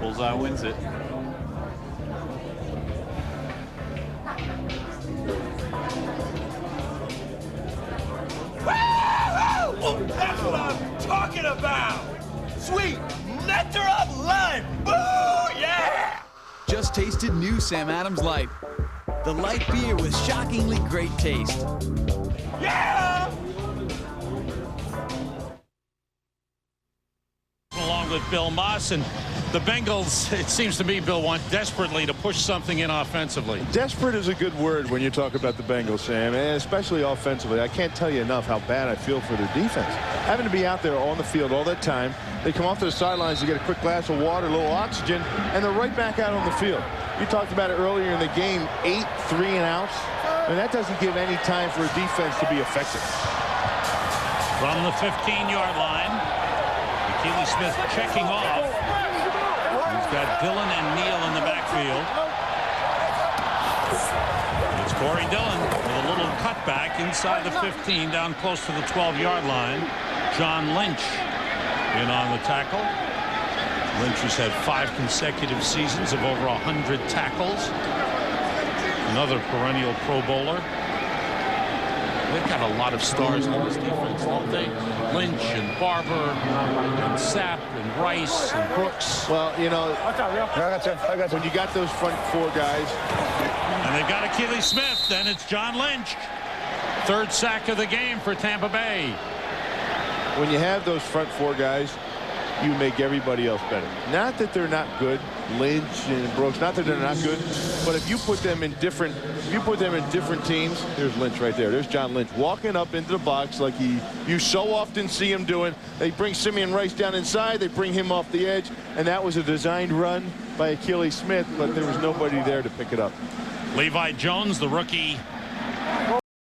Bullseye wins it. Oh, that's what I'm talking about! Sweet nectar of life! Boo, yeah! Just tasted new Sam Adams Light. The light beer with shockingly great taste. Yeah! Along with Bill Moss, and the Bengals, it seems to me, Bill, want desperately to push something in offensively. Desperate is a good word when you talk about the Bengals, Sam, and especially offensively. I can't tell you enough how bad I feel for their defense. Having to be out there on the field all that time, they come off to the sidelines to get a quick glass of water, a little oxygen, and they're right back out on the field. You talked about it earlier in the game, 8 3-and-outs, and that doesn't give any time for a defense to be effective. From the 15-yard line, Achilles Smith checking off. He's got Dillon and Neal in the backfield. It's Corey Dillon with a little cutback inside the 15 down close to the 12-yard line. John Lynch in on the tackle. Lynch has had 5 consecutive seasons of over 100 tackles. Another perennial Pro Bowler. They've got a lot of stars on this defense, don't they? Lynch and Barber and Sapp and Rice and Brooks. Well, you know, when you got those front 4 guys. And they've got Achilles Smith, then it's John Lynch. 3rd sack of the game for Tampa Bay. When you have those front 4 guys, you make everybody else better. Not that they're not good, Lynch and Brooks, not that they're not good, but if you put them in different teams, there's Lynch right there. There's John Lynch walking up into the box like you so often see him doing. They bring Simeon Rice down inside, they bring him off the edge, and that was a designed run by Achilles Smith, but there was nobody there to pick it up. Levi Jones, the rookie